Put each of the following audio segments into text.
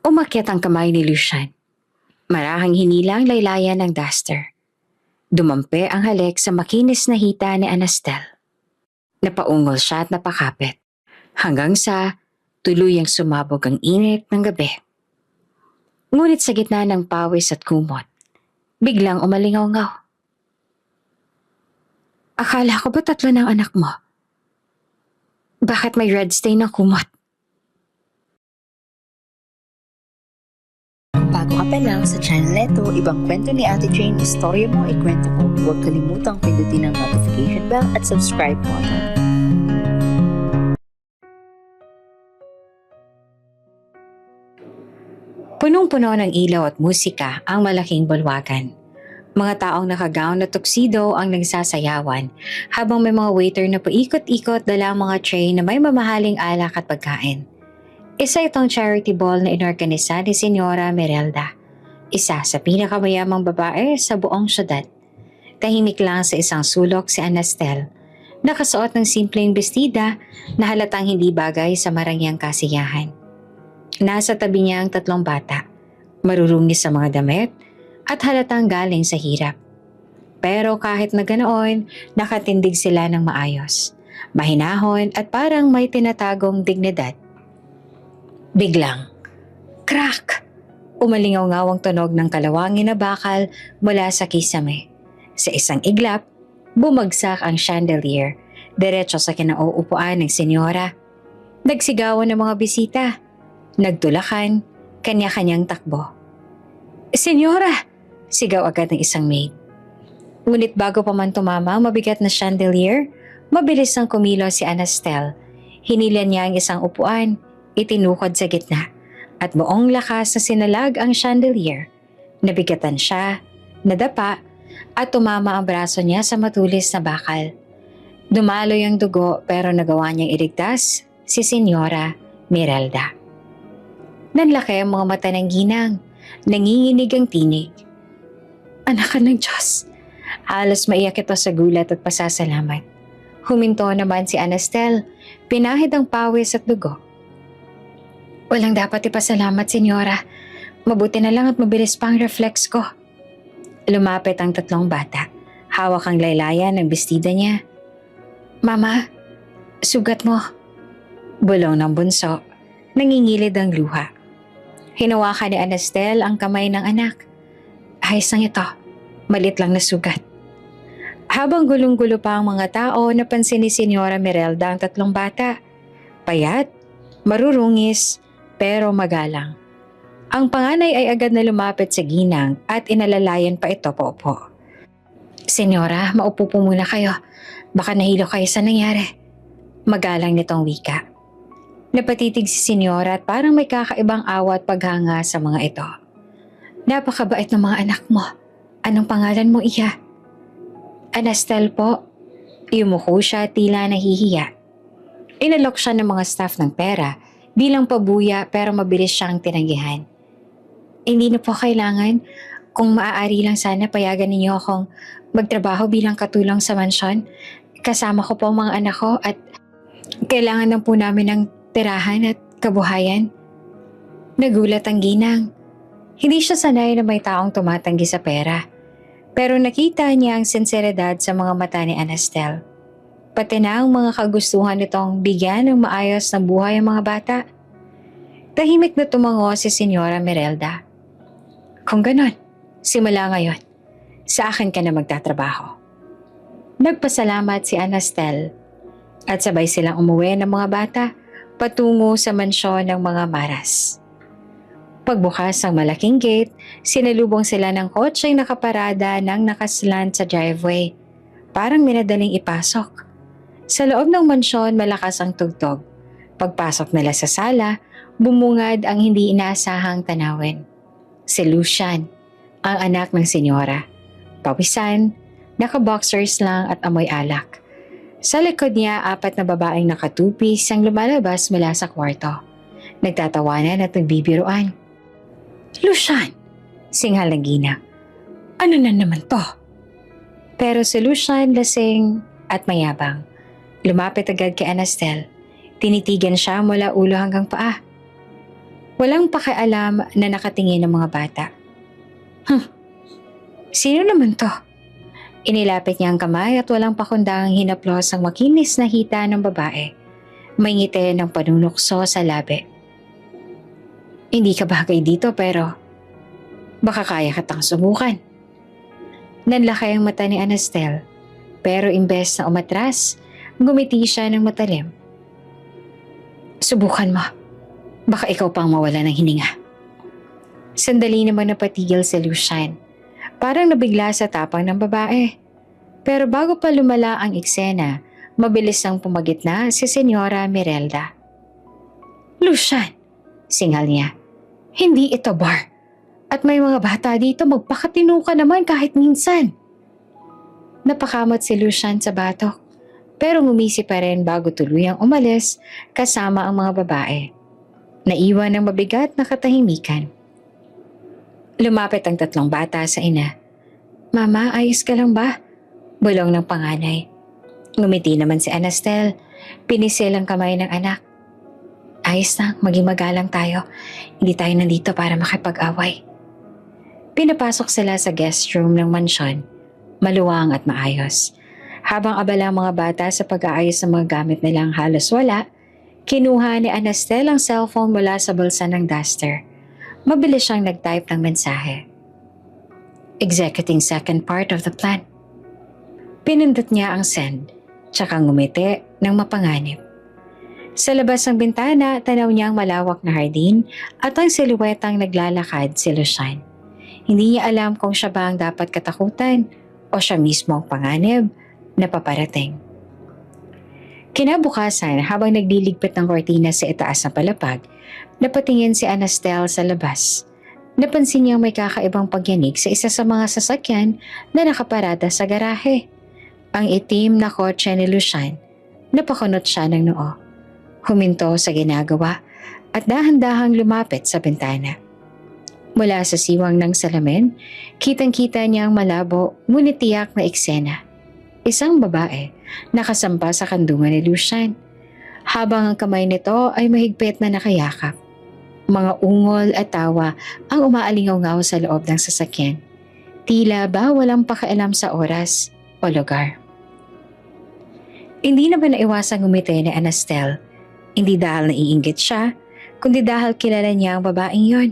Umakyat ang kamay ni Lucian. Marahang hinilang laylayan ng duster. Dumampi ang halik sa makinis na hita ni Anastel. Napaungol siya at napakapit. Hanggang sa tuluyang sumabog ang init ng gabi. Ngunit sa gitna ng pawis at kumot, biglang umalingaw-ngaw. Akala ko ba 3 ng anak mo? Bakit may red stain ng kumot? Bago ka pa lang sa channel neto, ibang kwento ni Ate Jane, istorya mo, ikwento ko. Huwag kalimutang pindutin ang notification bell at subscribe button. Punong-puno ng ilaw at musika ang malaking bulwagan. Mga taong nakagown na tuxedo ang nagsasayawan habang may mga waiter na paikot-ikot dala ang mga tray na may mamahaling alak at pagkain. Isa itong charity ball na inorganisa ni Senyora Merelda, isa sa pinakamayamang babae sa buong syudad. Tahimik lang sa isang sulok si Anastel, nakasuot ng simpleng bestida na halatang hindi bagay sa marangyang kasiyahan. Nasa tabi niya ang 3 bata, marurungis sa mga damit at halatang galing sa hirap. Pero kahit na ganoon, nakatindig sila ng maayos, mahinahon at parang may tinatagong dignidad. Biglang, crack! Umalingaw-ngaw ang tunog ng kalawangin na bakal mula sa kisame. Sa isang iglap, bumagsak ang chandelier, diretso sa kinauupuan ng senyora. Nagsigawan ng mga bisita. Nagtulakan, kanya-kanyang takbo. "Senyora!" sigaw agad ng isang maid. Ngunit bago pa man tumama ang mabigat na chandelier, mabilis ang kumilos si Anastel. Hinilan niya ang isang upuan, itinukod sa gitna, at buong lakas na sinalag ang chandelier. Nabigatan siya, nadapa, at tumama ang braso niya sa matulis na bakal. Dumaloy ang dugo pero nagawa niyang iligtas si Senyora Merelda. Nanlaki ang mga mata ng ginang, nanginginig ang tinig. "Anak ka ng Diyos!" Halos maiyak ito sa gulat at pasasalamat. Huminto naman si Anastel, pinahid ang pawis at dugo. "Walang dapat ipasalamat, senyora. Mabuti na lang at mabilis pa ang reflex ko." Lumapit ang 3 bata. Hawak ang laylayan ng bestida niya. "Mama, sugat mo." Bulong ng bunso, nangingilid ang luha. Hinawakan ni Anastel ang kamay ng anak. "Ayos lang ito, malit lang na sugat." Habang gulong-gulo pa ang mga tao, napansin ni Senyora Merelda ang 3 bata. Payat, marurungis, pero magalang. Ang panganay ay agad na lumapit sa ginang at inalalayan pa ito paupo. "Senyora, maupo po muna kayo. Baka nahilo kayo sa nangyari." Magalang nitong wika. Napatitig si senyora at parang may kakaibang awa at paghanga sa mga ito. "Napakabait ng mga anak mo. Anong pangalan mo, iya?" "Anastel po." Yumuko siya at tila nahihiya. Inalok siya ng mga staff ng pera bilang pabuya pero mabilis siyang tinanggihan. "Hindi na po kailangan. Kung maaari lang sana payagan ninyo akong magtrabaho bilang katulong sa mansyon. Kasama ko po ang mga anak ko at kailangan lang po namin ng tirahan at kabuhayan." Nagulat ang ginang. Hindi siya sanay na may taong tumatanggi sa pera. Pero nakita niya ang sinseridad sa mga mata ni Anastel. Pati na ang mga kagustuhan nitong bigyan ng maayos na buhay ang mga bata. Tahimik na tumango si Senyora Merelda. "Kung ganon, simula ngayon, sa akin ka na magtatrabaho." Nagpasalamat si Anastel at sabay silang umuwi ng mga bata patungo sa mansyon ng mga Maras. Pagbukas ng malaking gate, sinalubong sila ng kotseng nakaparada ng nakaslant sa driveway. Parang minadaling ipasok. Sa loob ng mansyon, malakas ang tugtog. Pagpasok nila sa sala, bumungad ang hindi inaasahang tanawin. Si Lucian, ang anak ng senyora. Pawisan, naka-boxers lang at amoy alak. Sa likod niya, 4 na babaeng nakatupis ang lumalabas mula sa kwarto. Nagtatawanan at nagbibiruan. "Lucian!" singhal ng ginang. "Ano na naman to?" Pero si Lucian lasing at mayabang. Lumapit agad kay Anastel. Tinitigan siya mula ulo hanggang paa. Walang pakialam na nakatingin ng mga bata. Sino naman to? Inilapit niya ang kamay at walang pakundangang hinaplos ang makinis na hita ng babae. May ngiti ng panunukso sa labi. Hindi ka bagay dito pero baka kaya katang subukan. Nanlaki ang mata ni Anastel pero imbes na umatras, gumiti siya ng matalim. Subukan mo. Baka ikaw pang mawala ng hininga. Sandali naman napatigil si Lucian. Parang nabigla sa tapang ng babae. Pero bago pa lumala ang eksena, mabilis nang pumagitna si Senyora Mirelda. Lucian, singal niya. Hindi ito bar. At may mga bata dito, magpakatino ka naman kahit minsan. Napakamot si Lucian sa batok. Pero ngumisi pa rin bago tuluyang umalis kasama ang mga babae. Naiwan ng mabigat na katahimikan. Lumapit ang tatlong bata sa ina. Mama, ayos ka lang ba? Bulong ng panganay. Ngumiti naman si Anastel. Pinisil ang kamay ng anak. Ayos lang, maging magalang tayo. Hindi tayo nandito para makipag-away. Pinapasok sila sa guest room ng mansyon. Maluwang at maayos. Habang abala ang mga bata sa pag-aayos ng mga gamit nilang halos wala, kinuha ni Anastel ang cellphone mula sa bulsa ng duster. Mabilis siyang nag-type ng mensahe. Executing second part of the plan. Pinindot niya ang send, tsaka ngumiti ng mapanganib. Sa labas ng bintana, tanaw niya ang malawak na hardin at ang siluwetang naglalakad si Lucian. Hindi niya alam kung siya ba ang dapat katakutan o siya mismo ang panganib na paparating. Kinabukasan, habang nagliligpit ng kortina sa itaas na palapag, napatingin si Anastel sa labas. Napansin niyang may kakaibang pagyanig sa isa sa mga sasakyan na nakaparada sa garahe. Ang itim na kotse ni Lucian, napakunot siya ng noo. Huminto sa ginagawa at dahan-dahang lumapit sa bintana. Mula sa siwang ng salamin, kitang-kita niya ang malabo ngunit tiyak na eksena. Isang babae, nakasampa sa kandungan ni Lucian. Habang ang kamay nito ay mahigpit na nakayakap. Mga ungol at tawa ang umaalingaw-ngaw sa loob ng sasakyan. Tila ba walang pakialam sa oras o lugar. Hindi naman naiwasang ngumiti ni Anastel. Hindi dahil naiinggit siya, kundi dahil kilala niya ang babaeng yon.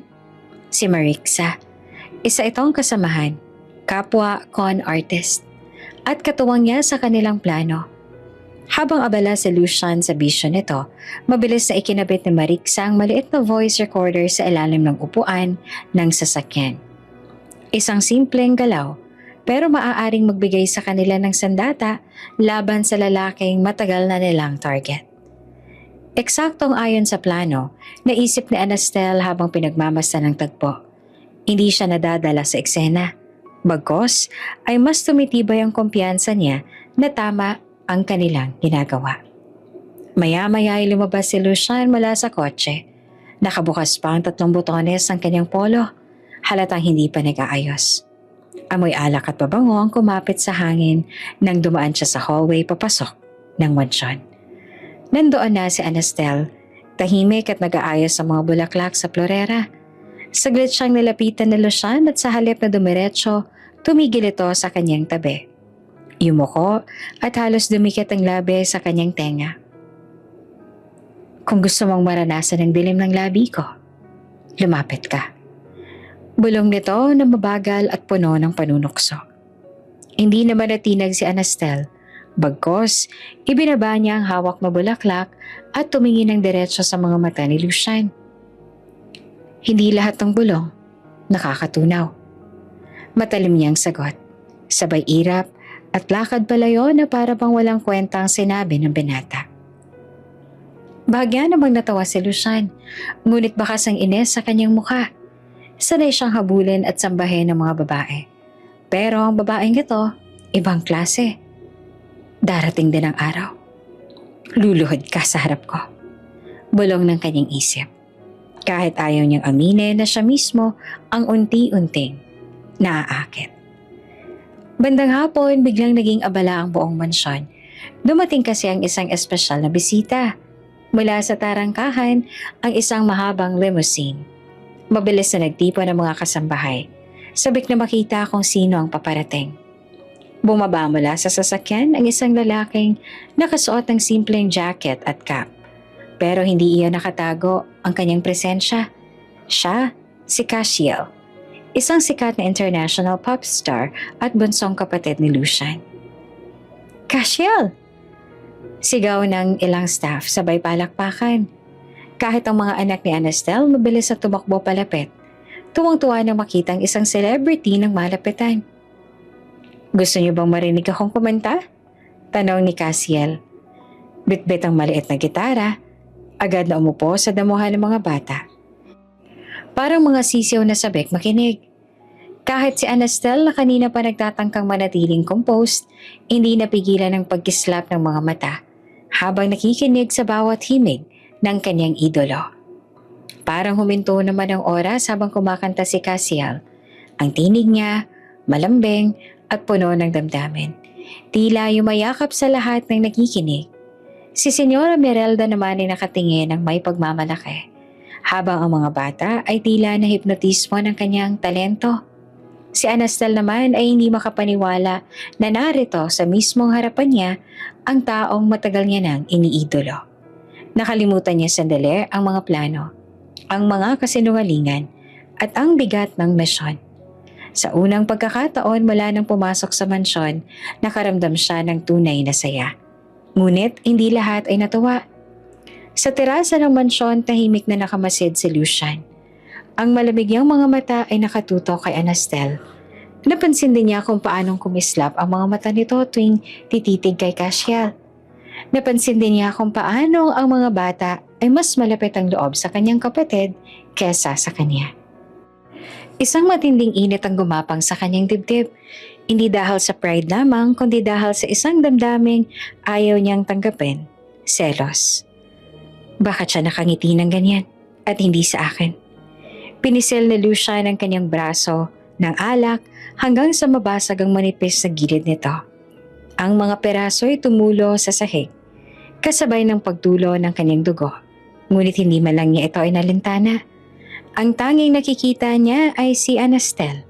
Si Marixa. Isa itong kasamahan, kapwa con artist. At katuwang niya sa kanilang plano. Habang abala si Lucian sa bisyo nito, mabilis na ikinabit ni Marixa ang maliit na voice recorder sa ilalim ng upuan ng sasakyan. Isang simpleng galaw, pero maaaring magbigay sa kanila ng sandata laban sa lalaking matagal na nilang target. Eksaktong ayon sa plano, naisip ni Anastel habang pinagmamasdan ng tagpo. Hindi siya nadadala sa eksena. Bagkos ay mas tumitibay ang kumpiyansa niya na tama ang kanilang ginagawa. Maya-maya ay lumabas si Lucian mula sa kotse. Nakabukas pa ang 3 butones ng kanyang polo. Halatang hindi pa nag-aayos. Amoy alak at pabango ang kumapit sa hangin nang dumaan siya sa hallway papasok ng mansyon. Nandoon na si Anastel, tahimik at nag-aayos sa mga bulaklak sa florera. Saglit siyang nilapitan ni Lucian at sa halip na dumiretso, tumigil ito sa kanyang tabi. Yumuko at halos dumikit ang labi sa kanyang tenga. Kung gusto mong maranasan ang dilim ng labi ko, lumapit ka. Bulong nito na mabagal at puno ng panunukso. Hindi naman natinag si Anastel. Bagkos, ibinaba niya ang hawak na bulaklak at tumingin ng diretso sa mga mata ni Lucian. Hindi lahat ng bulong nakakatunaw. Matalim niyang sagot, sabay irap at lakad palayo na para bang walang kwentang sinabi ng binata. Bahagya namang natawa si Lucian, ngunit bakas ang ines sa kanyang mukha. Sanay siyang habulin at sambahin ng mga babae. Pero ang babaeng ito, ibang klase. Darating din ang araw. Luluhod ka sa harap ko. Bulong ng kanyang isip. Kahit ayaw niyang aminin na siya mismo ang unti-unting naaakit. Bandang hapon, biglang naging abala ang buong mansyon. Dumating kasi ang isang espesyal na bisita. Mula sa tarangkahan ang isang mahabang limousine. Mabilis na nagtipo ng mga kasambahay. Sabik na makita kung sino ang paparating. Bumaba mula sa sasakyan ang isang lalaking nakasuot ng simpleng jacket at cap. Pero hindi iyon nakatago ang kanyang presensya. Siya, si Cassiel, isang sikat na international pop star at bunsong kapatid ni Lucian. Cassiel! Sigaw ng ilang staff sabay palakpakan. Kahit ang mga anak ni Anastel mabilis na tumakbo palapit. Tuwang-tuwa na makita ang isang celebrity ng malapitan. Gusto niyo bang marinig akong kumanta? Tanong ni Cassiel. Bitbit ang maliit na gitara, agad na umupo sa damuhan ng mga bata. Parang mga sisiw na sabik makinig. Kahit si Anastel na kanina pa nagtatangkang manatiling composed, hindi napigilan ng pagkislap ng mga mata habang nakikinig sa bawat himig ng kanyang idolo. Parang huminto naman ang oras habang kumakanta si Cassiel. Ang tinig niya, malambing at puno ng damdamin. Tila yumayakap sa lahat ng nakikinig. Si Senyora Merelda naman ay nakatingin ng may pagmamalaki, habang ang mga bata ay tila na hipnotismo ng kanyang talento. Si Anastel naman ay hindi makapaniwala na narito sa mismong harapan niya ang taong matagal niya nang iniidolo. Nakalimutan niya sandali ang mga plano, ang mga kasinungalingan at ang bigat ng misyon. Sa unang pagkakataon mula nang pumasok sa mansyon, nakaramdam siya ng tunay na saya. Ngunit hindi lahat ay natuwa. Sa terasa ng mansyon, tahimik na nakamasid si Lucian. Ang malamig niyang mga mata ay nakatutok kay Anastel. Napansin din niya kung paanong kumislap ang mga mata nito tuwing tititig kay Cassiel. Napansin din niya kung paano ang mga bata ay mas malapit ang loob sa kanyang kapatid kesa sa kanya. Isang matinding init ang gumapang sa kanyang dibdib. Hindi dahil sa pride lamang, kundi dahil sa isang damdaming ayaw niyang tanggapin, selos. Bakit siya nakangiti ng ganyan at hindi sa akin? Pinisil ni Lucian ang kanyang braso ng alak hanggang sa mabasag ang manipis na gilid nito. Ang mga peraso ay tumulo sa sahig, kasabay ng pagtulo ng kanyang dugo. Ngunit hindi man lang niya ito inalintana. Ang tanging nakikita niya ay si Anastel,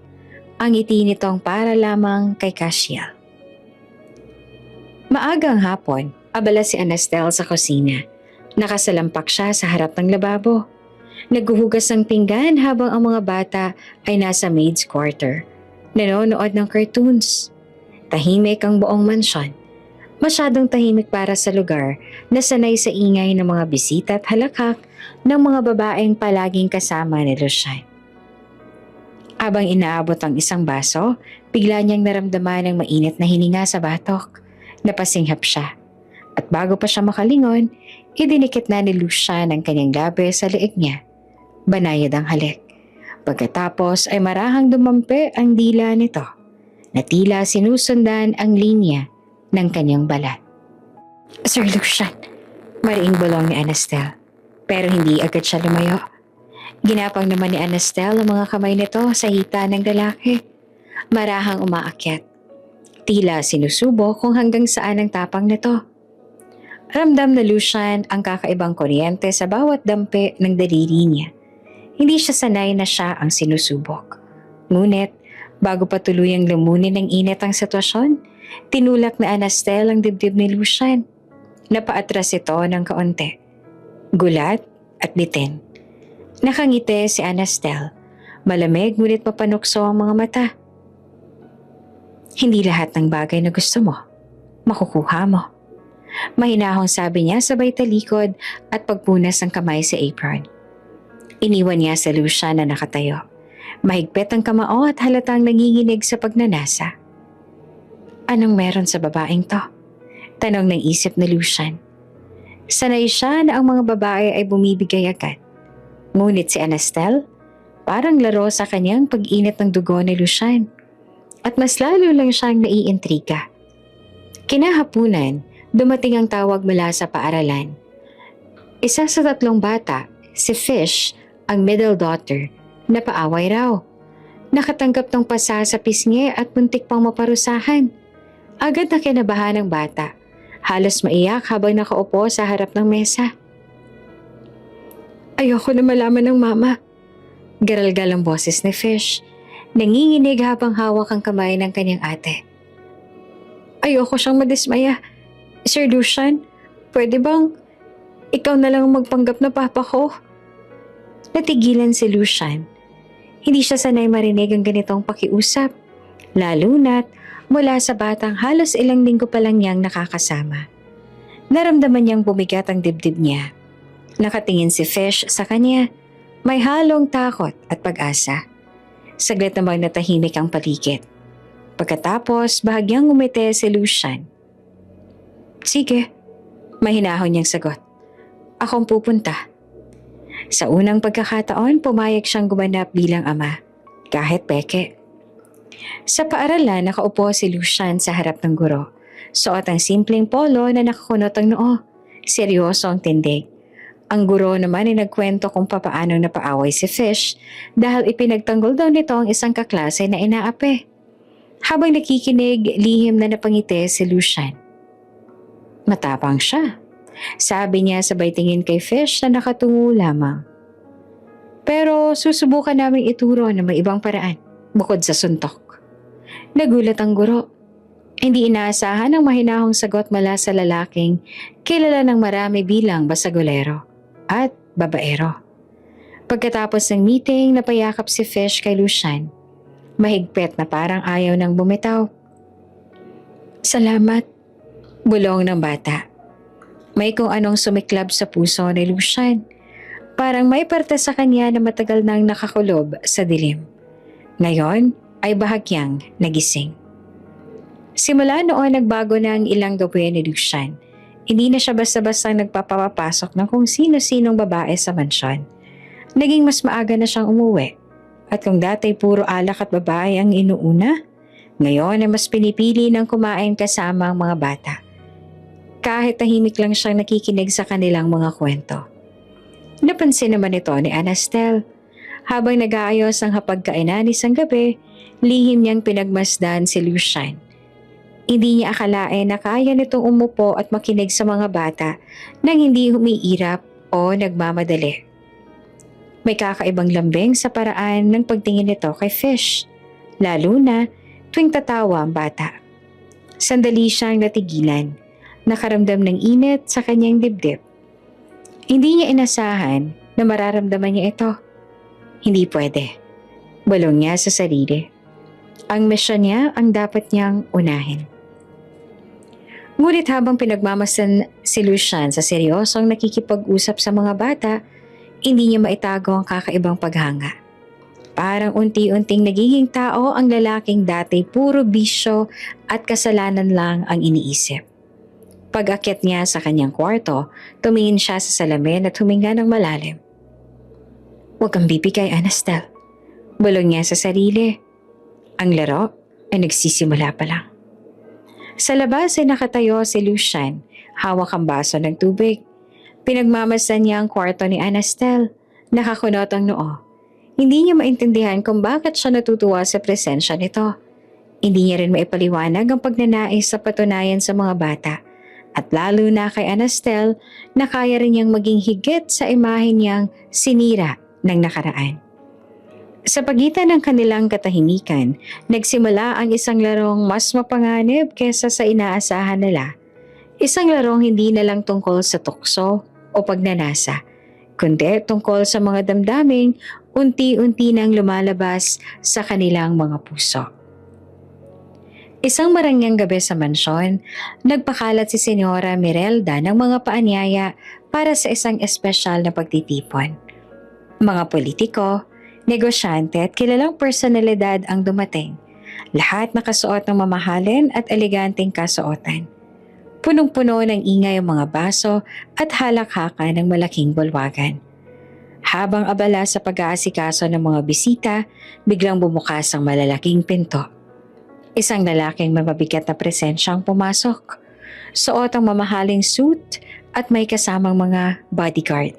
ang ngiti nitong para lamang kay Cassiel. Maagang hapon, abala si Anastel sa kusina. Nakasalampak siya sa harap ng lababo. Naghuhugas ng pinggan habang ang mga bata ay nasa maid's quarter. Nanonood ng cartoons. Tahimik ang buong mansyon. Masyadong tahimik para sa lugar na sanay sa ingay ng mga bisita at halakhak ng mga babaeng palaging kasama ni Lucian. Habang inaabot ang isang baso, bigla niyang naramdaman ng mainit na hininga sa batok. Napasinghap siya. At bago pa siya makalingon, idinikit na ni Lucian ang kanyang labi sa leeg niya. Banayad ang halik. Pagkatapos ay marahang dumampi ang dila nito, na tila sinusundan ang linya ng kanyang balat. Sir Lucian, mariing bulong ni Anastel, pero hindi agad siya lumayo. Ginapang naman ni Anastel ang mga kamay nito sa hita ng lalaki. Marahang umaakyat. Tila sinusubo kung hanggang saan ang tapang nito. Ramdam na Lucian ang kakaibang kuryente sa bawat dampi ng daliri niya. Hindi siya sanay na siya ang sinusubok. Ngunit, bago pa tuluyang lumunin ng init ang sitwasyon, tinulak na Anastel ang dibdib ni Lucian. Napaatras ito ng kaunti. Gulat at bitin. Nakangiti si Anastel. Malamig ngunit mapanukso ang mga mata. Hindi lahat ng bagay na gusto mo, makukuha mo. Mahinahong sabi niya sabay talikod at pagpunas ng kamay sa apron. Iniwan niya sa Lucian na nakatayo. Mahigpit ang kamao at halatang nanginginig sa pagnanasa. Anong meron sa babaeng to? Tanong ng isip ni Lucian. Sanay siya na ang mga babae ay bumibigay agad. Ngunit si Anastel, parang laro sa kanyang pag-init ng dugo ni Lucian. At mas lalo lang siyang naiintriga. Kinahapunan, dumating ang tawag mula sa paaralan. Isa sa 3 bata, si Fish, ang middle daughter, napaaway raw. Nakatanggap ng pasa sa pisngi at muntik pang maparusahan. Agad na kinabahan ng bata. Halos maiyak habang nakaupo sa harap ng mesa. Ayoko na malaman ng mama. Garalgal ang boses ni Fish. Nanginginig habang hawak ang kamay ng kanyang ate. Ayoko siyang madismaya. Sir Lucian, pwede bang ikaw na lang magpanggap na papa ko? Natigilan si Lucian. Hindi siya sanay marinig ang ganitong pakiusap. Lalo na't mula sa batang halos ilang linggo pa lang niyang nakakasama. Naramdaman niyang bumigat ang dibdib niya. Nakatingin si Fish sa kanya. May halong takot at pag-asa. Saglit namang natahimik ang paligid. Pagkatapos, bahagyang umite si Lucian. Sige, mahinahon niyang sagot. Akong pupunta. Sa unang pagkakataon, pumayag siyang gumanap bilang ama, kahit peke. Sa paaralan, nakaupo si Lucian sa harap ng guro. Suot ang simpleng polo na nakakunot ang noo. Seryoso ang tindig. Ang guro naman ay nagkwento kung papaano napaaway si Fish dahil ipinagtanggol daw nito ang isang kaklase na inaapi. Habang nakikinig, lihim na napangiti si Lucian. Matapang siya. Sabi niya sabay tingin kay Fish na nakatungo lamang. Pero susubukan naming ituro na may ibang paraan bukod sa suntok. Nagulat ang guro. Hindi inaasahan ang mahinahong sagot mula sa lalaking kilala ng marami bilang basagolero at babaero. Pagkatapos ng meeting, napayakap si Fish kay Lucian. Mahigpit na parang ayaw nang bumitaw. Salamat, bulong ng bata. May kung anong sumiklab sa puso ni Lucian. Parang may parte sa kanya na matagal nang nakakulob sa dilim. Ngayon ay bahagyang nagising. Simula noon nagbago na ang ilang gawin ni Lucian. Hindi na siya basta-basta nagpapapasok ng kung sino-sinong babae sa mansyon. Naging mas maaga na siyang umuwi. At kung dati puro alak at babae ang inuuna, ngayon ay mas pinipili ng kumain kasama ang mga bata. Kahit tahimik lang siyang nakikinig sa kanilang mga kwento. Napansin naman ito ni Anastel. Habang nag-aayos ang hapagkainan isang gabi, lihim niyang pinagmasdan si Lucian. Hindi niya akalain na kaya nitong umupo at makinig sa mga bata nang hindi humiirap o nagmamadali. May kakaibang lambing sa paraan ng pagtingin nito kay Fish, lalo na tuwing tatawa ang bata. Sandali siyang natigilan, nakaramdam ng init sa kanyang dibdib. Hindi niya inasahan na mararamdaman niya ito. Hindi pwede. Bulong niya sa sarili. Ang misyon niya ang dapat niyang unahin. Ngunit habang pinagmamasan si Lucian sa seryosong nakikipag-usap sa mga bata, hindi niya maitago ang kakaibang paghanga. Parang unti-unting nagiging tao ang lalaking dati puro bisyo at kasalanan lang ang iniisip. Pag-akyat niya sa kanyang kwarto, tumingin siya sa salamin at huminga ng malalim. Huwag kang bibigay, Anastel. Bulong niya sa sarili. Ang laro ay nagsisimula pa lang. Sa labas ay nakatayo si Lucian, hawak ang baso ng tubig. Pinagmamasdan niya ang kwarto ni Anastel. Nakakunot ang noo. Hindi niya maintindihan kung bakit siya natutuwa sa presensya nito. Hindi niya rin maipaliwanag ang pagnanais sa patunayan sa mga bata. At lalo na kay Anastel na kaya rin niyang maging higit sa imahe niyang sinira ng nakaraan. Sa pagitan ng kanilang katahimikan, nagsimula ang isang larong mas mapanganib kesa sa inaasahan nila. Isang larong hindi na lang tungkol sa tukso o pagnanasa, kundi tungkol sa mga damdaming unti-unti nang lumalabas sa kanilang mga puso. Isang marangyang gabi sa mansyon, nagpakalat si Senyora Mirelda ng mga paanyaya para sa isang espesyal na pagtitipon. Mga politiko, negosyante at kilalang personalidad ang dumating. Lahat nakasuot ng mamahalin at eleganteng kasuotan. Punong-puno ng ingay ang mga baso at halakhakan ng malaking bulwagan. Habang abala sa pag-aasikaso ng mga bisita, biglang bumukas ang malalaking pinto. Isang lalaking mabibigat na presensyang pumasok. Suot ang mamahaling suit at may kasamang mga bodyguard.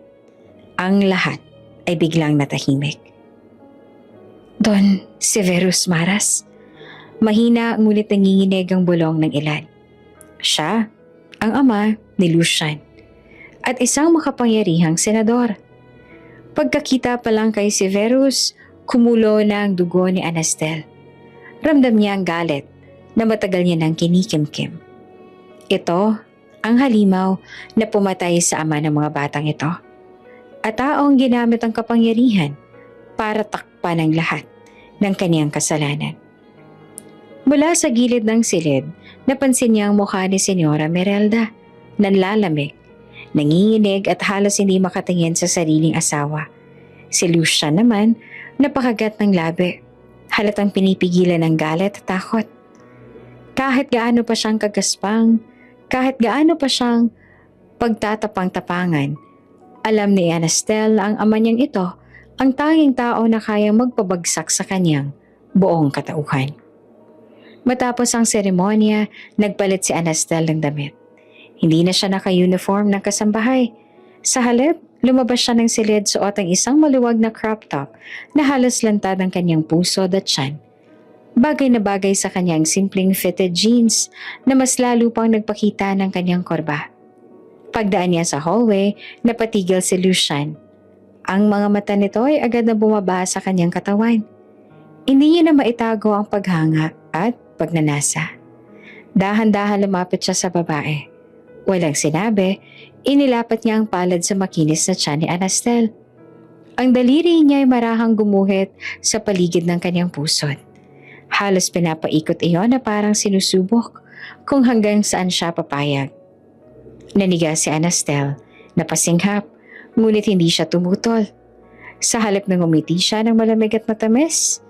Ang lahat ay biglang natahimik. Don Severus Maras. Mahina ngunit nanginginig ang bulong ng ilan. Siya ang ama ni Lucian at isang makapangyarihang senador. Pagkakita pa lang kay Severus, kumulo na ang dugo ni Anastel. Ramdam niya ang galit na matagal niya nang kinikimkim. Ito ang halimaw na pumatay sa ama ng mga batang ito. At taong ginamit ang kapangyarihan para takpan ang lahat ng kaniyang kasalanan. Mula sa gilid ng silid, napansin niya ang mukha ni Senyora Merelda, nanlalamig, nanginginig at halos hindi makatingin sa sariling asawa. Si Lucian naman, napakagat ng labi, halatang pinipigilan ng galit at takot. Kahit gaano pa siyang kagaspang, kahit gaano pa siyang pagtatapang-tapangan, alam ni Anastel na ang ama niyang ito ang tanging tao na kayang magpabagsak sa kanyang buong katauhan. Matapos ang seremonya, nagpalit si Anastel ng damit. Hindi na siya naka-uniform ng kasambahay. Sa halip, lumabas siya ng silid suot ang isang maluwag na crop top na halos lantad ang kanyang puso at tiyan. Bagay na bagay sa kanyang simpleng fitted jeans na mas lalo pang nagpakita ng kanyang korba. Pagdaan niya sa hallway, napatigil si Lucian. Ang mga mata nito ay agad na bumaba sa kanyang katawan. Hindi niya na maitago ang paghanga at pagnanasa. Dahan-dahan lumapit siya sa babae. Walang sinabi, inilapat niya ang palad sa makinis na tiyan ni Anastel. Ang daliri niya ay marahang gumuhit sa paligid ng kanyang pusod. Halos pinapaikot iyon na parang sinusubok kung hanggang saan siya papayag. Naniga si Anastel, napasinghap, ngunit hindi siya tumutol. Sa halip na ngumiti siya ng malamig at matamis,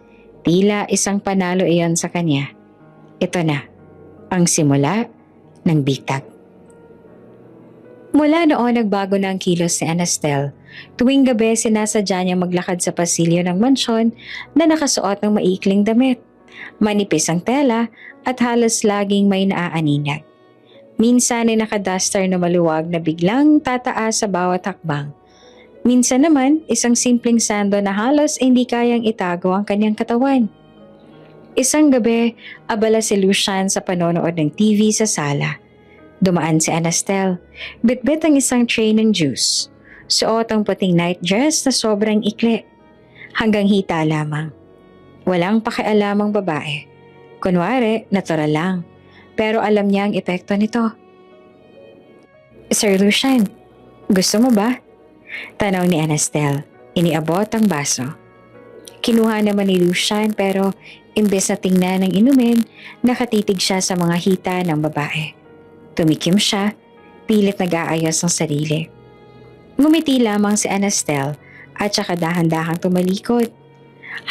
tila isang panalo iyon sa kanya. Ito na, ang simula ng bitag. Mula noon nagbago na ang kilos ni Anastel. Tuwing gabi sinasadya niya maglakad sa pasilyo ng mansyon na nakasuot ng maikling damit. Manipis ang tela at halos laging may naaaninag. Minsan ay nakaduster na maluwag na biglang tataas sa bawat hakbang. Minsan naman isang simpleng sando na halos hindi kayang itago ang kanyang katawan. Isang gabi, abala si Lucian sa panonood ng TV sa sala. Dumaan si Anastel, bitbit ang isang tray ng juice. Suot ang puting night dress na sobrang ikli. Hanggang hita lamang. Walang pakialamang babae. Kunwari, natural lang. Pero alam niya ang epekto nito. Sir Lucian, gusto mo ba? Tanaw ni Anastel. Iniabot ang baso. Kinuha naman ni Lucian pero imbes na tingnan ng inumin, nakatitig siya sa mga hita ng babae. Tumikim siya, pilit nag-aayos ng sarili. Ngumiti lamang si Anastel at saka dahan-dahang tumalikod.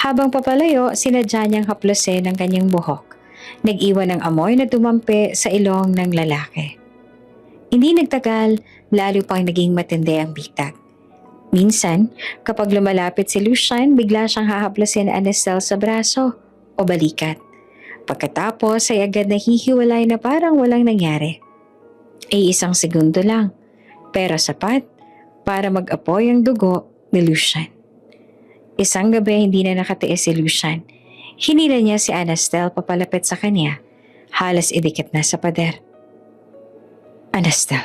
Habang papalayo, sinadya niyang haplosin ang kanyang buhok. Nag-iwan ng amoy na dumampi sa ilong ng lalaki. Hindi nagtagal, lalo pang naging matindi ang bitag. Minsan, kapag lumalapit si Lucian, bigla siyang hahaplosin ni Anastel sa braso o balikat. Pagkatapos ay agad nahihiwalay na parang walang nangyari. Ay isang segundo lang, pero sapat para mag-apoy ang dugo ni Lucian. Isang gabi hindi na nakatiis si Lucian. Hinila niya si Anastel papalapit sa kanya. Halos idikit na sa pader. Anastel.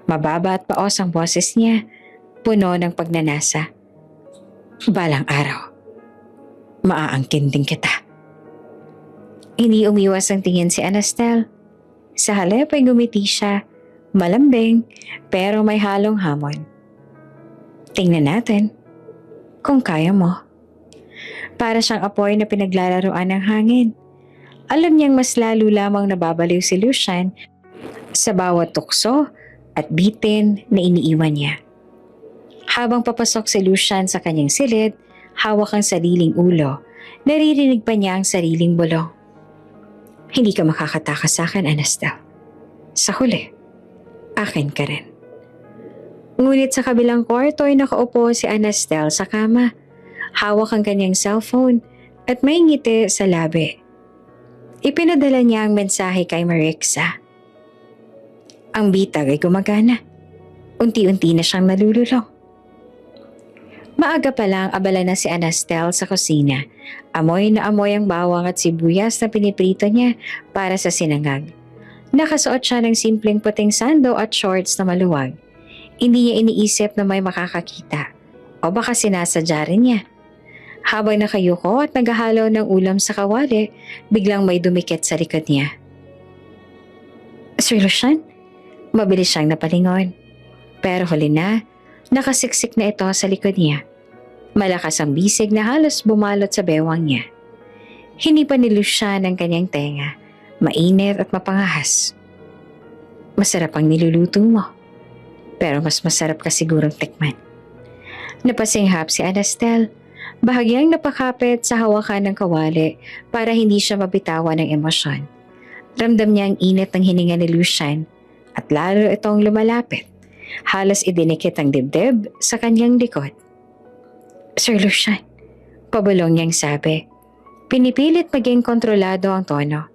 Mababa at paos ang boses niya, puno ng pagnanasa. Balang araw, maaangkin din kita. Hindi umiwas ang tingin si Anastel. Sa halip ay gumiti siya, malambing pero may halong hamon. Tingnan natin kung kaya mo. Para siyang apoy na pinaglalaroan ng hangin. Alam niyang mas lalo lamang nababaliw si Lucian sa bawat tukso at bitin na iniiwan niya. Habang papasok si Lucian sa kanyang silid, hawak ang sariling ulo, naririnig pa niya ang sariling bulong. Hindi ka makakatakas sa akin, Anastel. Sa huli, akin ka rin. Ngunit sa kabilang kwarto ay nakaupo si Anastel sa kama. Hawak ang kanyang cellphone at may ngiti sa labi. Ipinadala niya ang mensahe kay Marixa. Ang bitag ay gumagana. Unti-unti na siyang nalululong. Maaga pa lang abala na si Anastel sa kusina. Amoy na amoy ang bawang at sibuyas na piniprito niya para sa sinangag. Nakasuot siya ng simpleng puting sando at shorts na maluwag. Hindi niya iniisip na may makakakita. O baka sinasadya rin niya. Habang nakayuko at naghahalo ng ulam sa kawali, biglang may dumikit sa likod niya. Sir Lucian? Mabilis siyang napalingon. Pero huli na, nakasiksik na ito sa likod niya. Malakas ang bisig na halos bumalot sa bewang niya. Hinipan ni Lucian ang kanyang tenga, mainit at mapangahas. Masarap ang niluluto mo, pero mas masarap ka sigurong tikman. Napasinghap si Anastel, bahagyang napakapit sa hawakan ng kawali para hindi siya mabitawan ng emosyon. Ramdam niya ang init ng hininga ni Lucian at lalo itong lumalapit. Halos idinikit ang dibdib sa kanyang likod. Sir Lucian, pabulong niyang sabi. Pinipilit maging kontrolado ang tono.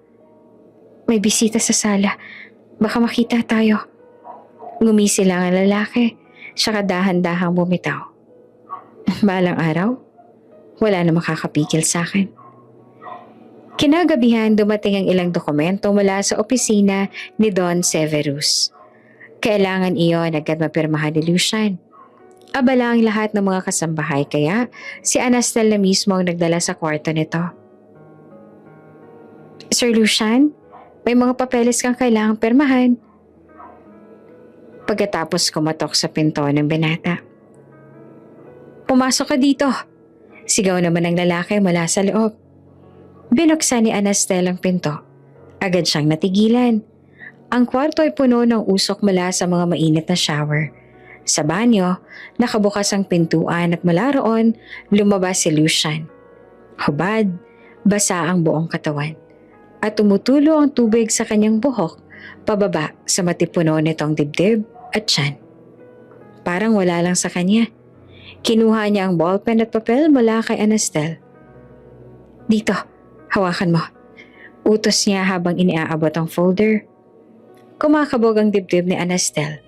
May bisita sa sala. Baka makita tayo. Ngumisi lang ang lalaki. Siya dahan-dahang bumitaw. Balang araw, wala na makakapigil sa akin. Kinagabihan dumating ang ilang dokumento mula sa opisina ni Don Severus. Kailangan iyon agad mapirmahan ni Lucian. Abala ang lahat ng mga kasambahay kaya si Anastel na mismo ang nagdala sa kwarto nito. Sir Lucian, may mga papeles kang kailangang pirmahan. Pagkatapos kumatok sa pinto ng binata. Pumasok ka dito. Sigaw naman ng lalaki mula sa loob. Binuksan ni Anastel ang pinto. Agad siyang natigilan. Ang kwarto ay puno ng usok mula sa mga mainit na shower. Sa banyo, nakabukas ang pintuan at mula roon, lumabas si Lucian. Hubad, basa ang buong katawan. At tumutulo ang tubig sa kanyang buhok, pababa sa matipuno nitong dibdib at tiyan. Parang wala lang sa kanya. Kinuha niya ang ballpen at papel mula kay Anastel. Dito, hawakan mo. Utos niya habang iniaabot ang folder. Kumakabog ang dibdib ni Anastel.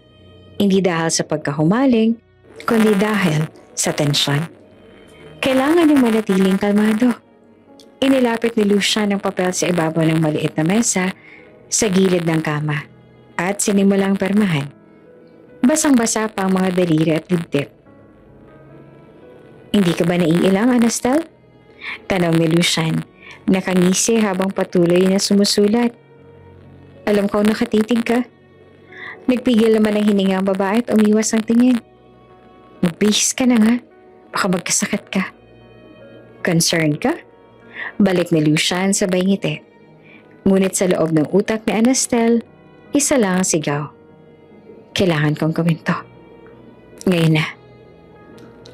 Hindi dahil sa pagkahumaling, kundi dahil sa tensyon. Kailangan niyang manatiling kalmado. Inilapit ni Lucian ang papel sa ibabaw ng maliit na mesa sa gilid ng kama at sinimulang permahan. Basang-basa pa ang mga daliri at dibdib. Hindi ka ba naiilang, Anastel? Tanong ni Lucian, nakangisi habang patuloy na sumusulat. Alam ko nakatitig ka. Nagpigil naman ang hininga ang babae at umiwas ang tingin. Magbihis ka na nga, baka magkasakit ka. Concerned ka? Balik ni Lucian sabay ngiti. Ngunit sa loob ng utak ni Anastel, isa lang ang sigaw. Kailangan kong gawin to. Ngayon na.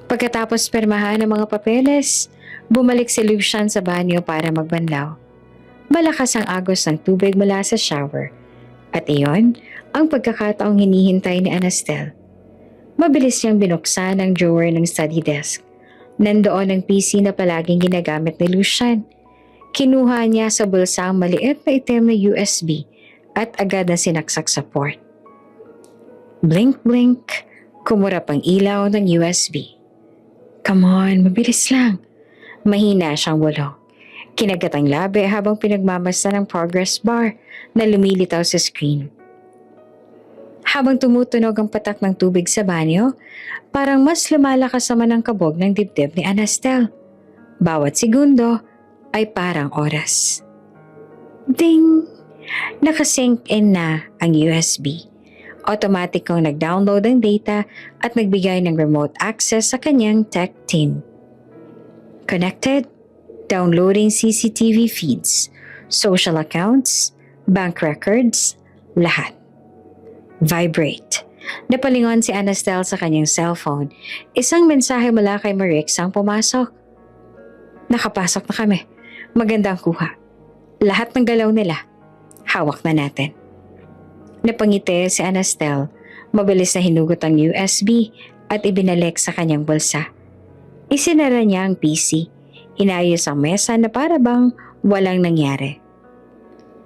Pagkatapos permahan ng mga papeles, bumalik si Lucian sa banyo para magbanlaw. Malakas ang agos ng tubig mula sa shower. At iyon ang pagkakataong hinihintay ni Anastel. Mabilis niyang binuksan ang drawer ng study desk. Nandoon ang PC na palaging ginagamit ni Lucian. Kinuha niya sa bulsa ang maliit na itim na USB at agad na sinaksak sa port. Blink-blink, kumurap ang ilaw ng USB. Come on, mabilis lang. Mahina siyang bulong. Kinagat ang labi habang pinagmamasta ng progress bar na lumilitaw sa screen. Habang tumutunog ang patak ng tubig sa banyo, parang mas lumalakas naman ang kabog ng dibdib ni Anastel. Bawat segundo ay parang oras. Ding! Nakasync in na ang USB. Automatic kong nag-download ng data at nagbigay ng remote access sa kanyang tech team. Connected, downloading CCTV feeds, social accounts, bank records, lahat. Vibrate. Napalingon si Anastel sa kanyang cellphone. Isang mensahe mula kay Marix ang pumasok. Nakapasok na kami. Magandang kuha. Lahat ng galaw nila. Hawak na natin. Napangiti si Anastel. Mabilis na hinugot ang USB at ibinalik sa kanyang bulsa. Isinara niya ang PC. Inayos ang mesa na para bang walang nangyari.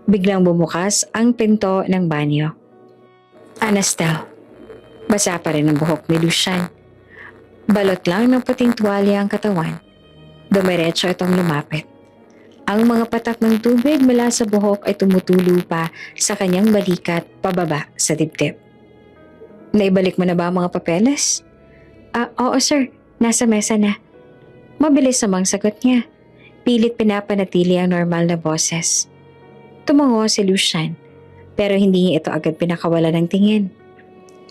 Biglang bumukas ang pinto ng banyo. Anastel. Basa pa rin ang buhok ni Lucian. Balot lang ng puting tuwalya ang katawan. Dumiretso itong lumapit. Ang mga patak ng tubig mula sa buhok ay tumutulo pa sa kanyang balikat pababa sa dibdib. Naibalik mo na ba ang mga papeles? Oo sir. Nasa mesa na. Mabilis namang sagot niya. Pilit pinapanatili ang normal na boses. Tumango si Lucian, pero hindi niya ito agad pinakawala ng tingin.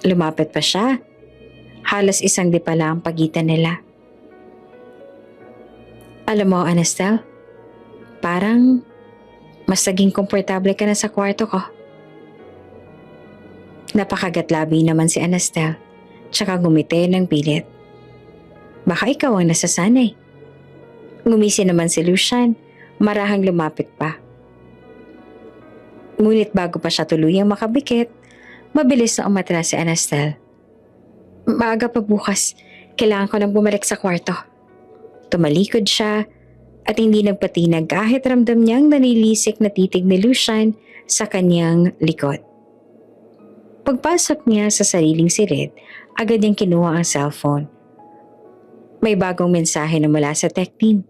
Lumapit pa siya. Halos isang di pala ang pagitan nila. Alam mo, Anastel, parang mas naging komportable ka na sa kwarto ko. Napakagatlabi naman si Anastel, tsaka gumiti ng pilit. Baka ikaw ang nasasanay. Ngumisi naman si Lucian, marahang lumapit pa. Ngunit bago pa siya tuluyang makabikit, mabilis na umatras si Anastel. Maaga pa bukas, kailangan ko nang bumalik sa kwarto. Tumalikod siya at hindi nagpatinag kahit ramdam niyang nanilisik na titig ni Lucian sa kanyang likod. Pagpasok niya sa sariling silid, agad niyang kinuha ang cellphone. May bagong mensahe na mula sa tech team.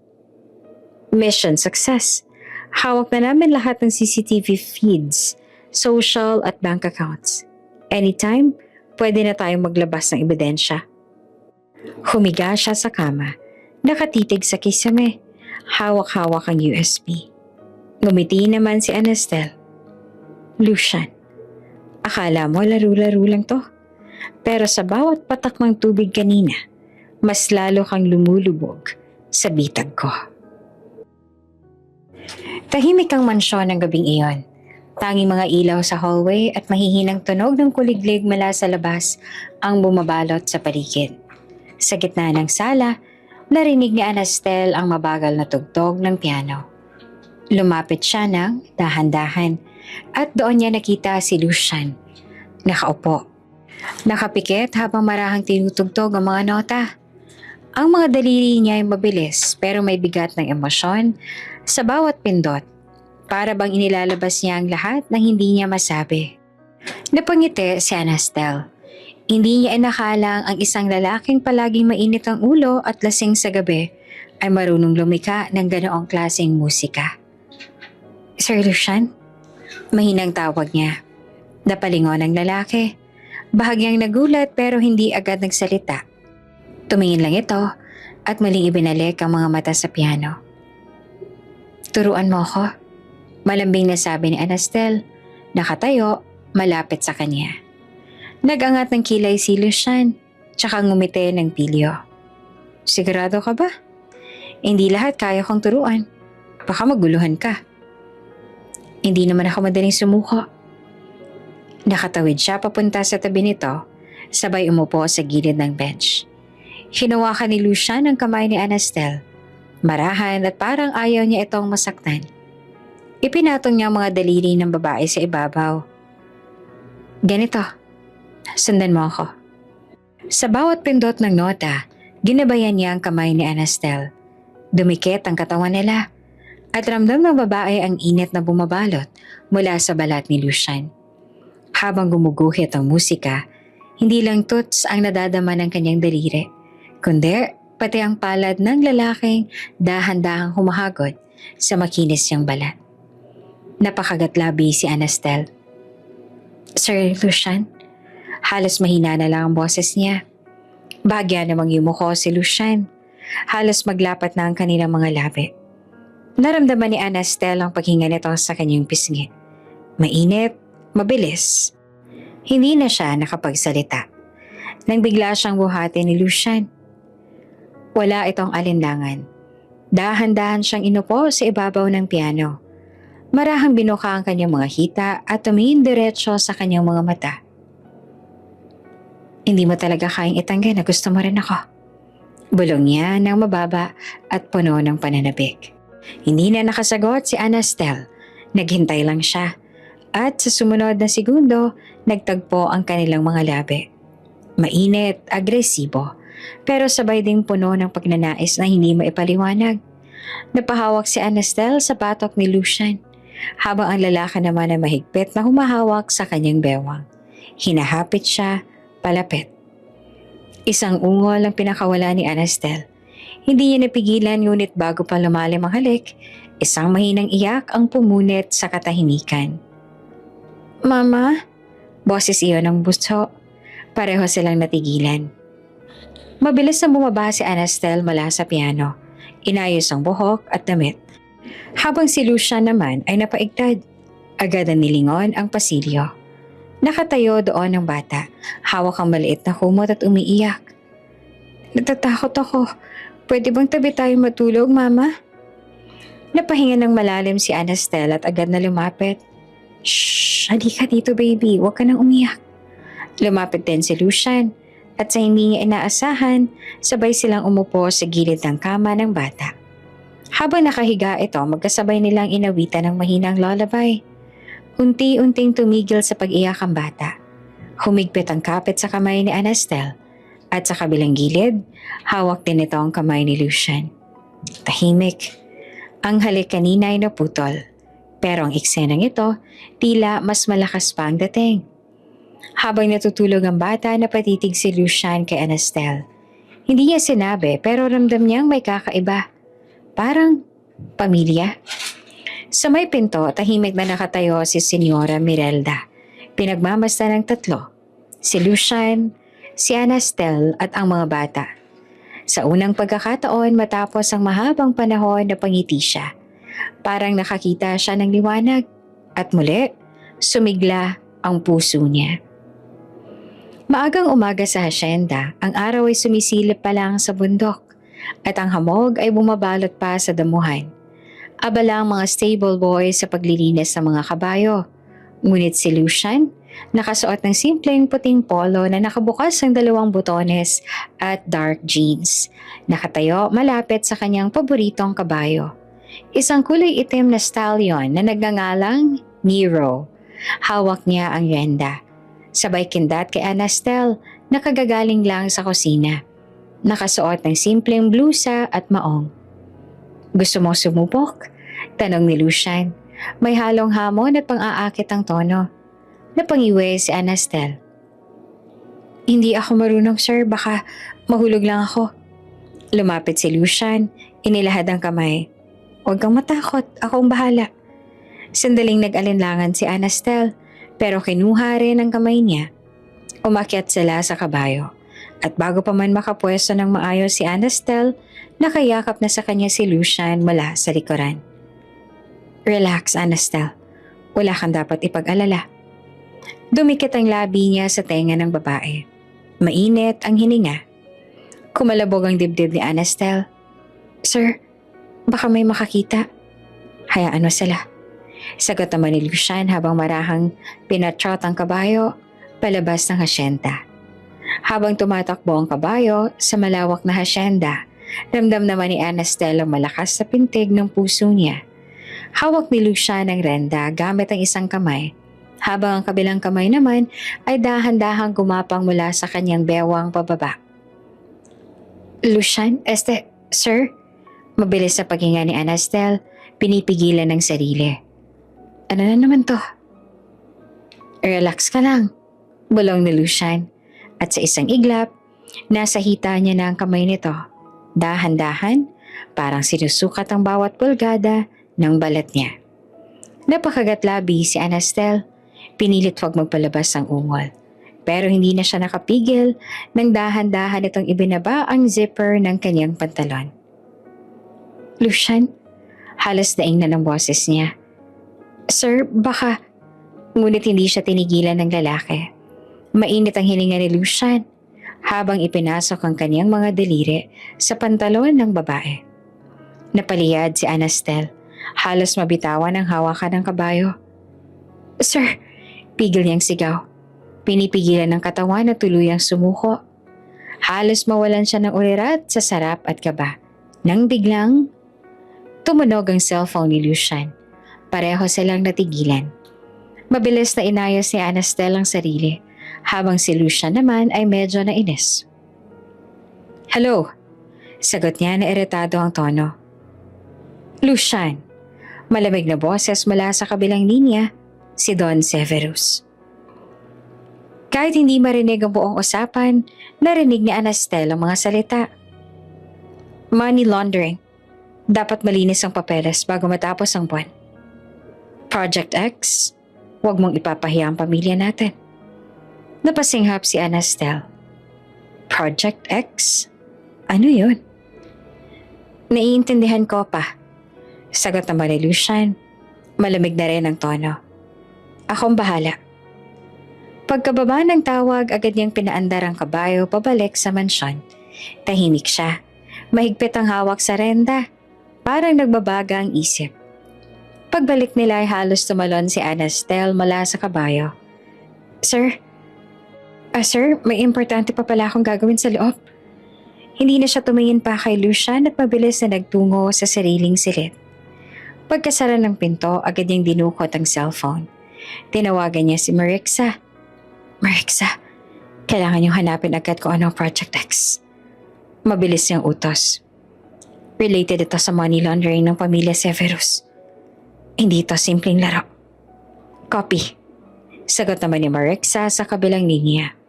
Mission success. Hawak na namin lahat ng CCTV feeds, social at bank accounts. Anytime, pwede na tayong maglabas ng ebidensya. Humiga siya sa kama, nakatitig sa kisame, hawak-hawak ang USB. Ngumiti naman si Anastel. Lucian, akala mo laro-laro lang to. Pero sa bawat patak ng tubig kanina, mas lalo kang lumulubog sa bitag ko. Tahimik ang mansyon ng gabing iyon. Tanging mga ilaw sa hallway at mahihinang tunog ng kuliglig mula sa labas ang bumabalot sa paligid. Sa gitna ng sala, narinig ni Anastel ang mabagal na tugtog ng piano. Lumapit siya ng dahan-dahan at doon niya nakita si Lucian. Nakaupo. Nakapikit habang marahang tinutugtog ang mga nota. Ang mga daliri niya ay mabilis pero may bigat ng emosyon sa bawat pindot. Para bang inilalabas niya ang lahat ng hindi niya masabi. Napangiti si Anastel. Hindi niya inakalang ang isang lalaking palaging mainit ang ulo at lasing sa gabi ay marunong lumika ng ganoong klaseng musika. Sir Lucian? Mahinang tawag niya. Napalingon ang lalaki. Bahagyang nagulat pero hindi agad nagsalita. Tumingin lang ito at muling ibinalik ang mga mata sa piano. Turuan mo ako. Malambing na sabi ni Anastel, nakatayo, malapit sa kanya. Nagangat ng kilay si Lucian, tsaka ngumiti ng pilyo. Sigurado ka ba? Hindi lahat kaya kong turuan. Baka maguluhan ka. Hindi naman ako madaling sumuko. Nakatawid siya papunta sa tabi nito, sabay umupo sa gilid ng bench. Hinawakan ni Lucian ang kamay ni Anastel. Marahan at parang ayaw niya itong masaktan. Ipinatong niya ang mga daliri ng babae sa ibabaw. Ganito, sundan mo ako. Sa bawat pindot ng nota, ginabayan niya ang kamay ni Anastel. Dumikit ang katawan nila at ramdam ng babae ang init na bumabalot mula sa balat ni Lucian. Habang gumuguhit ang musika, hindi lang tuts ang nadadama ng kanyang daliri, kundi pati ang palad ng lalaking dahan-dahang humahagod sa makinis niyang balat. Napakagatlabi si Anastel. Sir Lucian? Halos mahina na lang ang boses niya. Bagya namang yumuko si Lucian. Halos maglapat na ang kanilang mga labi. Naramdaman ni Anastel ang paghinga nito sa kanyang pisngi. Mainit, mabilis. Hindi na siya nakapagsalita. Nang bigla siyang buhatin ni Lucian. Wala itong alinlangan. Dahan-dahan siyang inupo sa ibabaw ng piano. Marahang binuka ang kanyang mga hita at tumingin diretso sa kanyang mga mata. Hindi mo talaga kayang itanggi na gusto mo rin ako. Bulong niya ng mababa at puno ng pananabik. Hindi na nakasagot si Anastel. Naghintay lang siya. At sa sumunod na segundo, nagtagpo ang kanilang mga labi. Mainit, agresibo, pero sabay ding puno ng pagnanais na hindi maipaliwanag. Napahawak si Anastel sa patok ni Lucian. Habang ang lalaki naman ay mahigpit na humahawak sa kanyang bewang. Hinahapit siya, palapit. Isang ungol ang pinakawala ni Anastel. Hindi niya napigilan ngunit bago pa lumalim ang halik, isang mahinang iyak ang pumunit sa katahimikan. Mama? Boses iyon ng buso. Pareho silang natigilan. Mabilis na bumaba si Anastel mula sa piano. Inayos ang buhok at damit. Habang si Lucian naman ay napaigtad. Agad na nilingon ang pasilyo. Nakatayo doon ang bata. Hawak ang maliit na kumot at umiiyak. Natatakot ako. Pwede bang tabi tayo matulog, Mama? Napahinga ng malalim si Anastel at agad na lumapit. Shh! Halika dito, baby. Huwag ka nang umiyak. Lumapit din si Lucian at sa hindi niya inaasahan, sabay silang umupo sa gilid ng kama ng bata. Habang nakahiga ito, magkasabay nilang inawitan ng mahinang lullaby. Unti-unting tumigil sa pag-iyak ang bata. Humigpit ang kapit sa kamay ni Anastel at sa kabilang gilid, hawak din ito ang kamay ni Lucian. Tahimik. Ang halik kanina ay naputol. Pero ang eksenang ito, tila mas malakas pa ang dating. Habang natutulog ang bata, napatitig si Lucian kay Anastel. Hindi niya sinabi pero ramdam niyang may kakaiba. Parang pamilya. Sa may pinto, tahimik na nakatayo si Senyora Mirelda. Pinagmamasdan ng tatlo. Si Lucian, si Anastel at ang mga bata. Sa unang pagkakataon matapos ang mahabang panahon na pangiti siya. Parang nakakita siya ng liwanag. At muli, sumigla ang puso niya. Maagang umaga sa hasyenda, ang araw ay sumisilip pa lang sa bundok at ang hamog ay bumabalot pa sa damuhan. Abala ang mga stable boys sa paglilinis ng mga kabayo. Ngunit si Lucian, nakasuot ng simpleng puting polo na nakabukas ang 2 butones at dark jeans. Nakatayo malapit sa kanyang paboritong kabayo. Isang kulay itim na stallion na nagngangalang Nero. Hawak niya ang yenda. Sabay kindat kay Anastel na kagagaling lang sa kusina. Nakasuot ng simpleng blusa at maong. Gusto mo sumubok? Tanong ni Lucian. May halong hamon at pang-aakit ang tono. Napangiwi si Anastel. Hindi ako marunong, sir. Baka mahulog lang ako. Lumapit si Lucian. Inilahad ang kamay. Huwag kang matakot. Akong bahala. Sandaling nag-alinlangan si Anastel pero kinuha rin ang kamay niya. Umakyat sila sa kabayo. At bago pa man makapwesto ng maayos si Anastel, nakayakap na sa kanya si Lucian mula sa likuran. Relax, Anastel. Wala kang dapat ipag-alala. Dumikit ang labi niya sa tenga ng babae. Mainit ang hininga. Kumalabog ang dibdib ni Anastel. Sir, baka may makakita. Hayaan mo sila. Sagot naman ni Lucian habang marahang pinatrot ang kabayo palabas ng hasyenda. Habang tumatakbo ang kabayo sa malawak na hasyenda, ramdam naman ni Anastel ang malakas sa pintig ng puso niya. Hawak ni Lucian ang renda gamit ang isang kamay, habang ang kabilang kamay naman ay dahan-dahang gumapang mula sa kanyang bewang pababa. Lucian, sir? Mabilis sa paghinga ni Anastel, pinipigilan ng sarili. Ano na naman to? Relax ka lang, bulong ni Lucian. At sa isang iglap, nasa hita niya na ang kamay nito. Dahan-dahan, parang sinusukat ang bawat pulgada ng balat niya. Napakagatlabi si Anastel. Pinilit huwag magpalabas ang ungol. Pero hindi na siya nakapigil nang dahan-dahan itong ibinaba ang zipper ng kanyang pantalon. Lucian, halos daing na ng boses niya. Sir, baka... Ngunit hindi siya tinigilan ng lalaki. Mainit ang hininga ni Lucian habang ipinasok ang kanyang mga daliri sa pantalon ng babae. Napaliyad si Anastel. Halos mabitawan ang hawakan ng kabayo. Sir, pigil niyang sigaw. Pinipigilan ng katawan na tuluyang sumuko. Halos mawalan siya ng ulirat sa sarap at kaba. Nang biglang, tumunog ang cellphone ni Lucian. Pareho silang natigilan. Mabilis na inayos ni Anastel ang sarili, habang si Lucian naman ay medyo nainis. Hello, sagot niya na iritado ang tono. Lucian, malamig na boses mula sa kabilang linya, si Don Severus. Kahit hindi marinig ang buong usapan, narinig ni Anastel ang mga salita. Money laundering. Dapat malinis ang papeles bago matapos ang buwan. Project X, huwag mong ipapahiya ang pamilya natin. Napasinghap si Anastel. Project X? Ano yun? Naiintindihan ko pa. Sagot naman ni Lucian. Malamig na rin ang tono. Akong bahala. Pagkababa ng tawag, agad niyang pinaandar ang kabayo pabalik sa mansyon. Tahimik siya. Mahigpit ang hawak sa renda. Parang nagbabaga ang isip. Pagbalik nila ay halos tumalon si Anastel mula sa kabayo. Sir? Sir, may importante pa pala akong gagawin sa loob. Hindi na siya tumingin pa kay Lucian at mabilis na nagtungo sa sariling silid. Pagkasara ng pinto, agad niyang dinukot ang cellphone. Tinawagan niya si Marixa. Marixa, kailangan niyong hanapin agad kung ano ang Project X. Mabilis niyang utos. Related ito sa money laundering ng pamilya Severus. Hindi ito simpleng laro. Copy. Sagot naman ni Marixa sa kabilang linya.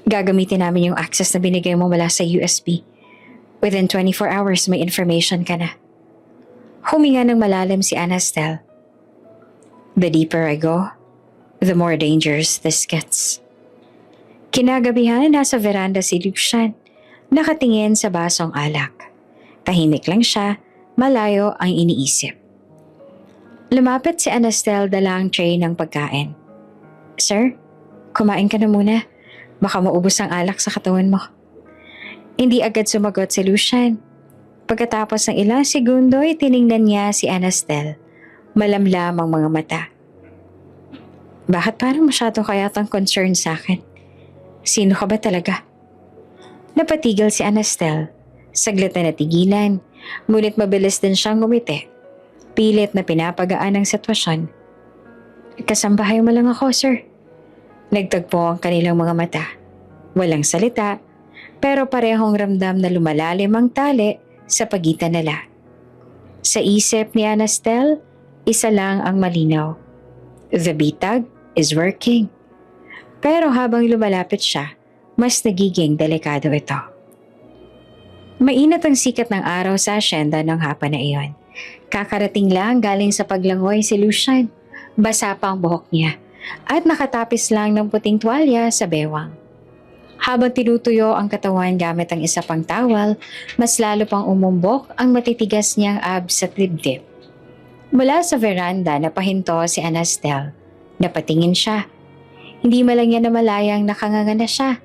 Gagamitin namin yung access na binigay mo mula sa USB. Within 24 hours may information ka na. Huminga ng malalim si Anastel. The deeper I go, the more dangerous this gets. Kinagabihan, nasa veranda si Lucian, nakatingin sa basong alak. Tahimik lang siya, malayo ang iniisip. Lumapit si Anastel dala ang tray ng pagkain. Sir, kumain ka na muna. Baka maubos ang alak sa katawan mo. Hindi agad sumagot si Lucian. Pagkatapos ng ilang segundo ay tiningnan niya si Anastel. Malamlam ang mga mata. Bakit parang masyado kayatang concern sa akin? Sino ka ba talaga? Napatigil si Anastel. Saglit na natigilan, ngunit mabilis din siyang ngumiti. Pilit na pinapagaan ang sitwasyon. Kasambahay mo lang ako, sir. Nagtagpo ang kanilang mga mata. Walang salita, pero parehong ramdam na lumalalim ang tali sa pagitan nila. Sa isip ni Anastel, isa lang ang malinaw. The bitag is working. Pero habang lumalapit siya, mas nagiging delikado ito. Mainit ang sikat ng araw sa asyenda ng hapon na iyon. Kakarating lang galing sa paglangoy si Lucian. Basa pa ang buhok niya at nakatapis lang ng puting tuwalya sa bewang. Habang tinutuyo ang katawan gamit ang isa pang towel, mas lalo pang umumbok ang matitigas niyang abs at dibdib. Mula sa veranda napahinto si Anastel. Napatingin siya. Hindi man lang niya namalayang nakanganga na siya.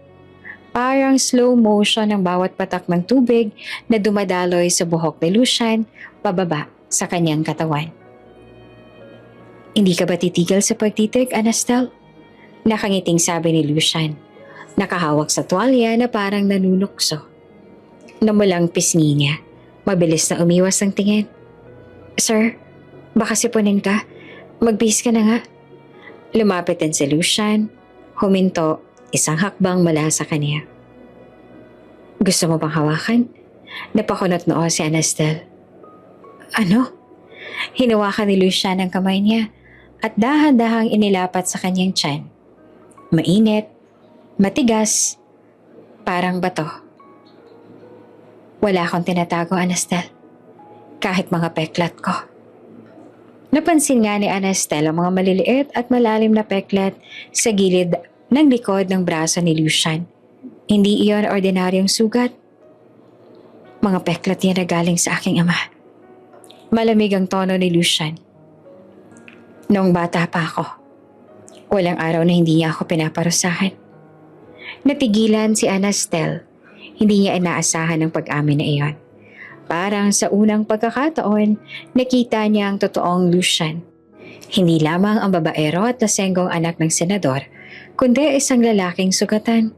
Parang slow motion ang bawat patak ng tubig na dumadaloy sa buhok ni Lucian pababa sa kanyang katawan. Hindi ka ba titigil sa pagtitig, Anastel? Nakangiting sabi ni Lucian. Nakahawak sa tuwalya na parang nanunukso. Namulang pisngi niya. Mabilis na umiwas ang tingin. Sir, baka sipunin ka. Magbihis ka na nga. Lumapit din si Lucian. Huminto, isang hakbang mula sa kanya. Gusto mo bang hawakan? Napakunot noo si Anastel. Ano? Hinawakan ni Lucian ang kamay niya at dahan-dahang inilapat sa kanyang tiyan. Mainit, matigas, parang bato. Wala akong tinatago, Anastel. Kahit mga peklat ko. Napansin nga ni Anastel ang mga maliliit at malalim na peklat sa gilid ng likod ng braso ni Lucian. Hindi iyon ordinaryong sugat. Mga peklat yan na galing sa aking ama. Malamig ang tono ni Lucian. Noong bata pa ako, walang araw na hindi niya ako pinaparusahan. Natigilan si Anastel. Hindi niya inaasahan ang pag-amin na iyon. Parang sa unang pagkakataon, nakita niya ang totoong Lucian. Hindi lamang ang babaero at lasenggong anak ng senador, kundi isang lalaking sugatan.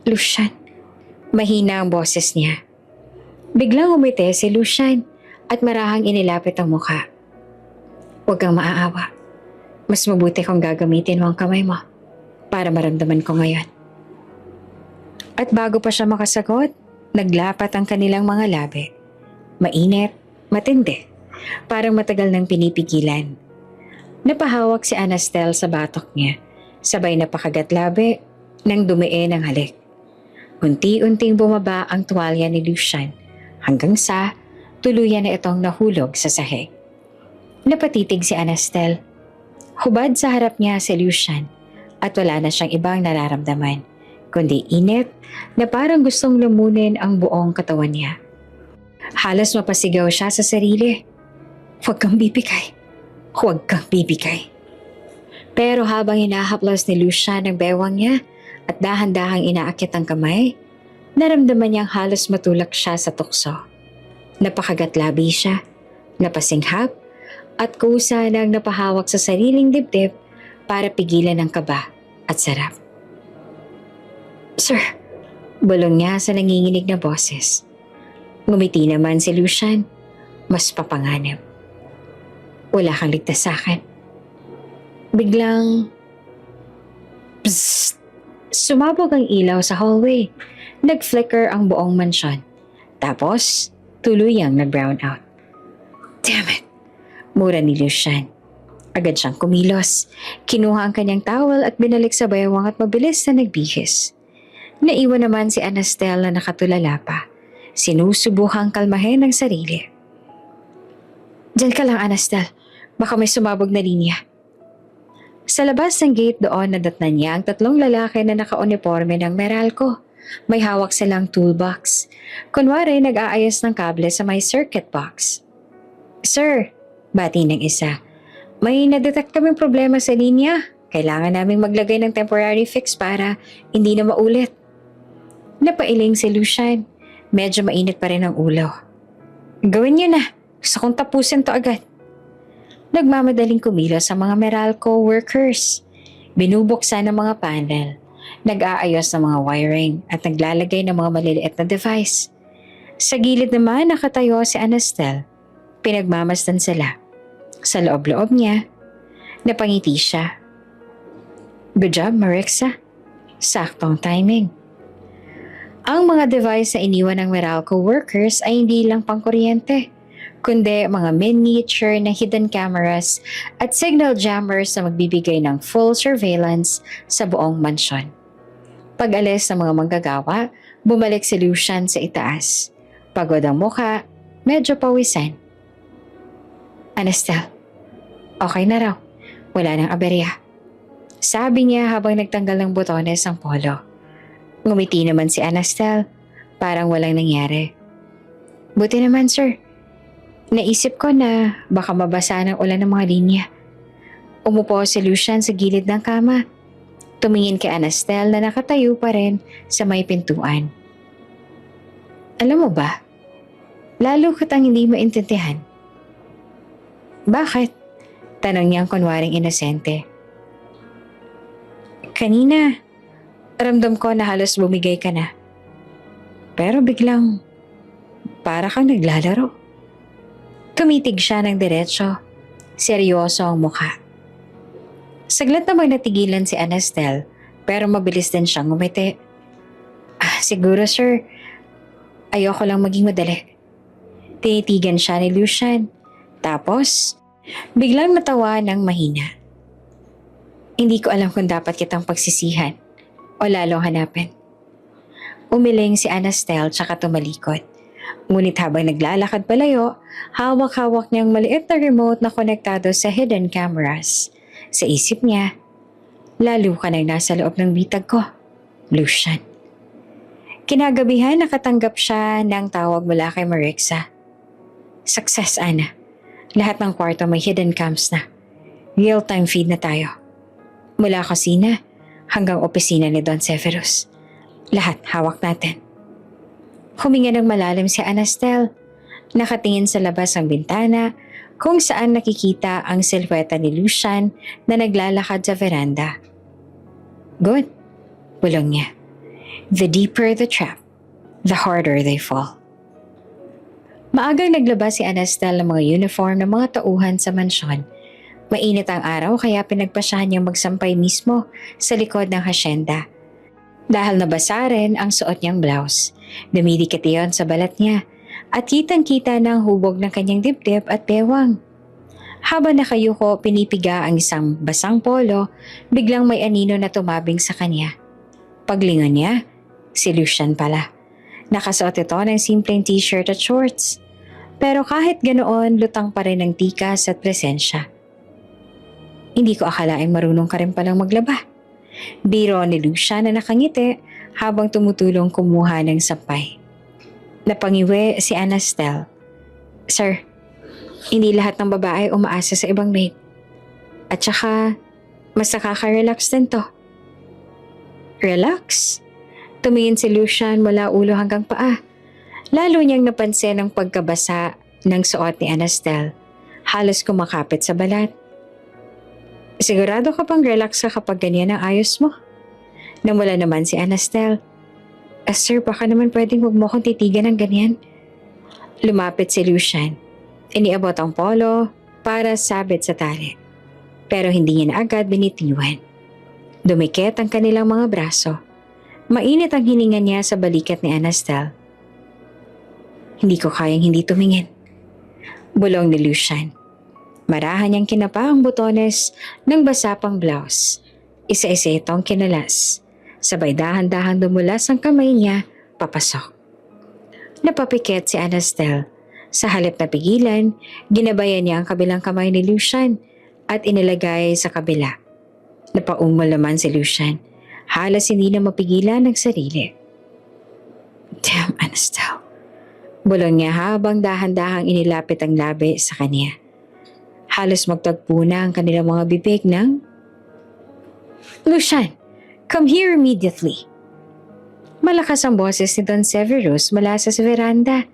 Lucian. Mahina ang boses niya. Biglang umiti si Lucian at marahang inilapit ang mukha. Huwag kang maaawa. Mas mabuti kung gagamitin mo ang kamay mo para maramdaman ko ngayon. At bago pa siya makasagot, naglapat ang kanilang mga labi. Mainit, matindi, parang matagal nang pinipigilan. Napahawak si Anastel sa batok niya, sabay napakagat labi nang dumiin ang halik. Unti-unting bumaba ang tuwalya ni Lucian hanggang sa tuluyan na itong nahulog sa sahig. Napatitig si Anastel. Hubad sa harap niya si Lucian at wala na siyang ibang nararamdaman, kundi init na parang gustong lumunin ang buong katawan niya. Halos mapasigaw siya sa sarili. Huwag kang bibigay. Huwag kang bibigay. Pero habang hinahaplos ni Lucian ang bewang niya at dahan-dahang inaakit ang kamay, naramdaman niyang halos matulak siya sa tukso. Napakagatlabi siya, napasinghap, at kusa nang napahawak sa sariling dibdib para pigilan ang kaba at sarap. Sir, bulong niya sa nanginginig na boses. Ngumiti naman si Lucian, mas papanganib. Wala kang ligtas sa akin. Biglang, psst, sumabog ang ilaw sa hallway. Nag-flicker ang buong mansyon. Tapos, tuluyang nag-brown out. Damn it! Mura ni Lucian. Agad siyang kumilos. Kinuha ang kanyang towel at binalik sa baywang at mabilis na nagbihis. Naiwan naman si Anastel na nakatulala pa. Sinusubuhang kalmahin ang sarili. Diyan ka lang, Anastel. Baka may sumabog na linya. Sa labas ng gate doon nadatnan niya ang 3 lalaki na naka-uniforme ng Meralco. May hawak silang toolbox. Kunwari nag-aayos ng kable sa may circuit box. Sir, bati ng isa. May nadetect kaming problema sa linya. Kailangan naming maglagay ng temporary fix para hindi na maulit. Napailing si Lucian. Medyo mainit pa rin ang ulo. Gawin niyo na. Gusto kong tapusin to agad. Nagmamadaling kumilos sa mga Meralco workers. Binubuksan ng mga panel. Nag-aayos ng mga wiring at naglalagay ng mga maliliit na device. Sa gilid naman nakatayo si Anastel. Pinagmamasdan sila. Sa loob-loob niya, napangiti siya. Good job, Marixa. Saktong timing. Ang mga device na iniwan ng Meralco workers ay hindi lang pangkuryente, kundi mga miniature na hidden cameras at signal jammers na magbibigay ng full surveillance sa buong mansyon. Pag-alis ng mga manggagawa, bumalik si Lucian sa itaas. Pagod ang muka, medyo pawisan. Anastel, okay na raw. Wala nang aberya. Sabi niya habang nagtanggal ng botones ang polo. Ngumiti naman si Anastel, parang walang nangyari. Buti naman, sir. Naisip ko na baka mabasa ng ulan ng mga linya. Umupo si Lucian sa gilid ng kama. Tumingin kay Anastel na nakatayo pa rin sa may pintuan. Alam mo ba, lalo kitang hindi maintindihan. Bakit? Tanong niyang kunwaring inosente. Kanina, ramdam ko na halos bumigay ka na. Pero biglang, para kang naglalaro. Tumitig siya ng diretsyo. Seryoso ang mukha. Saglit namang natigilan si Anastel, pero mabilis din siyang ngumiti. Siguro sir, ayoko lang maging madali. Tinitigan siya ni Lucian. Tapos, biglang natawa ng mahina. Hindi ko alam kung dapat kitang pagsisihan o lalong hanapin. Umiling si Anastel tsaka tumalikod. Ngunit habang naglalakad palayo, hawak-hawak niyang maliit na remote na konektado sa hidden cameras. Sa isip niya, lalo ka nang nasa loob ng bitag ko, Lucian. Kinagabihan nakatanggap siya ng tawag mula kay Marixa. Success, Ana. Lahat ng kwarto may hidden cams na. Real-time feed na tayo. Mula kusina hanggang opisina ni Don Severus. Lahat hawak natin. Huminga ng malalim si Anastel. Nakatingin sa labas ng bintana kung saan nakikita ang silhweta ni Lucian na naglalakad sa veranda. Good, bulong niya. The deeper the trap, the harder they fall. Maagang naglabas si Anastel ng mga uniform ng mga tauhan sa mansyon. Mainit ang araw kaya pinagpasyahan niyang magsampay mismo sa likod ng hasyenda. Dahil nabasa rin ang suot niyang blouse, dumidikit iyon sa balat niya at kitang-kita na ang hubog ng kanyang dibdib at bewang. Habang nakayuko pinipiga ang isang basang polo, biglang may anino na tumabing sa kanya. Paglingon niya, si Lucian pala. Nakasuot ito ng simpleng t-shirt at shorts. Pero kahit ganoon, lutang pa rin ang tikas at presensya. Hindi ko akalaing marunong ka rin palang maglaba. Biro ni Lucian na nakangiti habang tumutulong kumuha ng sampay. Napangiwi si Anastel. Sir, hindi lahat ng babae umaasa sa ibang maid. At saka, mas nakaka-relax din to. Relax? Tumingin si Lucian mula ulo hanggang paa. Lalo niyang napansin ang pagkabasa ng suot ni Anastel. Halos kumakapit sa balat. Sigurado ka bang relax ka kapag ganyan ang ayos mo? Namula naman si Anastel. Sir, baka naman pwedeng huwag mo akong titigan ng ganyan. Lumapit si Lucian. Iniabot ang polo para sabit sa tali. Pero hindi niya na agad binitiwan. Dumikit ang kanilang mga braso. Mainit ang hininga niya sa balikat ni Anastel. Hindi ko kayang hindi tumingin. Bulong ni Lucian. Marahan niyang kinapa ang butones ng basa pang blouse. Isa-isa itong kinalas. Sabay dahan-dahan dumulas ang kamay niya papasok. Napapikit si Anastel. Sa halip na pigilan, ginabayan niya ang kabilang kamay ni Lucian at inilagay sa kabila. Napaungol naman si Lucian. Halos hindi na mapigilan ang sarili. Damn, Anastel. Bulong niya habang dahan-dahang inilapit ang labi sa kanya. Halos magtagpo na ang kanilang mga bibig ng Lucian, come here immediately. Malakas ang boses ni Don Severus mula sa veranda.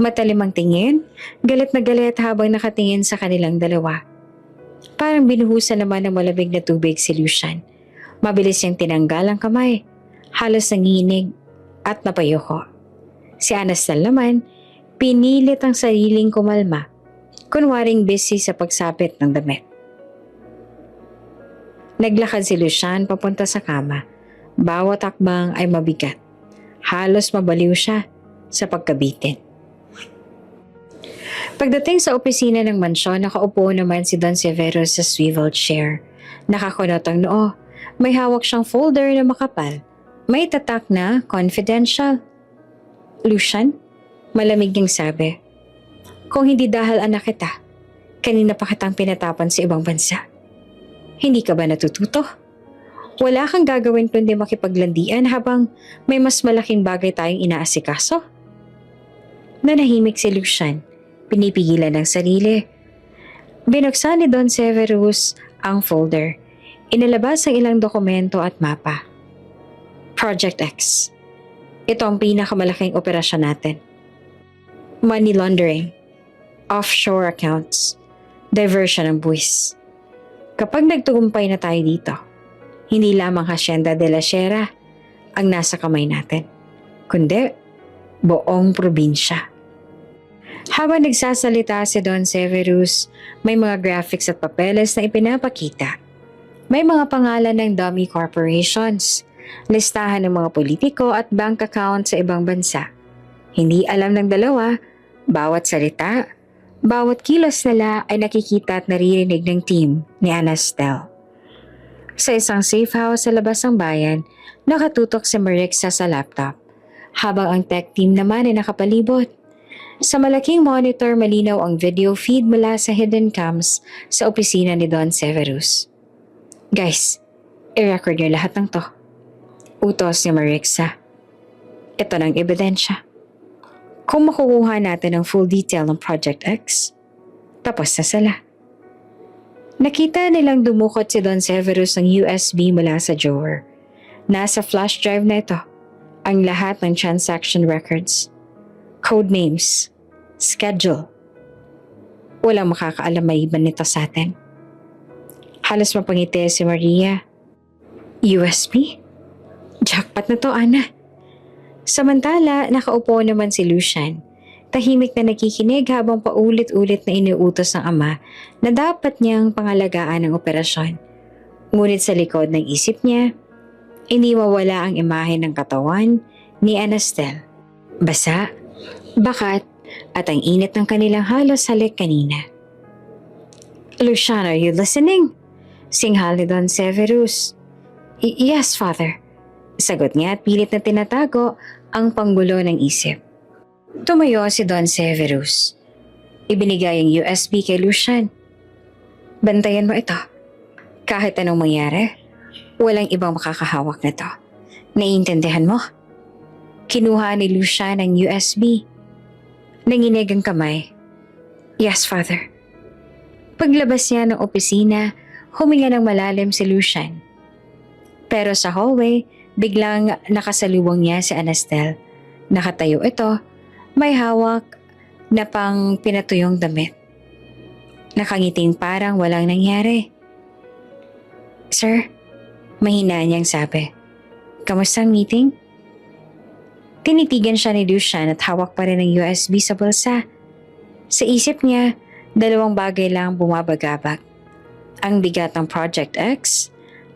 Matalim ang tingin, galit na galit habang nakatingin sa kanilang dalawa. Parang binuhusan naman ng malamig na tubig si Lucian. Mabilis niyang tinanggal ang kamay. Halos nanginig at napayoko. Si Anastel naman, pinilit ang sariling kumalma. Kunwaring busy sa pagsapit ng damit. Naglakad si Lucian papunta sa kama. Bawat akbang ay mabigat. Halos mabaliw siya sa pagkabitin. Pagdating sa opisina ng mansyon, nakaupo naman si Don Severus sa swivel chair. Nakakunot ang noo. May hawak siyang folder na makapal. May tatak na confidential. Lucian, malamig niyang sabi. Kung hindi dahil anak kita, kanina pa kitang pinatapan sa ibang bansa. Hindi ka ba natututo? Wala kang gagawin kundi makipaglandian habang may mas malaking bagay tayong inaasikaso? Nanahimik si Lucian, pinipigilan ng sarili. Binuksan ni Don Severus ang folder. Inalabas ang ilang dokumento at mapa. Project X. Ito ang pinakamalaking operasyon natin. Money laundering, offshore accounts, diversion ng buwis. Kapag nagtugumpay na tayo dito, hindi lamang Hacienda de la Sierra ang nasa kamay natin, kundi buong probinsya. Habang nagsasalita si Don Severus, may mga graphics at papeles na ipinapakita. May mga pangalan ng dummy corporations, listahan ng mga politiko at bank account sa ibang bansa. Hindi alam ng dalawa, bawat salita, bawat kilos nila ay nakikita at naririnig ng team ni Anastel. Sa isang safe house sa labas ng bayan, nakatutok si Marixa sa laptop, habang ang tech team naman ay nakapalibot. Sa malaking monitor, malinaw ang video feed mula sa hidden cams sa opisina ni Don Severus. Guys, i-record niyo lahat ng to. Utos ni Marixa. Ito ng ebidensya. Kung makukuha natin ang full detail ng Project X, tapos na sila. Nakita nilang dumukot si Don Severus ng USB mula sa drawer. Nasa flash drive na ito ang lahat ng transaction records, code names, schedule. Walang makakaalam maliban nito sa atin. Halos mapangiti si Maria. USB? Jackpot na to, Ana. Samantala, nakaupo naman si Lucian. Tahimik na nakikinig habang paulit-ulit na iniutos ng ama na dapat niyang pangalagaan ang operasyon. Ngunit sa likod ng isip niya, hindi mawala ang imahe ng katawan ni Anastel. Basa, bakat, at ang init ng kanilang halos halik kanina. Lucian, are you listening? Singhal ni Don Severus. Yes, Father. Sagot niya at pilit na tinatago ang panggulo ng isip. Tumayo si Don Severus. Ibinigay ang USB kay Lucian. Bantayan mo ito. Kahit anong mangyari, walang ibang makakahawak nito. Naiintindihan mo? Kinuha ni Lucian ang USB. Nanginig ang kamay. Yes, Father. Paglabas niya ng opisina, huminga ng malalim si Lucian. Pero sa hallway, biglang nakasalubong niya si Anastel. Nakatayo ito, may hawak na pang pinatuyong damit. Nakangiting parang walang nangyari. Sir, mahina niyang sabi. Kamusta ang meeting? Tinitigan siya ni Lucian at hawak pa rin ang USB sa bulsa. Sa isip niya, dalawang bagay lang bumabagabag. Ang bigat ng Project X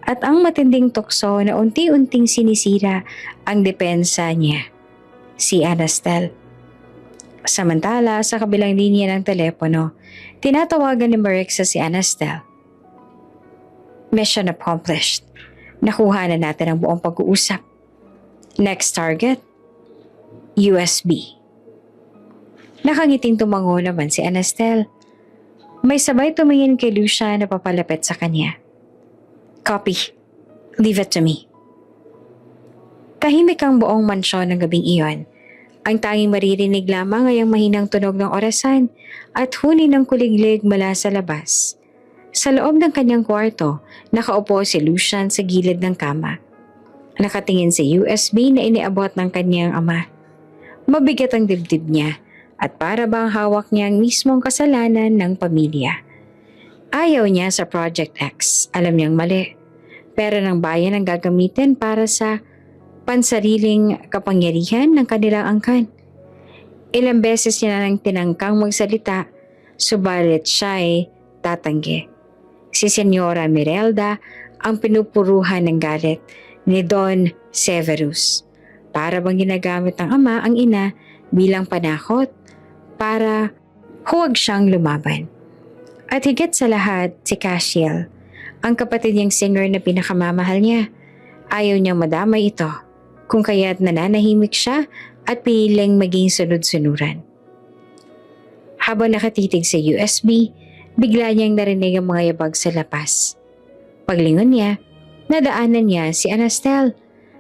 at ang matinding tukso na unti-unting sinisira ang depensa niya, si Anastel. Samantala, sa kabilang linya ng telepono, tinatawagan ni Marixa si Anastel. Mission accomplished. Nakuha na natin ang buong pag-uusap. Next target, USB. Nakangiting tumango naman si Anastel. May sabay tumingin kay Lucia na papalapit sa kanya. Copy. Leave it to me. Tahimik ang buong mansyon ng gabing iyon. Ang tanging maririnig lamang ay ang mahinang tunog ng orasan at huni ng kuliglig mula sa labas. Sa loob ng kanyang kwarto, nakaupo si Lucian sa gilid ng kama. Nakatingin sa USB na iniabot ng kanyang ama. Mabigat ang dibdib niya at para bang hawak niya ang mismong kasalanan ng pamilya. Ayaw niya sa Project X, alam niyang mali. Pera ng bayan ang gagamitin para sa pansariling kapangyarihan ng kanilang angkan. Ilang beses niya na nang tinangkang magsalita, subalit siya ay tatanggi. Si Senyora Mirelda ang pinupuruhan ng galit ni Don Severus. Para bang ginagamit ng ama ang ina bilang panakot para huwag siyang lumaban. At higit sa lahat, si Castiel, ang kapatid niyang singer na pinakamamahal niya. Ayaw niyang madamay ito, kung kaya't nananahimik siya at piniling maging sunod-sunuran. Habang nakatitig sa USB, bigla niyang narinig ang mga yabag sa lapas. Paglingon niya, nadaanan niya si Anastel.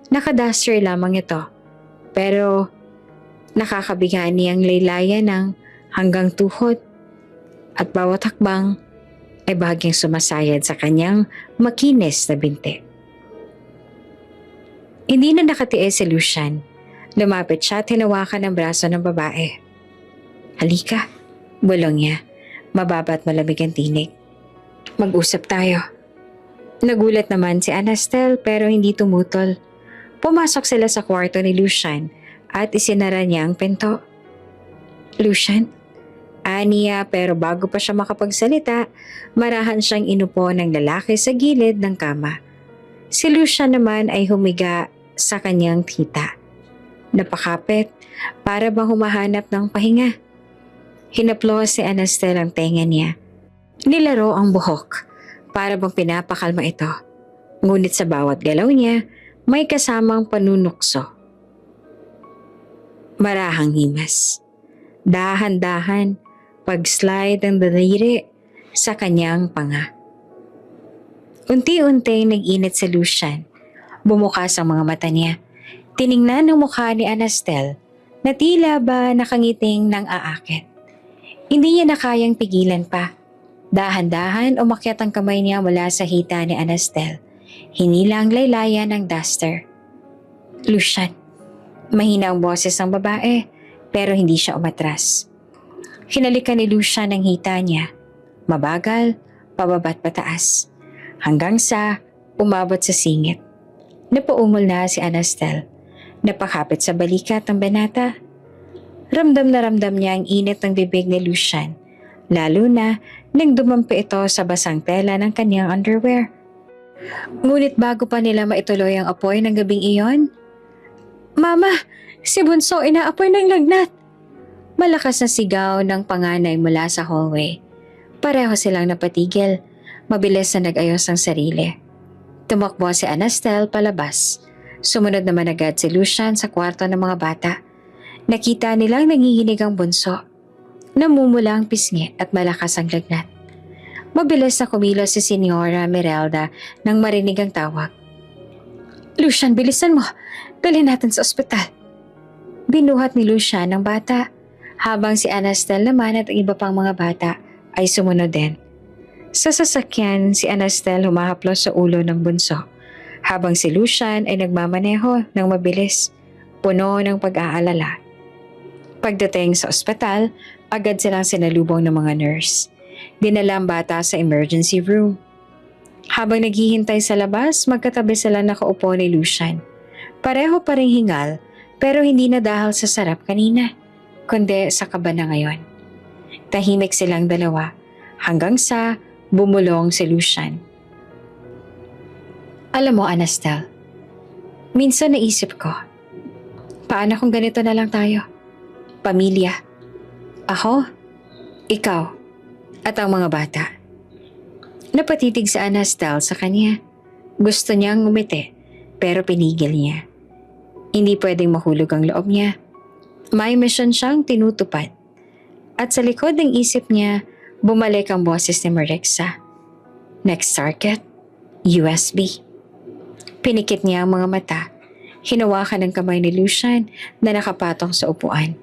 Nakaduster lamang ito, pero nakakabigaan niyang laylayan ng hanggang tuhod at bawat hakbang ay bahagyang sumasayad sa kanyang makinis na binti. Hindi na nakatiis si Lucian. Lumapit siya at hinawakan ang braso ng babae. Halika, bulong niya. Mababa at malamig ang tinig. Mag-usap tayo. Nagulat naman si Anastel pero hindi tumutol. Pumasok sila sa kwarto ni Lucian at isinara niya ang pinto. Lucian? Aniya pero bago pa siya makapagsalita, marahan siyang inupo ng lalaki sa gilid ng kama. Si Lucian naman ay humiga sa kanyang tita. Napakapit para bang humahanap ng pahinga. Hinaplos si Anastel ang tenga niya. Nilaro ang buhok para bang pinapakalma ito. Ngunit sa bawat galaw niya, may kasamang panunukso. Marahang himas. Dahan-dahan, pag-slide ng daliri sa kanyang panga. Unti-unti nag-init si Lucian. Bumukas ang mga mata niya. Tiningnan ang mukha ni Anastel na tila ba nakangiting ng aakit. Hindi niya na kayang pigilan pa. Dahan-dahan umakyat ang kamay niya mula sa hita ni Anastel. Hinila ang laylayan ng duster. Lucian. Mahina ang boses ng babae pero hindi siya umatras. Hinalikan ni Lucian ang hita niya. Mabagal, pababa't pataas. Hanggang sa umabot sa singit. Napaumol na si Anastel. Napakapit sa balikat ng binata. Ramdam na ramdam niya ang init ng bibig ni Lucian. Lalo na nang dumampi ito sa basang tela ng kanyang underwear. Ngunit bago pa nila maituloy ang apoy ng gabing iyon, Mama! Si Bunso inaapoy ng lagnat! Malakas na sigaw ng panganay mula sa hallway. Pareho silang napatigil. Mabilis na nag-ayos ang sarili. Tumakbo si Anastel palabas. Sumunod naman agad si Lucian sa kwarto ng mga bata. Nakita nilang nanginginig ang Bunso. Namumula ang pisngi at malakas ang lagnat. Mabilis na kumilos si Senyora Mirelda nang marinig ang tawag. Lucian, bilisan mo. Dalhin natin sa ospital. Binuhat ni Lucian ang bata, habang si Anastel naman at ang iba pang mga bata ay sumunod din. Sa sasakyan, si Anastel humahaplos sa ulo ng bunso, habang si Lucian ay nagmamaneho ng mabilis, puno ng pag-aalala. Pagdating sa ospital, agad silang sinalubong ng mga nurse. Dinala ang bata sa emergency room. Habang naghihintay sa labas, magkatabi sila nakaupo ni Lucian. Pareho pa ring hingal, pero hindi na dahil sa sarap kanina, kundi sa kaba na ngayon. Tahimik silang dalawa, hanggang sa bumulong si Lucian. Alam mo, Anastel, minsan naisip ko, paano kung ganito na lang tayo? Pamilya. Ako, ikaw, at ang mga bata. Napatitig si Anastel sa kanya. Gusto niyang ngumiti, pero pinigil niya. Hindi pwedeng mahulog ang loob niya. May mission siyang tinutupad. At sa likod ng isip niya, bumalik ang boses ni Marixa. Next target, USB. Pinikit niya ang mga mata. Hinawakan ng kamay ni Lucian na nakapatong sa upuan.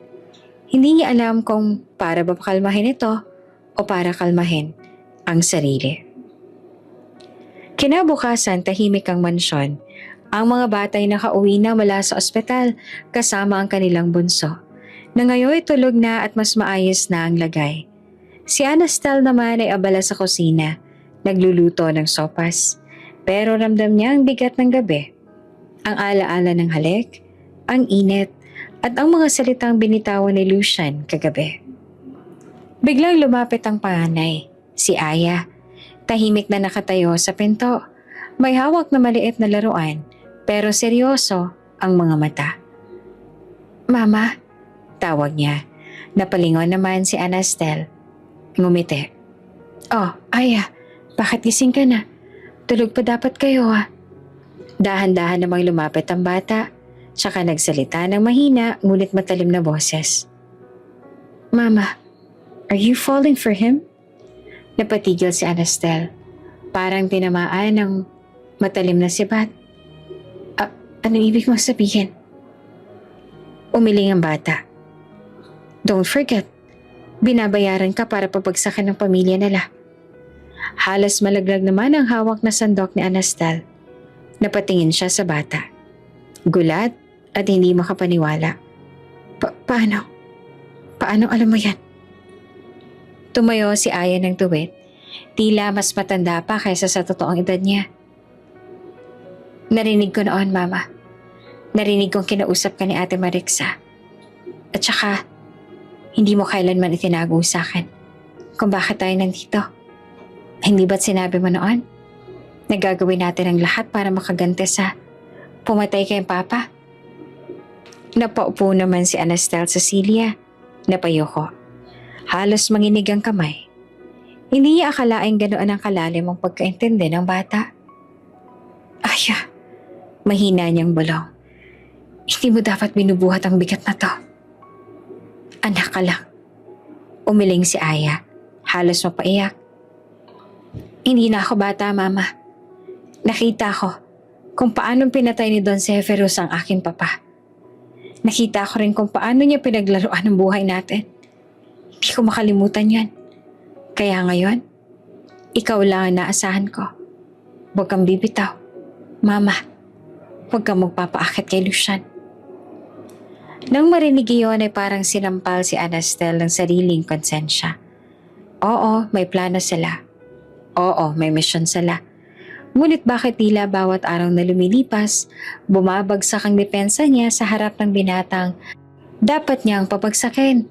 Hindi niya alam kung para ba pakalmahin ito o para kalmahin ang sarili. Kinabukasan, tahimik ang mansyon. Ang mga bata ay nakauwi na mula sa ospital kasama ang kanilang bunso, na ngayon tulog na at mas maayos na ang lagay. Si Anastel naman ay abala sa kusina, nagluluto ng sopas, pero ramdam niya ang bigat ng gabi. Ang alaala ng halik, ang init, at ang mga salitang binitawan ni Lucian kagabi. Biglang lumapit ang panganay, si Aya. Tahimik na nakatayo sa pinto. May hawak na maliit na laruan, pero seryoso ang mga mata. Mama, tawag niya. Napalingon naman si Anastel. Ngumiti. Oh, Aya, bakit gising ka na? Tulog pa dapat kayo Dahan-dahan namang lumapit ang bata, tsaka nagsalita ng mahina ngunit matalim na boses. Mama, are you falling for him? Napatigil si Anastel. Parang tinamaan ng matalim na sibat. Anong ibig mong sabihin? Umiling ang bata. Don't forget, binabayaran ka para pabagsakan ng pamilya nila. Halos malaglag naman ang hawak na sandok ni Anastel. Napatingin siya sa bata. Gulat at hindi makapaniwala. Paano? Paano alam mo yan? Tumayo si Aya ng tuwid. Tila mas matanda pa kaysa sa totoong edad niya. Narinig ko noon, Mama. Narinig kong kinausap ka ni Ate Marixa. At saka, hindi mo kailanman itinago sa akin kung bakit tayo nandito. Hindi ba't sinabi mo noon? Nagagawin natin ang lahat para makaganti sa pumatay kay Papa. Napaupo naman si Anastel Cecilia. Napayoko. Halos manginig ang kamay. Hindi niya akalaing ganoon ang kalalim ang pagkaintindi ng bata. Aya, mahina niyang bulong. Hindi mo dapat binubuhat ang bigat na to. Anak ka lang. Umiling si Aya. Halos mapaiyak. Hindi na ako bata, Mama. Nakita ko kung paano pinatay ni Don Severus ang aking papa. Nakita ko rin kung paano niya pinaglaruan ang buhay natin. Hindi ko makalimutan yan. Kaya ngayon, ikaw lang ang naasahan ko. Huwag kang bibitaw. Mama, huwag kang magpapaakit kay Lucian. Nang marinig iyon ay parang sinampal si Anastel ng sariling konsensya. Oo, may plano sila. Oo, may misyon sila. Ngunit bakit tila bawat araw na lumilipas, bumabagsak ang depensa niya sa harap ng binatang dapat niyang papagsakin.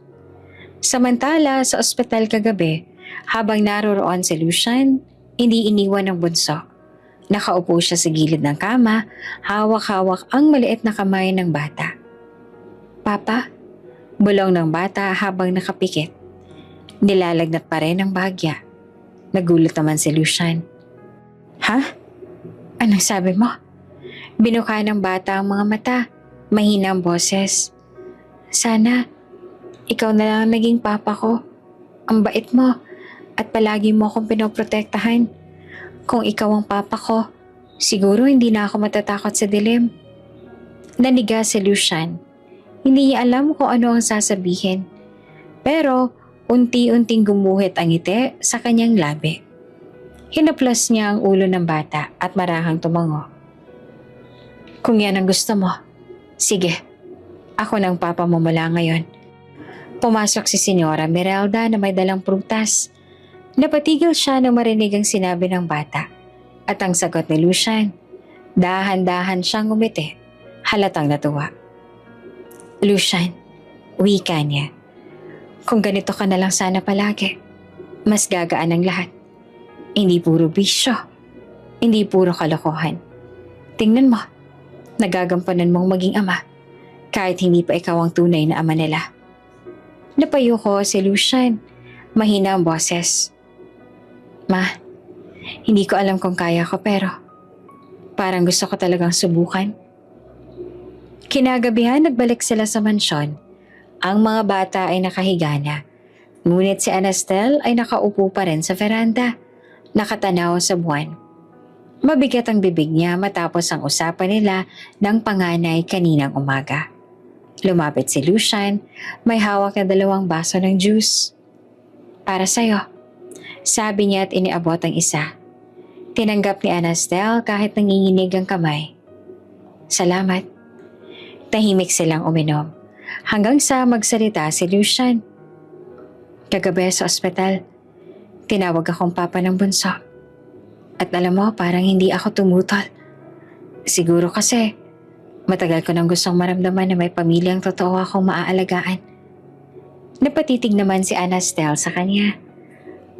Samantala sa ospital kagabi, habang naroroon si Lucian, hindi iniwan ng bunso. Nakaupo siya sa gilid ng kama, hawak-hawak ang maliit na kamay ng bata. Papa, bulong ng bata habang nakapikit. Nilalagnat pa rin ang bagya. Nagulat naman si Lucian. Ha? Anong sabi mo? Binuka ng bata ang mga mata, mahina ang boses. Sana, ikaw na lang ang naging papa ko. Ang bait mo at palagi mo akong pinoprotektahan. Kung ikaw ang papa ko, Siguro hindi na ako matatakot sa dilim. Naniga si Lucian. Hindi niya alam kung ano ang sasabihin. Pero unti-unting gumuhit ang ngiti sa kanyang labi. Hinaplas niya ang ulo ng bata at marahang tumango. Kung yan ang gusto mo, sige, ako nang papamumula ngayon. Pumasok si Senyora Merelda na may dalang prutas. Napatigil siya nang marinig ang sinabi ng bata. At ang sagot ni Lucian, dahan-dahan siyang ngumiti, halatang natuwa. Lucian, wika niya. Kung ganito ka na lang sana palagi, mas gagaan ang lahat. Hindi puro bisyo, hindi puro kalokohan. Tingnan mo, nagagampanan mong maging ama, kahit hindi pa ikaw ang tunay na ama nila. Napayo ko si Lucian, mahina ang boses. Ma, hindi ko alam kung kaya ko pero parang gusto ko talagang subukan. Kinagabihan nagbalik sila sa mansyon. Ang mga bata ay nakahiga na. Ngunit si Anastel ay nakaupo pa rin sa veranda, nakatanaw sa buwan. Mabigat ang bibig niya matapos ang usapan nila ng panganay kaninang umaga. Lumapit si Lucian, may hawak na 2 baso ng juice. Para sa'yo, sabi niya at iniabot ang isa. Tinanggap ni Anastel kahit nanginginig ang kamay. Salamat. Tahimik silang uminom hanggang sa magsalita si Lucian. Kagabi sa ospital, tinawag akong papa ng bunso. At alam mo, parang hindi ako tumutol. Siguro kasi matagal ko nang gustong maramdaman na may pamilyang totoo akong maaalagaan. Napatitig naman si Anastel sa kanya.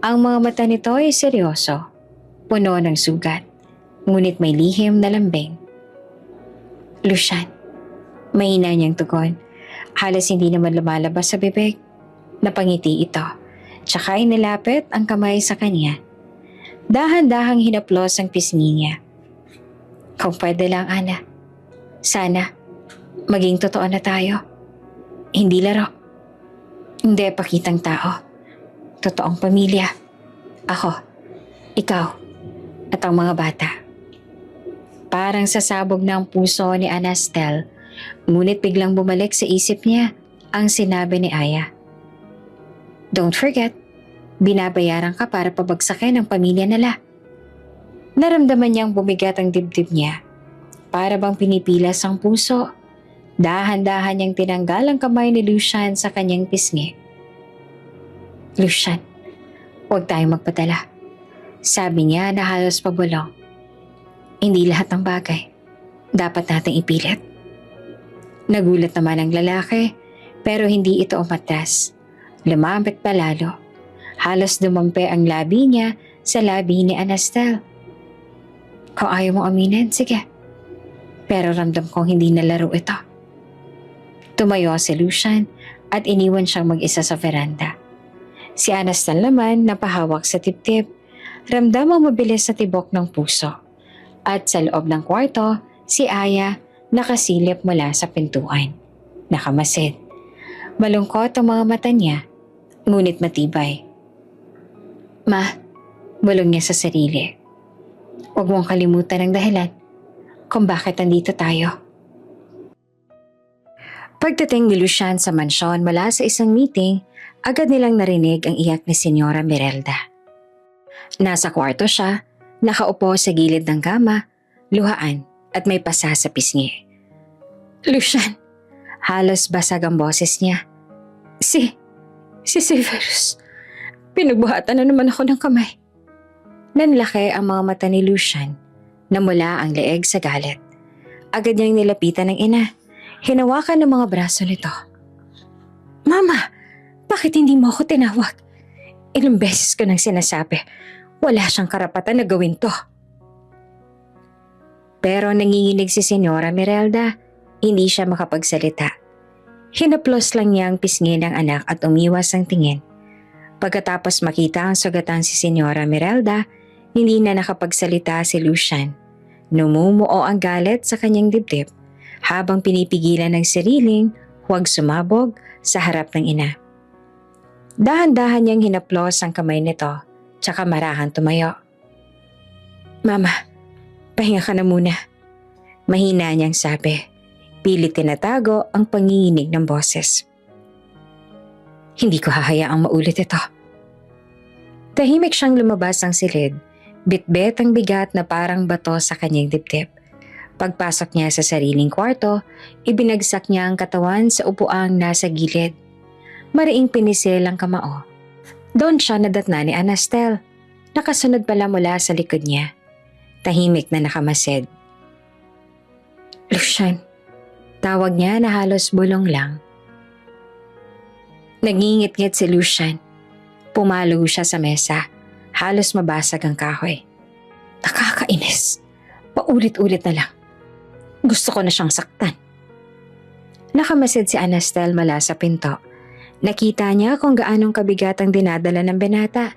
Ang mga mata nito ay seryoso, puno ng sugat, ngunit may lihim na lambing. Lucian, mahina niyang tugon. Halos hindi naman lumalabas sa bibig. Napangiti ito, tsaka inilapit ang kamay sa kanya. Dahan-dahang hinaplos ang pisngi niya. Kung pwede lang, Ana. Sana, maging totoo na tayo. Hindi laro. Hindi pakitang tao. Totoong pamilya. Ako, ikaw, at ang mga bata. Parang sasabog na ang puso ni Anastel, ngunit biglang bumalik sa isip niya ang sinabi ni Aya. Don't forget, binabayaran ka para pabagsakin ang pamilya nila. Naramdaman niyang bumigat ang dibdib niya. Para bang pinipilas ang puso. Dahan-dahan niyang tinanggal ang kamay ni Lucian sa kanyang pisngi. Lucian, huwag tayong magpadala. Sabi niya na halos pabulong. Hindi lahat ng bagay dapat nating ipilit. Nagulat naman ang lalaki pero hindi ito umatras. Lumapit pa lalo. Halos dumampi ang labi niya sa labi ni Anastel. Kung ayaw mo aminin, sige. Pero ramdam kong hindi na laro ito. Tumayo si Lucian at iniwan siyang mag-isa sa veranda. Si Anastel naman napahawak sa tip-tip. Ramdam ang mabilis sa tibok ng puso. At sa loob ng kwarto, si Aya nakasilip mula sa pintuan. Nakamasid. Malungkot ang mga mata niya, ngunit matibay. Ma, bulong niya sa sarili. Huwag mong kalimutan ang dahilan kung bakit nandito tayo. Pagdating ni Lucian sa mansyon mula sa isang meeting, agad nilang narinig ang iyak ni Senyora Merelda. Nasa kwarto siya, nakaupo sa gilid ng kama, luhaan at may pasa sa pisngi. Lucian, halos basag ang boses niya. Si Severus, pinagbuhatan na naman ako ng kamay. Nanlaki ang mga mata ni Lucian, namula ang leeg sa galit. Agad niyang nilapitan ng ina, hinawakan ng mga braso nito. Mama, bakit hindi mo ako tinawag? Ilang beses ko nang sinasabi, wala siyang karapatan na gawin to. Pero nanginginig si Senyora Merelda, hindi siya makapagsalita. Hinaplos lang niya ang pisngi ng anak at umiwas ang tingin. Pagkatapos makita ang sugatan si Senyora Merelda, hindi na nakapagsalita si Lucian. Numumuo ang galit sa kanyang dibdib habang pinipigilan ng sariling huwag sumabog sa harap ng ina. Dahan-dahan niyang hinaplos ang kamay nito, tsaka marahan tumayo. Mama, Pahinga ka na muna. Mahina niyang sabi. Pilit tinatago ang panginginig ng boses. Hindi ko hahayaang maulit ito. Tahimik siyang lumabas ng silid. Bitbit ang bigat na parang bato sa kanyang dibdib. Pagpasok niya sa sariling kwarto, ibinagsak niya ang katawan sa upuang nasa gilid. Mariing pinisil ang kamao. Doon siya nadatna ni Anastel. Nakasunod pala mula sa likod niya. Tahimik na nakamasid. Lucian, tawag niya na halos bulong lang. Nangingit-ngit si Lucian. Pumalo siya sa mesa. Halos mabasag ang kahoy. Nakakainis. Paulit-ulit na lang. Gusto ko na siyang saktan. Nakamasid si Anastel mula sa pinto. Nakita niya kung gaanong kabigat ang dinadala ng binata.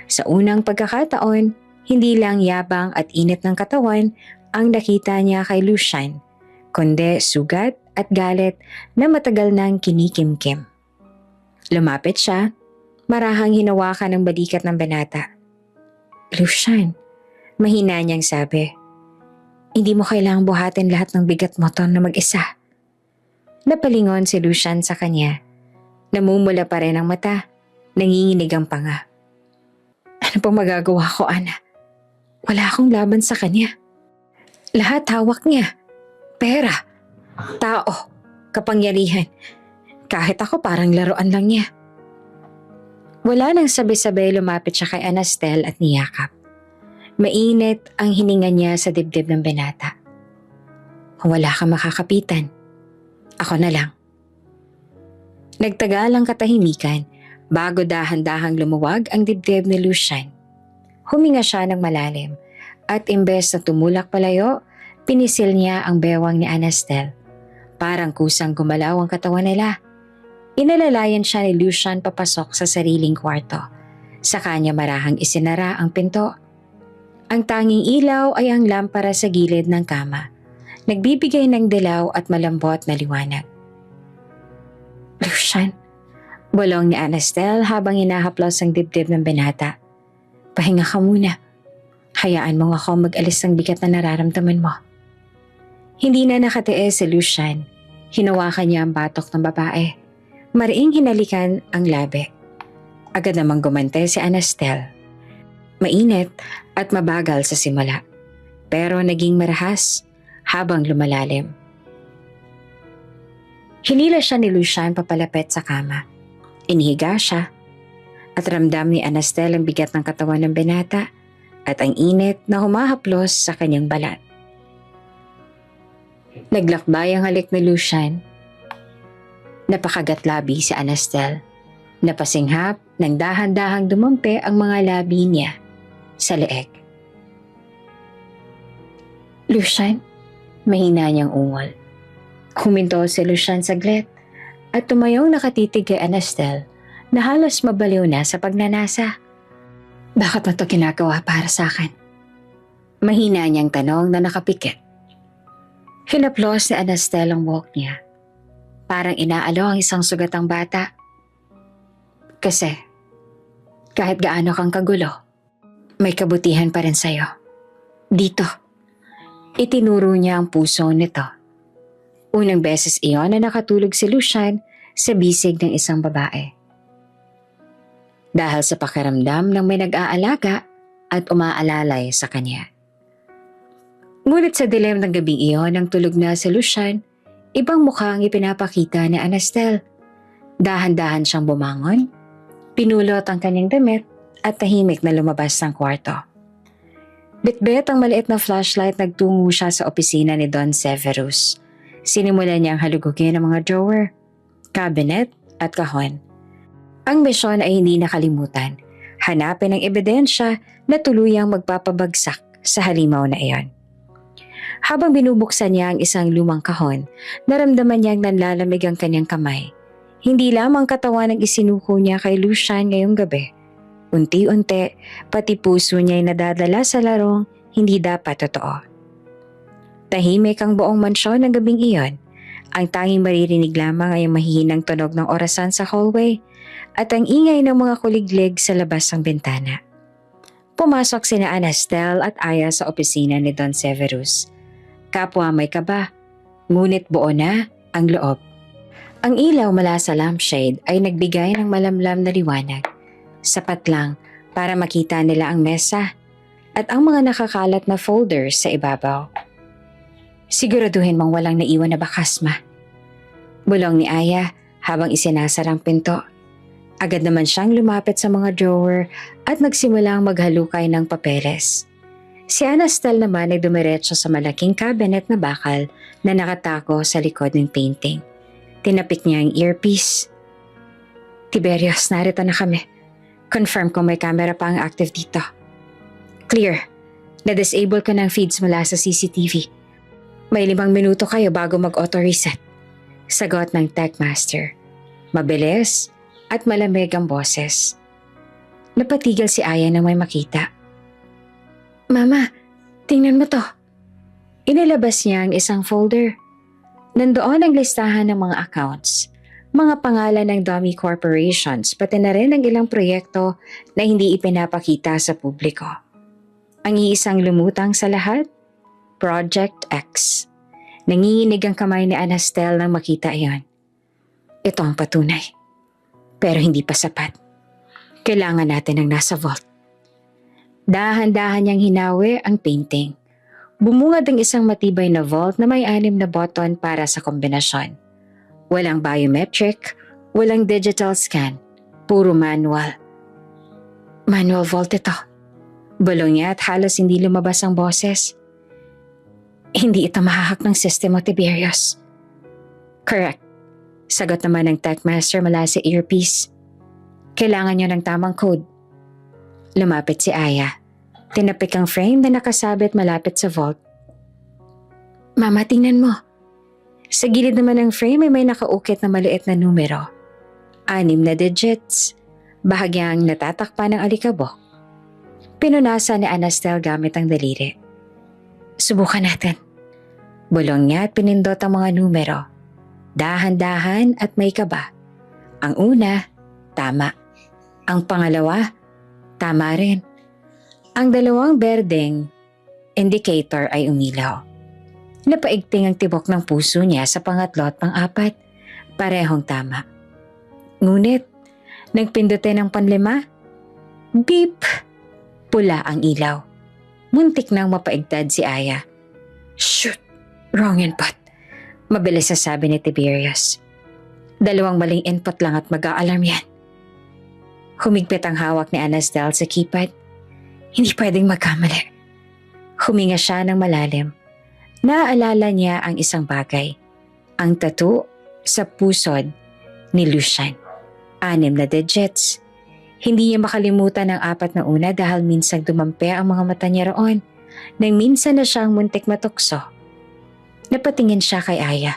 Sa unang pagkakataon, hindi lang yabang at init ng katawan ang nakita niya kay Lucian, kundi sugat at galit na matagal nang kinikimkim. Lumapit siya, marahang hinawakan ng balikat ng binata. Lucian, mahina niyang sabi, hindi mo kailangang buhatin lahat ng bigat mo to na mag-isa. Napalingon si Lucian sa kanya. Namumula pa rin ang mata, nanginginig ang panga. Ano pang magagawa ko, Ana? Wala akong laban sa kanya. Lahat hawak niya. Pera, tao, kapangyarihan. Kahit ako parang laruan lang niya. Wala nang sabay-sabay lumapit siya kay Anastel at niyakap. Mainit ang hininga niya sa dibdib ng binata. Kung wala kang makakapitan, ako na lang. Nagtagal ang katahimikan bago dahan-dahang lumuwag ang dibdib ni Lucian. Huminga siya ng malalim at imbes na tumulak palayo, pinisil niya ang bewang ni Anastel. Parang kusang gumalaw ang katawan nila. Inalalayan siya ni Lucian papasok sa sariling kwarto. Sa kanya marahang isinara ang pinto. Ang tanging ilaw ay ang lampara sa gilid ng kama. Nagbibigay ng dilaw at malambot na liwanag. Lucian, bulong ni Anastel habang hinahaplos ang dibdib ng binata. Pahinga ka muna. Hayaan mo ako mag-alis ng bigat na nararamdaman mo. Hindi na nakatiis si Lucian. Hinawakan niya ang batok ng babae. Mariing hinalikan ang labi. Agad namang gumante si Anastel. Mainit at mabagal sa simula. Pero naging marahas habang lumalalim. Hinila siya ni Lucian papalapit sa kama. Inihiga siya at ramdam ni Anastel ang bigat ng katawan ng binata at ang init na humahaplos sa kanyang balat. Naglakbay ang halik ni Lucian. Napakagatlabi si Anastel. Napasinghap nang dahan-dahang dumampi ang mga labi niya sa leeg. Lucian, mahina niyang ungol. Huminto si Lucian saglit at tumayong nakatitig kay Anastel na halos mabaliw na sa pagnanasa. Bakit mo ito ginagawa para sa akin? Mahina niyang tanong na nakapikit. Hinaplos ni Anastel ang buhok niya. Parang inaalo ang isang sugatang bata. Kasi, kahit gaano kang kagulo, may kabutihan pa rin sa'yo. Dito, itinuro niya ang puso nito. Unang beses iyon na nakatulog si Lucian sa bisig ng isang babae. Dahil sa pakiramdam ng may nag-aalaga at umaalalay sa kanya. Ngunit sa dilim ng gabing iyon nang tulog na si Lucian, ibang mukha ang ipinapakita ni Anastel. Dahan-dahan siyang bumangon, pinulot ang kanyang damit at tahimik na lumabas ng kwarto. Bitbit ang maliit na flashlight, nagtungo siya sa opisina ni Don Severus. Sinimulan niyang halugugin ang mga drawer, cabinet at kahon. Ang misyon ay hindi nakalimutan. Hanapin ang ebidensya na tuluyang magpapabagsak sa halimaw na iyon. Habang binubuksan niya ang isang lumang kahon, naramdaman niyang nanlalamig ang kanyang kamay. Hindi lamang katawan ang isinuko niya kay Lucian ngayong gabi. Unti-unti, pati puso niya ay nadadala sa larong hindi dapat totoo. Tahimik ang buong mansyon ng gabing iyon. Ang tanging maririnig lamang ay ang mahihinang tunog ng orasan sa hallway at ang ingay ng mga kuliglig sa labas ng bintana. Pumasok sina Anastel at Aya sa opisina ni Don Severus. Kapwa may kaba, ngunit buo na ang loob. Ang ilaw mula sa lampshade ay nagbigay ng malamlam na liwanag. Sapat lang para makita nila ang mesa at ang mga nakakalat na folders sa ibabaw. Siguraduhin mong walang naiwan na bakas, ma. Bulong ni Aya habang isinasarang pinto. Agad naman siyang lumapit sa mga drawer at nagsimulang maghalukay ng papeles. Si Anastel naman ay dumiretso sa malaking cabinet na bakal na nakatako sa likod ng painting. Tinapik niya ang earpiece. Tiberius, narito na kami. Confirm kung may camera pa ang active dito. Clear. Na-disable ko ng feeds mula sa CCTV. May 5 minuto kayo bago mag-auto-reset. Sagot ng Techmaster. Mabilis at malamig ang boses. Napatigil si Aya nang may makita. Mama, tingnan mo to. Inilabas niya ang isang folder. Nandoon ang listahan ng mga accounts, mga pangalan ng dummy corporations, pati na rin ang ilang proyekto na hindi ipinapakita sa publiko. Ang iisang lumutang sa lahat, Project X. Nanginginig ang kamay ni Anastel nang makita iyon. Ito ang patunay. Pero hindi pa sapat. Kailangan natin ang nasa vault. Dahan-dahan niyang hinawi ang painting. Bumungad ang isang matibay na vault na may 6 na button para sa kombinasyon. Walang biometric, walang digital scan, puro manual. Manual vault ito. Bulong niya at halos hindi lumabas ang boses. Hindi ito mahahak ng sistema, Tiberius. Correct. Sagot naman ng Techmaster mula sa earpiece. Kailangan niyo ng tamang code. Lumapit si Aya. Tinapik ang frame na nakasabit malapit sa vault. Mama, tingnan mo. Sa gilid naman ng frame ay may nakaukit na maliit na numero. 6 na digits. Bahagyang natatakpan ng alikabok. Pinunasan ni Anastel gamit ang daliri. Subukan natin. Bulong niya at pinindot ang mga numero. Dahan-dahan at may kaba. Ang una, tama. Ang pangalawa, tama rin. Ang 2 berdeng indicator ay umilaw. Napaigting ang tibok ng puso niya sa pangatlo at pang-4. Parehong tama. Ngunit, nang pindutin ang panlima, beep! Pula ang ilaw. Muntik nang mapaigtad si Aya. Shoot! Wrong input. Mabilis sasabi ni Tiberius. 2 maling input lang at mag-a-alarm yan. Humigpit ang hawak ni Anastel sa keypad. Hindi pwedeng magkamali. Huminga siya ng malalim. Naaalala niya ang isang bagay. Ang tattoo sa pusod ni Lucian. 6 na digits. Hindi niya makalimutan ang 4 na una dahil minsang dumampi ang mga mata niya roon. Nang minsan na siyang muntik matukso. Napatingin siya kay Aya.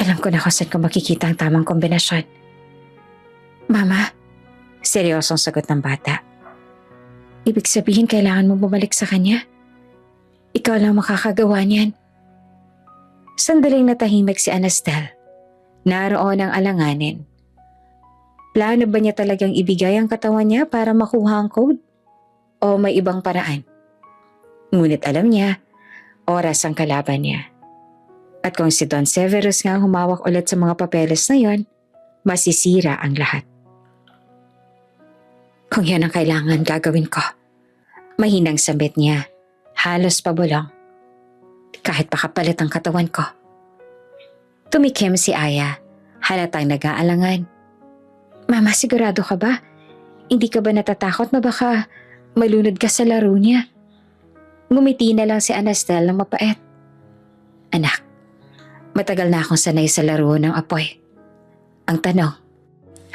Alam ko na kung saan ko makikita ang tamang kombinasyon. Mama, seryosong sagot ng bata. Ibig sabihin kailangan mo bumalik sa kanya? Ikaw lang makakagawa niyan. Sandaling natahimik si Anastel. Naroon ang alanganin. Plano ba niya talagang ibigay ang katawan niya para makuha ang code? O may ibang paraan? Ngunit alam niya, oras ang kalaban niya. At kung si Don Severus nga humawak ulit sa mga papeles na yon, masisira ang lahat. Kung yan ang kailangan, gagawin ko. Mahinang sambit niya, halos pabulong. Kahit pakapalit ang katawan ko. Tumikim si Aya, halatang nag-aalangan. Mama, sigurado ka ba? Hindi ka ba natatakot na baka malunod ka sa laro niya? Ngumiti na lang si Anastel ng mapait. Anak, matagal na akong sanay sa laro ng apoy. Ang tanong,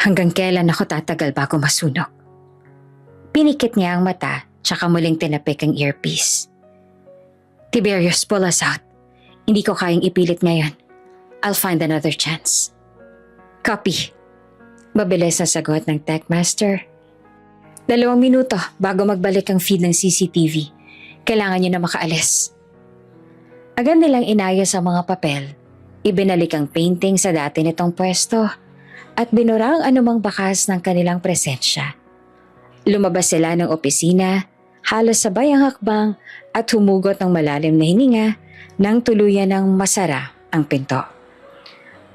hanggang kailan ako tatagal bago masunog? Pinikit niya ang mata, tsaka muling tinapik ang earpiece. Tiberius, pull us out. Hindi ko kayang ipilit ngayon. I'll find another chance. Copy. Mabilis na sagot ng Techmaster. 2 minuto bago magbalik ang feed ng CCTV. Kailangan niyo na makaalis. Agad nilang inayos ang mga papel. Ibinalik ang painting sa dati nitong pwesto at binura ang anumang bakas ng kanilang presensya. Lumabas sila ng opisina, halos sabay ang hakbang at humugot ng malalim na hininga nang tuluyan ng masara ang pinto.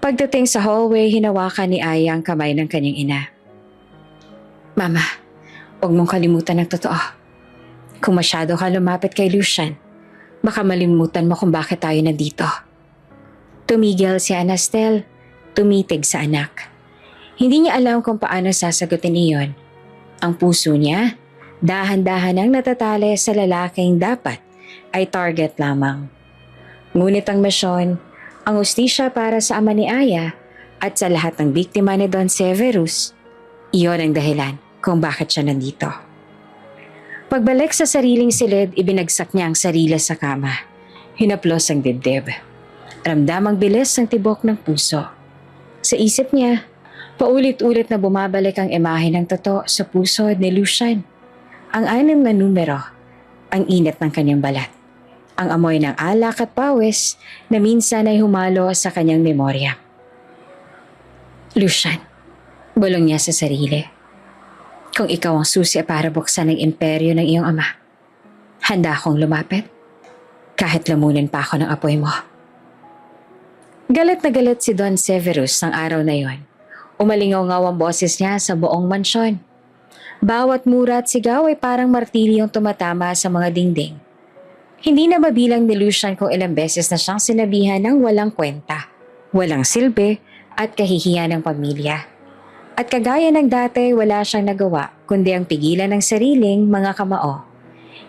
Pagdating sa hallway, hinawakan ni Aya ang kamay ng kanyang ina. Mama, huwag mong kalimutan ang totoo. Kung masyado ka lumapit kay Lucian, baka malimutan mo kung bakit tayo nandito. Tumigil si Anastel, tumitig sa anak. Hindi niya alam kung paano sasagutin iyon. Ang puso niya, dahan-dahan ang natatali sa lalaking dapat ay target lamang. Ngunit ang misyon, ang hustisya para sa ama ni Aya at sa lahat ng biktima ni Don Severus, iyon ang dahilan kung bakit siya nandito. Pagbalik sa sariling silid, ibinagsak niya ang sarili sa kama. Hinaplos ang dibdib. Ramdam ang bilis ng tibok ng puso. Sa isip niya, paulit-ulit na bumabalik ang imahe ng totoo sa puso ni Lucian. Ang 6 na numero, ang init ng kanyang balat. Ang amoy ng alak at pawis na minsan ay humalo sa kanyang memorya. Lucian, bulong niya sa sarili. Kung ikaw ang susi para buksan ang imperyo ng iyong ama, handa akong lumapit kahit lamunin pa ako ng apoy mo. Galit na galit si Don Severus ng araw na yon. Umalingaw-ngaw ang boses niya sa buong mansyon. Bawat mura at sigaw ay parang martilyong tumatama sa mga dingding. Hindi na mabilang ni Lucian kung ilang beses na siyang sinabihan ng walang kwenta, walang silbi at kahihiyan ng pamilya. At kagaya ng dati, wala siyang nagawa kundi ang pigilan ng sariling mga kamao.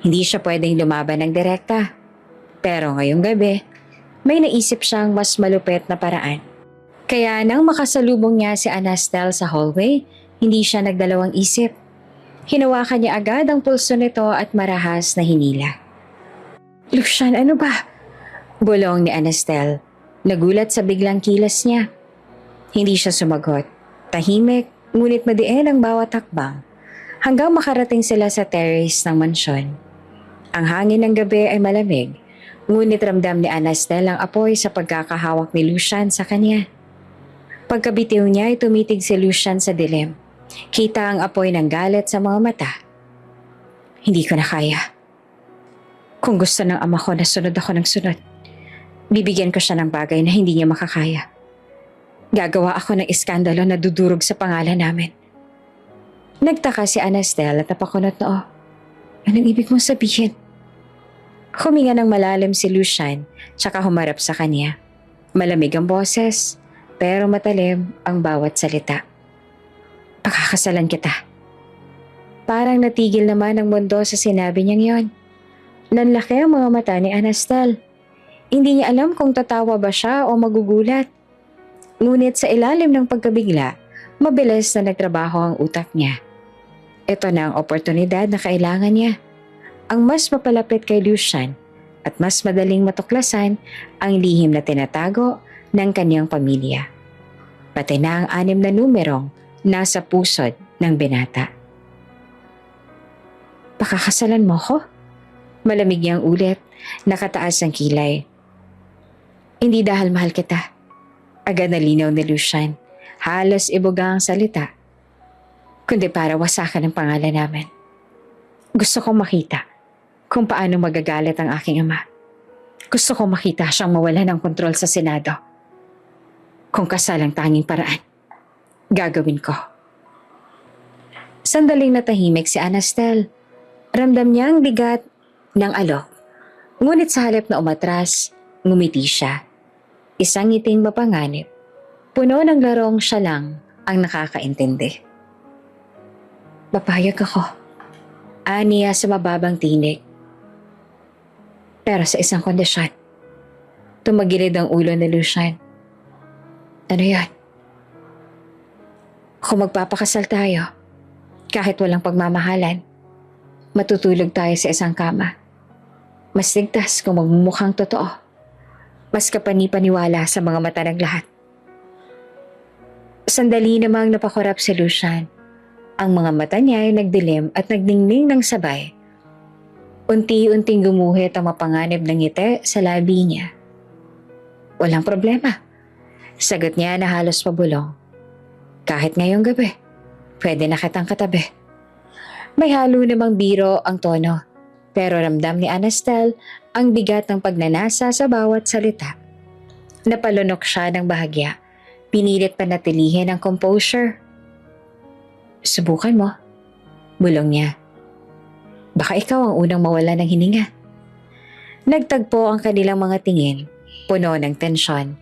Hindi siya pwedeng lumaban ng direkta. Pero ngayong gabi, may naisip siyang mas malupit na paraan. Kaya nang makasalubong niya si Anastel sa hallway, hindi siya nagdalawang isip. Hinawakan niya agad ang pulso nito at marahas na hinila. Lucian, ano ba? Bulong ni Anastel. Nagulat sa biglang kilos niya. Hindi siya sumagot. Tahimik, ngunit madiin ang bawat hakbang. Hanggang makarating sila sa terrace ng mansyon. Ang hangin ng gabi ay malamig, ngunit ramdam ni Anastel ang apoy sa pagkakahawak ni Lucian sa kanya. Pagkabitiw niya ay tumitig si Lucian sa dilim. Kita ang apoy ng galit sa mga mata. Hindi ko na kaya. Kung gusto ng ama ko na sunod ako ng sunod, bibigyan ko siya ng bagay na hindi niya makakaya. Gagawa ako ng iskandalo na dudurog sa pangalan namin. Nagtaka si Anastel at napakunot na Anong ibig mong sabihin? Huminga ng malalim si Lucian, tsaka humarap sa kanya. Malamig ang boses, pero matalim ang bawat salita. Pakakasalan kita. Parang natigil naman ang mundo sa sinabi niyang yon. Nanlaki ang mga mata ni Anastel. Hindi niya alam kung tatawa ba siya o magugulat. Ngunit sa ilalim ng pagkabigla, mabilis na nagtrabaho ang utak niya. Ito na ang oportunidad na kailangan niya. Ang mas mapalapit kay Lucian at mas madaling matuklasan ang lihim na tinatago ng kanyang pamilya. Pati na ang 6 na numerong nasa pusod ng binata. Pakakasalan mo ko? Malamig niyang ulit, nakataas ang kilay. Hindi dahil mahal kita. Agad na linaw ni Lucian. Halos ibuga ang salita. Kundi para wasakan ang pangalan namin. Gusto kong makita kung paano magagalit ang aking ama. Gusto kong makita siyang mawalan ng kontrol sa Senado. Kung kasal ang tanging paraan, gagawin ko. Sandaling natahimik si Anastel. Ramdam niya ang bigat ng alok. Ngunit sa halip na umatras, ngumiti siya. Isang ngiting mapanganib. Puno ng larong siya lang ang nakakaintindi. Papayag ako. Aniya sa mababang tinig. Pero sa isang kondisyon. Tumagilid ang ulo ni Lucian. Ano yan? Kung magpapakasal tayo, kahit walang pagmamahalan, matutulog tayo sa isang kama. Mas ligtas kung magmumukhang totoo. Mas kapani-paniwala sa mga mata ng lahat. Sandali namang napakurap si Lucian. Ang mga mata niya ay nagdilim at nagdingning ng sabay. Unti-unting gumuhit ang mapanganib ng ngiti sa labi niya. Walang problema. Sagot niya na halos pabulong. Kahit ngayong gabi, pwede na kitang katabi. May halo namang biro ang tono, pero ramdam ni Anastel ang bigat ng pagnanasa sa bawat salita. Napalunok siya ng bahagya. Pinilit panatilihin ang composure. Subukan mo, bulong niya. Baka ikaw ang unang mawala ng hininga. Nagtagpo ang kanilang mga tingin, puno ng tensyon.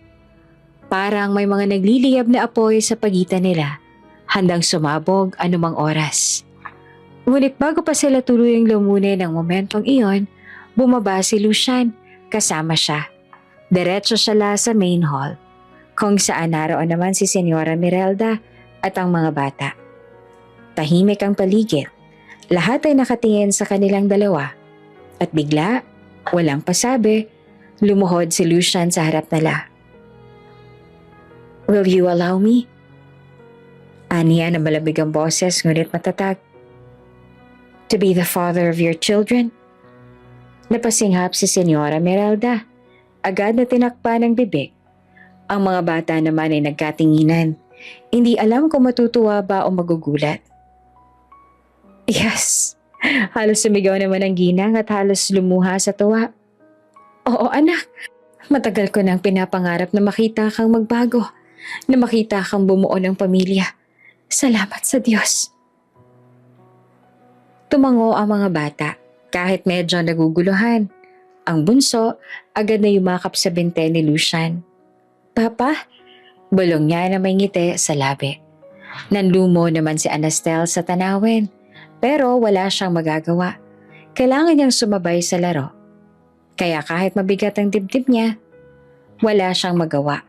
Parang may mga nagliliyab na apoy sa pagitan nila, handang sumabog anumang oras. Ngunit bago pa sila tuluyang lumunin ng momentong iyon, bumaba si Lucian, kasama siya. Diretso siya sa main hall, kung saan naroon naman si Senyora Mirelda at ang mga bata. Tahimik ang paligid, lahat ay nakatingin sa kanilang dalawa. At bigla, walang pasabi, lumuhod si Lucian sa harap nila. Will you allow me? Aniya na malamig ang boses ngunit matatag. To be the father of your children? Napasinghap si Senyora Mirelda. Agad na tinakpan ng bibig. Ang mga bata naman ay nagkatinginan. Hindi alam kung matutuwa ba o magugulat. Yes. Halos sumigaw naman ang ginang at halos lumuha sa tuwa. Oo anak, matagal ko nang pinapangarap na makita kang magbago, na makita kang bumuo ng pamilya. Salamat sa Diyos. Tumango ang mga bata kahit medyo naguguluhan. Ang bunso agad na yumakap sa binte ni Lucian. Papa? Bulong niya na may ngiti sa labi. Nanlumo naman si Anastel sa tanawin, pero wala siyang magagawa. Kailangan niyang sumabay sa laro. Kaya kahit mabigat ang dibdib niya, wala siyang magawa.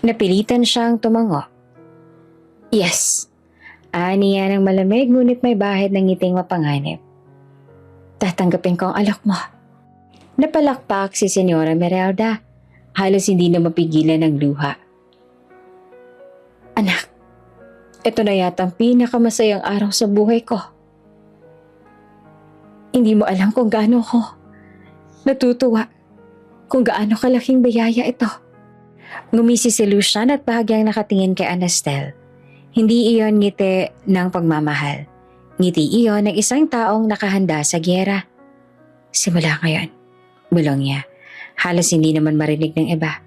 Napilitan siyang tumango. Yes, ani yan ang malamig ngunit may bahid ng ngiting mapanganib. Tatanggapin ko ang alok mo. Napalakpak si Senyora Mirelda. Halos hindi na mapigilan ng luha. Anak, ito na yata ang pinakamasayang araw sa buhay ko. Hindi mo alam kung gaano ko natutuwa, kung gaano kalaking biyaya ito. Ngumisi si Lucian at bahagyang nakatingin kay Anastel. Hindi iyon ngiti ng pagmamahal. Ngiti iyon ng isang taong nakahanda sa gyera. Simula ngayon, bulong niya. Halos hindi naman marinig ng iba.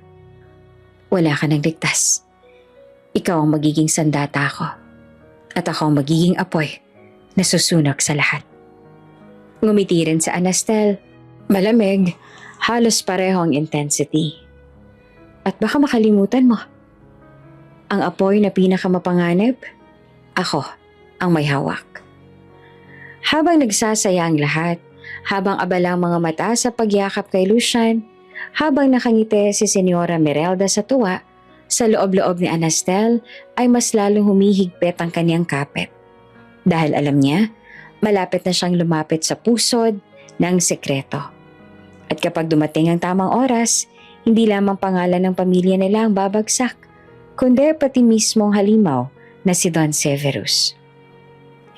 Wala ka nang ligtas. Ikaw ang magiging sandata ko. At ako ang magiging apoy na susunog sa lahat. Ngumiti rin sa Anastel. Malamig, halos pareho ang intensity. At baka makalimutan mo. Ang apoy na pinakamapanganib, ako ang may hawak. Habang nagsasaya ang lahat, habang abala ang mga mata sa pagyakap kay Lucian, habang nakangiti si Senyora Mirelda sa tuwa, sa loob-loob ni Anastel ay mas lalong humihigpit ang kanyang kapit. Dahil alam niya, malapit na siyang lumapit sa pusod ng sekreto. At kapag dumating ang tamang oras, hindi lamang pangalan ng pamilya nila ang babagsak, kundi pati mismong halimaw na si Don Severus.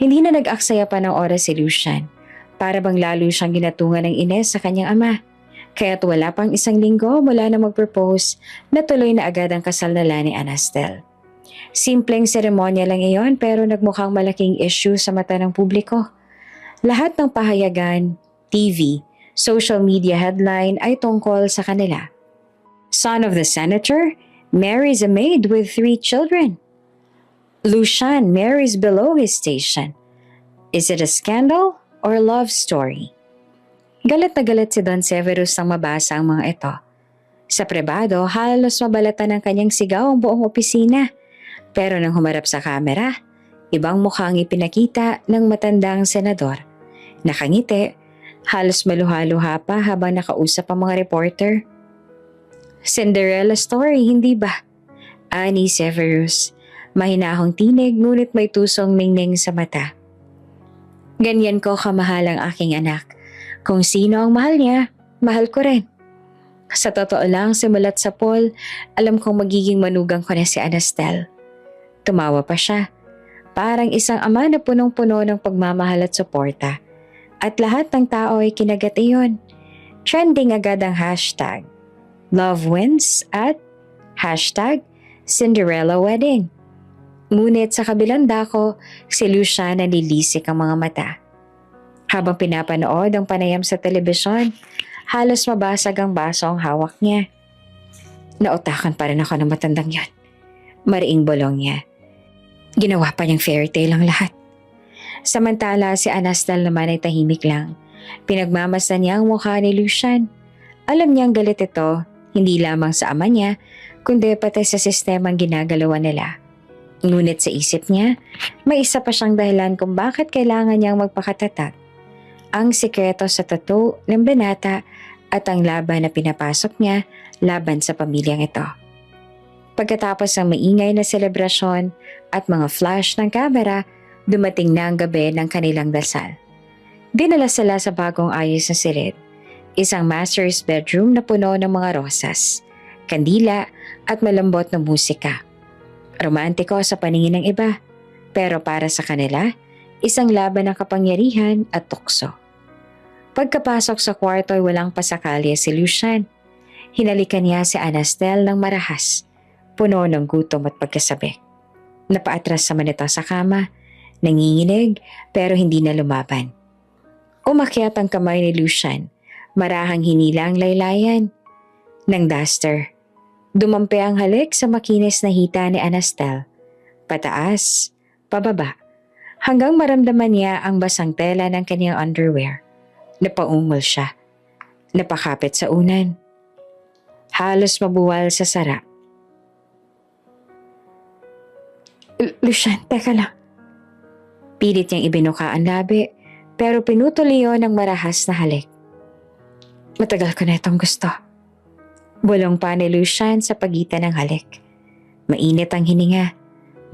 Hindi na nag-aksaya pa ng oras si Lucian, para bang lalo siyang ginatungan ng Ines sa kanyang ama. Kaya't wala pang isang linggo mula na mag-propose na tuloy na agad ang kasal nila ni Anastel. Simpleng seremonya lang iyon pero nagmukhang malaking issue sa mata ng publiko. Lahat ng pahayagan, TV, social media headline ay tungkol sa kanila. Son of the senator, marries a maid with 3 children. Lucian marries below his station. Is it a scandal or love story? Galit na galit si Don Severus nang mabasa ang mga ito. Sa pribado, halos mabalatan ng kanyang sigaw ang buong opisina. Pero nang humarap sa kamera, ibang mukha ang ipinakita ng matandang senador. Nakangiti, halos maluha-luha pa habang nakausap ang mga reporter. Cinderella story, hindi ba? Ani Severus, mahinahong tinig ngunit may tusong ningning sa mata. Ganyan ko kamahal ang aking anak. Kung sino ang mahal niya, mahal ko rin. Sa totoo lang, simulat sa Paul, alam kong magiging manugang ko na si Anastel. Tumawa pa siya. Parang isang ama na punong-puno ng pagmamahal at suporta. At lahat ng tao ay kinagat iyon. Trending agad ang hashtag Love Wins at hashtag Cinderella Wedding. Ngunit sa kabilang dako, si Lucian nalilisik ang mga mata. Habang pinapanood ang panayam sa telebisyon, halos mabasag ang baso ang hawak niya. Nautakan pa rin ako ng matandang yan. Mariing bolong niya. Ginawa pa niyang fairy tale ang lahat. Samantala si Anastal naman ay tahimik lang. Pinagmamasdan niya ang mukha ni Lucian. Alam niyang galit ito, hindi lamang sa ama niya, kundi pati sa sistemang ginagalawan nila. Ngunit sa isip niya, may isa pa siyang dahilan kung bakit kailangan niyang magpakatatag. Ang sikreto sa tattoo ng binata at ang laban na pinapasok niya laban sa pamilyang ito. Pagkatapos ng maingay na selebrasyon at mga flash ng kamera, dumating na ang gabi ng kanilang dasal. Dinala sila sa bagong ayos na silid, isang master's bedroom na puno ng mga rosas, kandila at malambot na musika. Romantiko sa paningin ng iba, pero para sa kanila, isang laban ng kapangyarihan at tukso. Pagkapasok sa kwarto ay walang pasakali si Lucian. Hinalikan niya si Anastel ng marahas, puno ng gutom at pagkasabik. Napaatras naman ito sa kama, nanginginig pero hindi na lumaban. Umakyat ang kamay ni Lucian, marahang hinila ang laylayan ng duster. Dumampi ang halik sa makinis na hita ni Anastel. Pataas, pababa, hanggang maramdaman niya ang basang tela ng kanyang underwear. Napaungol siya. Napakapit sa unan. Halos mabuwal sa sara. Lucian, teka lang. Pilit niyang ibinuka ang labi, pero pinutol iyon ng marahas na halik. Matagal ko na itong gusto. Bulong pa ni Lucian sa pagitan ng halik. Mainit ang hininga,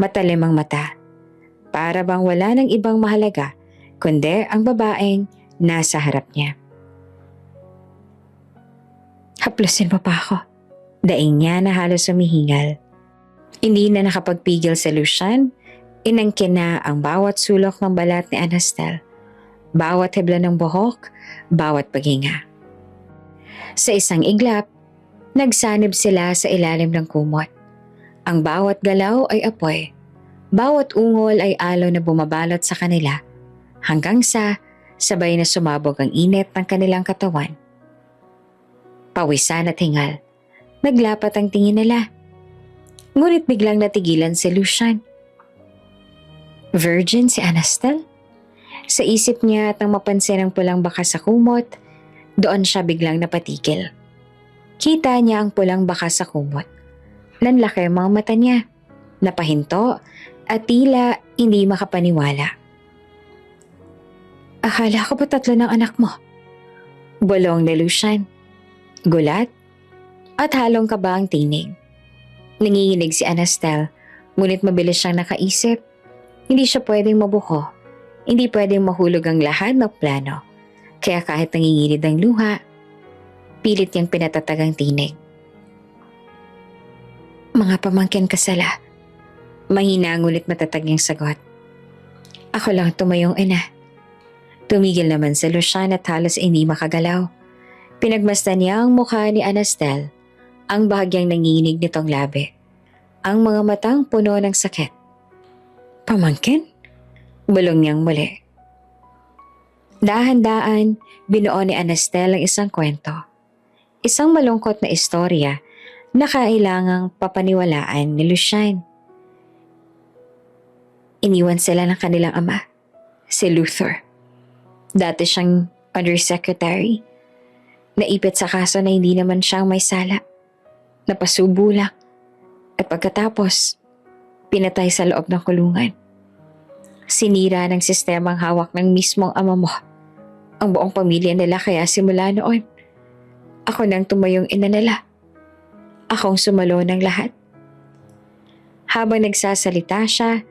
matalim ang mata. Para bang wala ng ibang mahalaga, kundi ang babaeng nasa harap niya. Haplusin mo pa ako. Daing niya na halos humihingal. Hindi na nakapagpigil si Lucian, inangkin na ang bawat sulok ng balat ni Anastel, bawat hebla ng buhok, bawat paghinga. Sa isang iglap, nagsanib sila sa ilalim ng kumot. Ang bawat galaw ay apoy, bawat ungol ay alo na bumabalot sa kanila, hanggang sa sabay na sumabog ang init ng kanilang katawan. Pawisan at hingal, naglapat ang tingin nila. Ngunit biglang natigilan si Lucian. Virgin si Anastel? Sa isip niya at nang mapansin ang pulang bakas sa kumot, doon siya biglang napatigil. Kita niya ang pulang bakas sa kumot. Nanlaki ang mga mata niya, napahinto at tila hindi makapaniwala. Akala ko ba 3 ng anak mo? Bulong ni Lucian. Gulat at halong kaba ang tinig. Nanginginig si Anastel, ngunit mabilis siyang nakaisip. Hindi siya pwedeng mabuko. Hindi pwedeng mahulog ang lahat ng plano. Kaya kahit nanginginig ang luha, pilit niyang pinatatag ang tinig. Mga pamangkin kasala. Mahina ngunit matatag niyang sagot. Ako lang tumayong ina. Tumigil naman si Lucian at halos hindi makagalaw. Pinagmasdan niya ang mukha ni Anastel, ang bahagyang nanginginig nitong labi. Ang mga matang puno ng sakit. Pamangkin? Bulong niyang muli. Dahan-daan, binuo ni Anastel ang isang kwento. Isang malungkot na istorya na kailangang papaniwalaan ni Lucian. Iniwan sila ng kanilang ama, si Luther. Dati siyang undersecretary. Naipit sa kaso na hindi naman siyang may sala. Napasubo lang. At pagkatapos, pinatay sa loob ng kulungan. Sinira ng sistemang hawak ng mismong ama mo. Ang buong pamilya nila kaya simula noon. Ako nang tumayong ina nila. Akong sumalo ng lahat. Habang nagsasalita siya,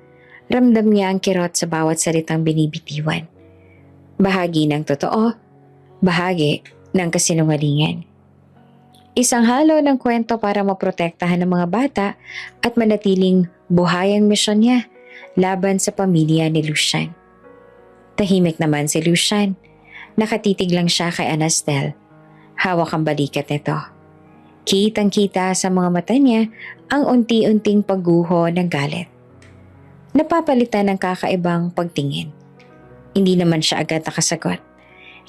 ramdam niya ang kirot sa bawat salitang binibitiwan. Bahagi ng totoo, bahagi ng kasinungalingan. Isang halo ng kwento para maprotektahan ng mga bata at manatiling buhay ang misyon niya laban sa pamilya ni Lucian. Tahimik naman si Lucian. Nakatitig lang siya kay Anastel. Hawak ang balikat nito. Kitang-kita sa mga mata niya ang unti-unting pagguho ng galit. napapalitan ng kakaibang pagtingin. Hindi naman siya agad nakasagot.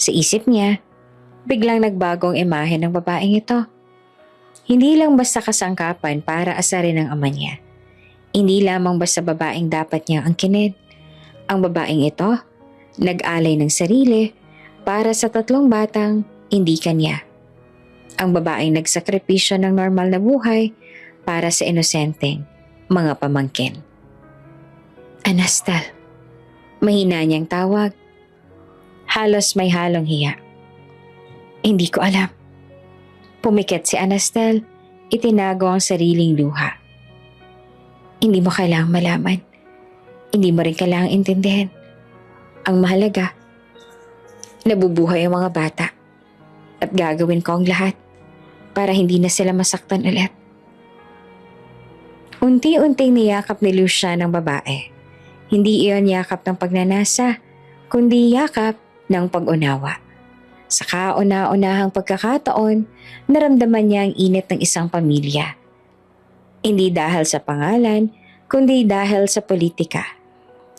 Sa isip niya, biglang nagbagong imahe ng babaeng ito. Hindi lang basta kasangkapan para asarin ng ama niya. Hindi lamang basta babaeng dapat niyang angkinin. Ang babaeng ito, nag-alay ng sarili para sa 3 batang hindi kanya. Ang babaeng nagsakripisyo ng normal na buhay para sa inosenteng mga pamangkin. Anastal. Mahina niyang tawag. Halos may halong hiya. Hindi ko alam. Pumikit si Anastal, itinago ang sariling luha. Hindi mo kailangang malaman. Hindi mo rin kailangang intindihin. Ang mahalaga, nabubuhay ang mga bata at gagawin ko ang lahat para hindi na sila masaktan ulit. Unti-unting niyakap ni Lucia ng babae. Hindi iyon yakap ng pagnanasa, kundi yakap ng pag-unawa. Sa kauna-unahang pagkakataon, naramdaman niya ang init ng isang pamilya. Hindi dahil sa pangalan, kundi dahil sa politika.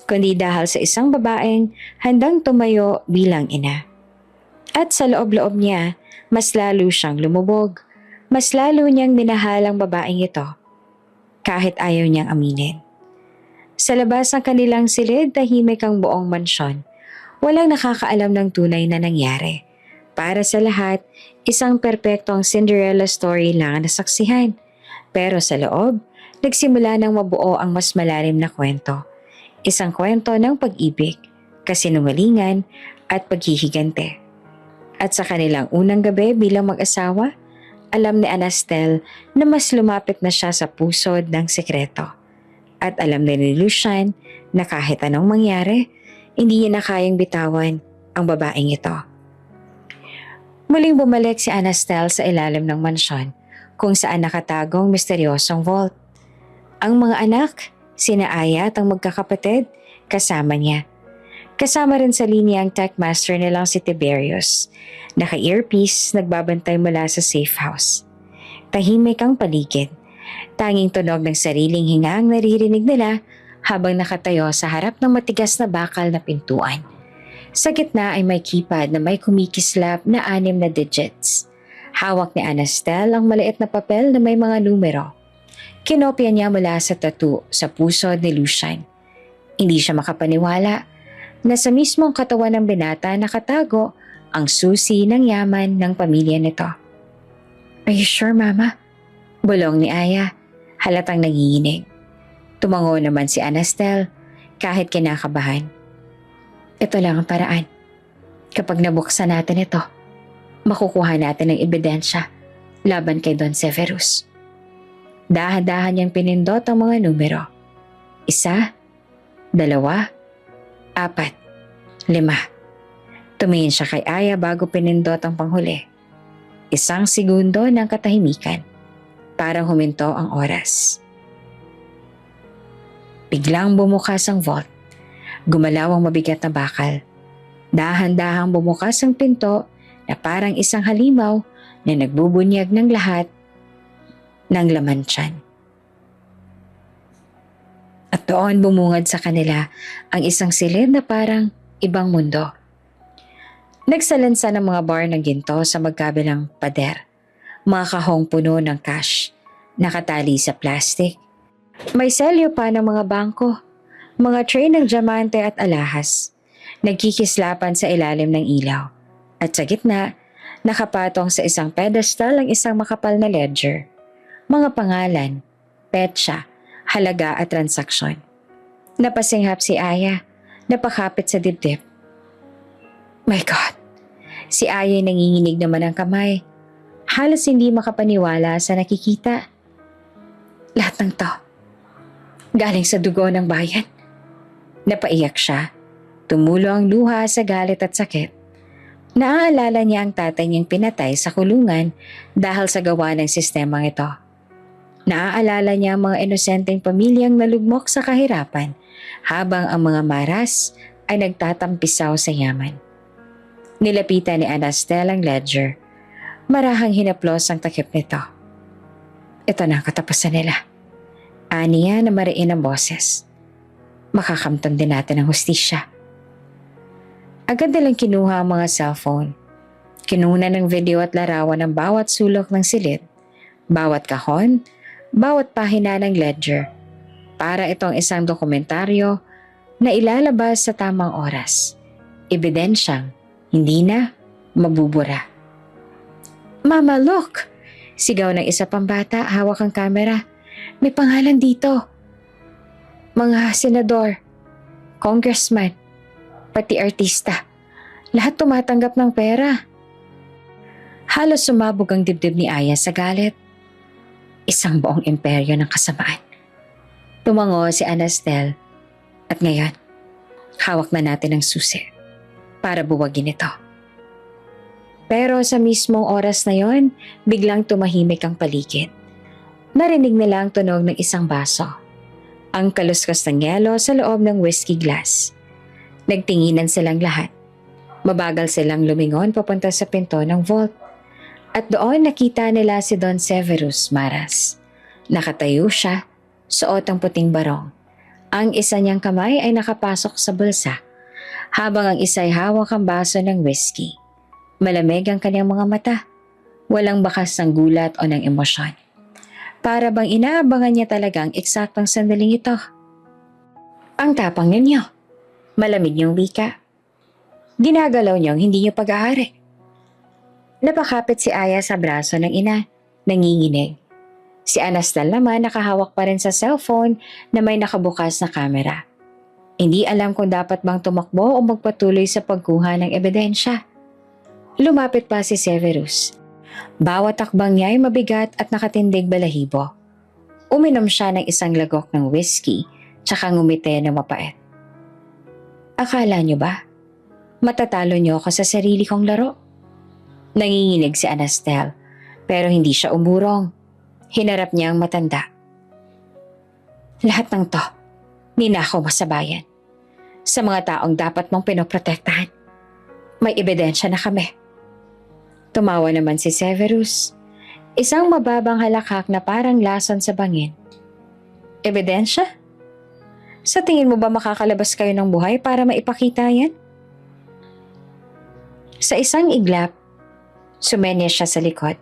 Kundi dahil sa isang babaeng handang tumayo bilang ina. At sa loob-loob niya, mas lalo siyang lumubog. Mas lalo niyang minahal ang babaeng ito. Kahit ayaw niyang aminin. Sa labas ng kanilang silid, tahimik ang buong mansyon. Walang nakakaalam ng tunay na nangyari. Para sa lahat, isang perpektong Cinderella story lang ang nasaksihan. Pero sa loob, nagsimula ng mabuo ang mas malalim na kwento. Isang kwento ng pag-ibig, kasinungalingan at paghihigante. At sa kanilang unang gabi bilang mag-asawa, alam ni Anastel na mas lumapit na siya sa pusod ng sekreto. At alam din ni Lucian na kahit anong mangyari, hindi niya na kayang bitawan ang babaeng ito. Muling bumalik si Anastel sa ilalim ng mansyon kung saan nakatagong misteryosong vault. Ang mga anak, sina Aya at ang magkakapatid, kasama niya. Kasama rin sa linya ang tech master nilang si Tiberius. Naka-earpiece, nagbabantay mula sa safe house. Tahimik ang paligid. Tanging tunog ng sariling hinga ang naririnig nila habang nakatayo sa harap ng matigas na bakal na pintuan. Sa gitna ay may keypad na may kumikislap na 6 na digits. Hawak ni Anastel ang maliit na papel na may mga numero. Kinopya niya mula sa tattoo sa pusod ni Lucian. Hindi siya makapaniwala na sa mismong katawan ng binata nakatago ang susi ng yaman ng pamilya nito. Are you sure, Mama? Bulong ni Aya, halatang nanginginig. Tumango naman si Anastel kahit kinakabahan. Ito lang ang paraan. Kapag nabuksan natin ito, makukuha natin ng ebidensya laban kay Don Severus. Dahan-dahan niyang pinindot ang mga numero. 1, 2, 4, 5. Tumingin siya kay Aya bago pinindot ang panghuli. 1 segundo ng katahimikan. Parang huminto ang oras. Biglang bumukas ang vault. Gumalaw ang mabigat na bakal. Dahan-dahang bumukas ang pinto na parang isang halimaw na nagbubunyag ng lahat ng laman tiyan. At doon bumungad sa kanila ang isang silid na parang ibang mundo. Nagsalansa ng mga bar ng ginto sa magkabilang pader. Mga kahong puno ng cash, nakatali sa plastic. May selyo pa ng mga bangko, mga tray ng diamante at alahas. Nagkikislapan sa ilalim ng ilaw. At sa gitna, nakapatong sa isang pedestal ang isang makapal na ledger. Mga pangalan, petsa, halaga at transaksyon. Napasinghap si Aya, napakapit sa dibdib. My God! Si Aya nanginginig naman ang kamay. Halos hindi makapaniwala sa nakikita. Lahat ng to, galing sa dugo ng bayan. Napaiyak siya. Tumulo ang luha sa galit at sakit. Naaalala niya ang tatay niyang pinatay sa kulungan dahil sa gawa ng sistemang ito. Naaalala niya ang mga inosenteng pamilyang nalugmok sa kahirapan habang ang mga maras ay nagtatampisaw sa yaman. Nilapitan ni Anastel ang ledger. Marahang hinaplos ang takip nito. Ito na ang katapusan nila. Aniya na mariin ang boses. makakamtan din natin ang hustisya. Agad nilang kinuha ang mga cellphone. Kinuna ng video at larawan ng bawat sulok ng silid, bawat kahon, bawat pahina ng ledger, para itong isang dokumentaryo na ilalabas sa tamang oras. Ebidensyang hindi na mabubura. "Mama, look!" Sigaw ng isa pang bata, hawak ang kamera. "May pangalan dito. Mga senador, congressman, pati artista. Lahat tumatanggap ng pera." Halos sumabog ang dibdib ni Aya sa galit. Isang buong imperyo ng kasamaan. Tumango si Anastel at ngayon, hawak na natin ang susi para buwagin ito. Pero sa mismong oras na yon, biglang tumahimik ang paligid. Narinig nila ang tunog ng isang baso. Ang kaluskos ng yelo sa loob ng whiskey glass. Nagtinginan silang lahat. Mabagal silang lumingon papunta sa pinto ng vault. At doon nakita nila si Don Severus Maras. Nakatayo siya, suot ang puting barong. Ang isa niyang kamay ay nakapasok sa bulsa, habang ang isa'y hawak ang baso ng whiskey. Malamig ang kanyang mga mata. Walang bakas ng gulat o ng emosyon. Para bang inaabangan niya talagang eksaktong sandaling ito. "Ang tapang ninyo," malamig niyong wika. "Ginagalaw niyong hindi niyo pag-aari." Napakapit si Aya sa braso ng ina, nanginginig. Si Anastal naman nakahawak pa rin sa cellphone na may nakabukas na kamera. Hindi alam kung dapat bang tumakbo o magpatuloy sa pagkuha ng ebidensya. Lumapit pa si Severus. Bawat takbang niya ay mabigat at nakatindig balahibo. Uminom siya ng isang lagok ng whiskey, tsaka ngumiti ng mapait. "Akala niyo ba? Matatalo niyo ako sa sarili kong laro?" Nanginginig si Anastel, pero hindi siya umurong. Hinarap niya ang matanda. "Lahat ng to, ninakaw mo sa bayan. Sa mga taong dapat mong pinoprotektahan. May ebidensya na kami." Tumawa naman si Severus. Isang mababang halakhak na parang lason sa bangin. "Ebidensya? Sa tingin mo ba makakalabas kayo ng buhay para maipakita yan?" Sa isang iglap, sumenya siya sa likod.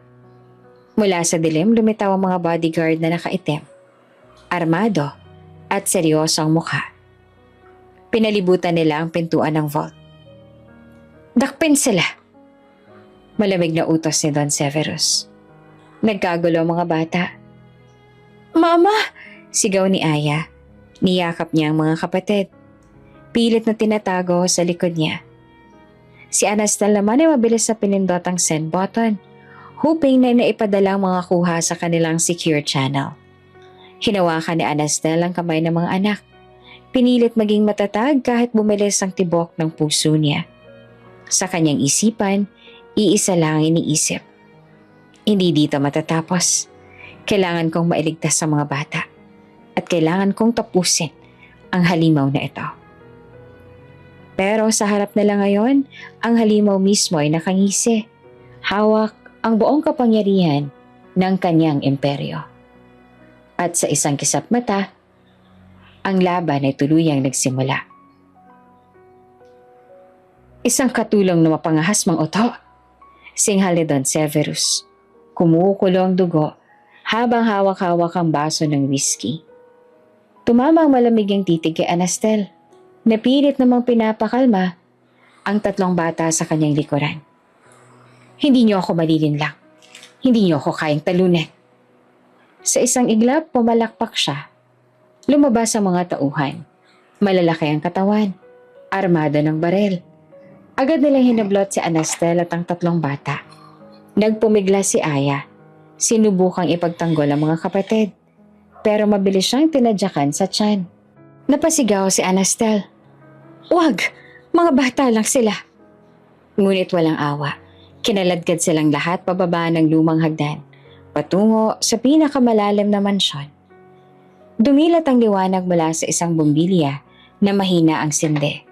Mula sa dilim, lumitaw ang mga bodyguard na nakaitim, armado at seryoso ang mukha. Pinalibutan nila ang pintuan ng vault. "Dakpin sila!" Malamig na utos ni Don Severus. Nagkagulo ang mga bata. "Mama!" Sigaw ni Aya. Niyakap niya ang mga kapatid. Pilit na tinatago sa likod niya. Si Anastal naman ay mabilis sa pinindot ang send button, hoping na naipadala ang mga kuha sa kanilang secure channel. Hinawakan ni Anastal ang kamay ng mga anak. Pinilit maging matatag kahit bumilis ang tibok ng puso niya. Sa kanyang isipan, iisa lang ang iniisip. Hindi dito matatapos. Kailangan kong mailigtas sa mga bata. At kailangan kong tapusin ang halimaw na ito. Pero sa harap nila ngayon, ang halimaw mismo ay nakangisi. Hawak ang buong kapangyarihan ng kanyang imperyo. At sa isang kisap mata, ang laban ay tuluyang nagsimula. "Isang katulong na mapangahas mang uto," singhal ni Don Severus. Kumukulo ang dugo habang hawak-hawak ang baso ng whiskey. Tumama ang malamig ang titig kay Anastel. Napilit namang pinapakalma ang tatlong bata sa kanyang likuran. "Hindi niyo ako malilinlang. Hindi niyo ako kayang talunin." Sa isang iglap, pumalakpak siya. Lumabas ang mga tauhan. Malalaki ang katawan. Armado ng barel. Agad nilang hinablot si Anastel at ang tatlong bata. Nagpumigla si Aya. Sinubukang ipagtanggol ang mga kapatid. Pero mabilis siyang tinadyakan sa tiyan. Napasigaw si Anastel. "Wag! Mga bata lang sila!" Ngunit walang awa. Kinaladkad silang lahat pababa ng lumang hagdan, patungo sa pinakamalalim na mansyon. Dumilat ang liwanag mula sa isang bumbilya na mahina ang sindi.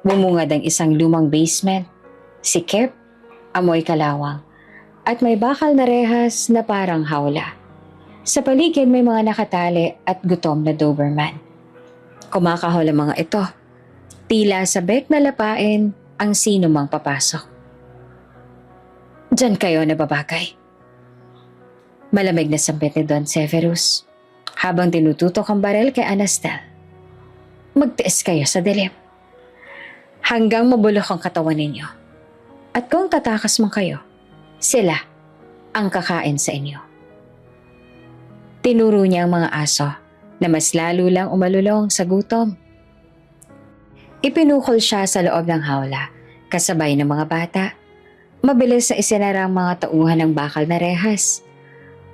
Bumungad ang isang lumang basement, sikip, amoy kalawang, at may bakal na rehas na parang hawla. Sa paligid may mga nakatali at gutom na Doberman. Kumakahol ang mga ito. Tila sabik na lapain ang sino mang papasok. Diyan kayo nababagay. Malamig na sampit ni Don Severus habang tinututok ang barel kay Anastel. Magtiis kayo sa dilim hanggang mabulok ang katawan ninyo. At kung tatakas man kayo, sila ang kakain sa inyo. Tinuro niya ang mga aso na mas lalo lang umalulong sa gutom. Ipinukol siya sa loob ng hawla kasabay ng mga bata. Mabilis sa isinara ang mga tauhan ng bakal na rehas.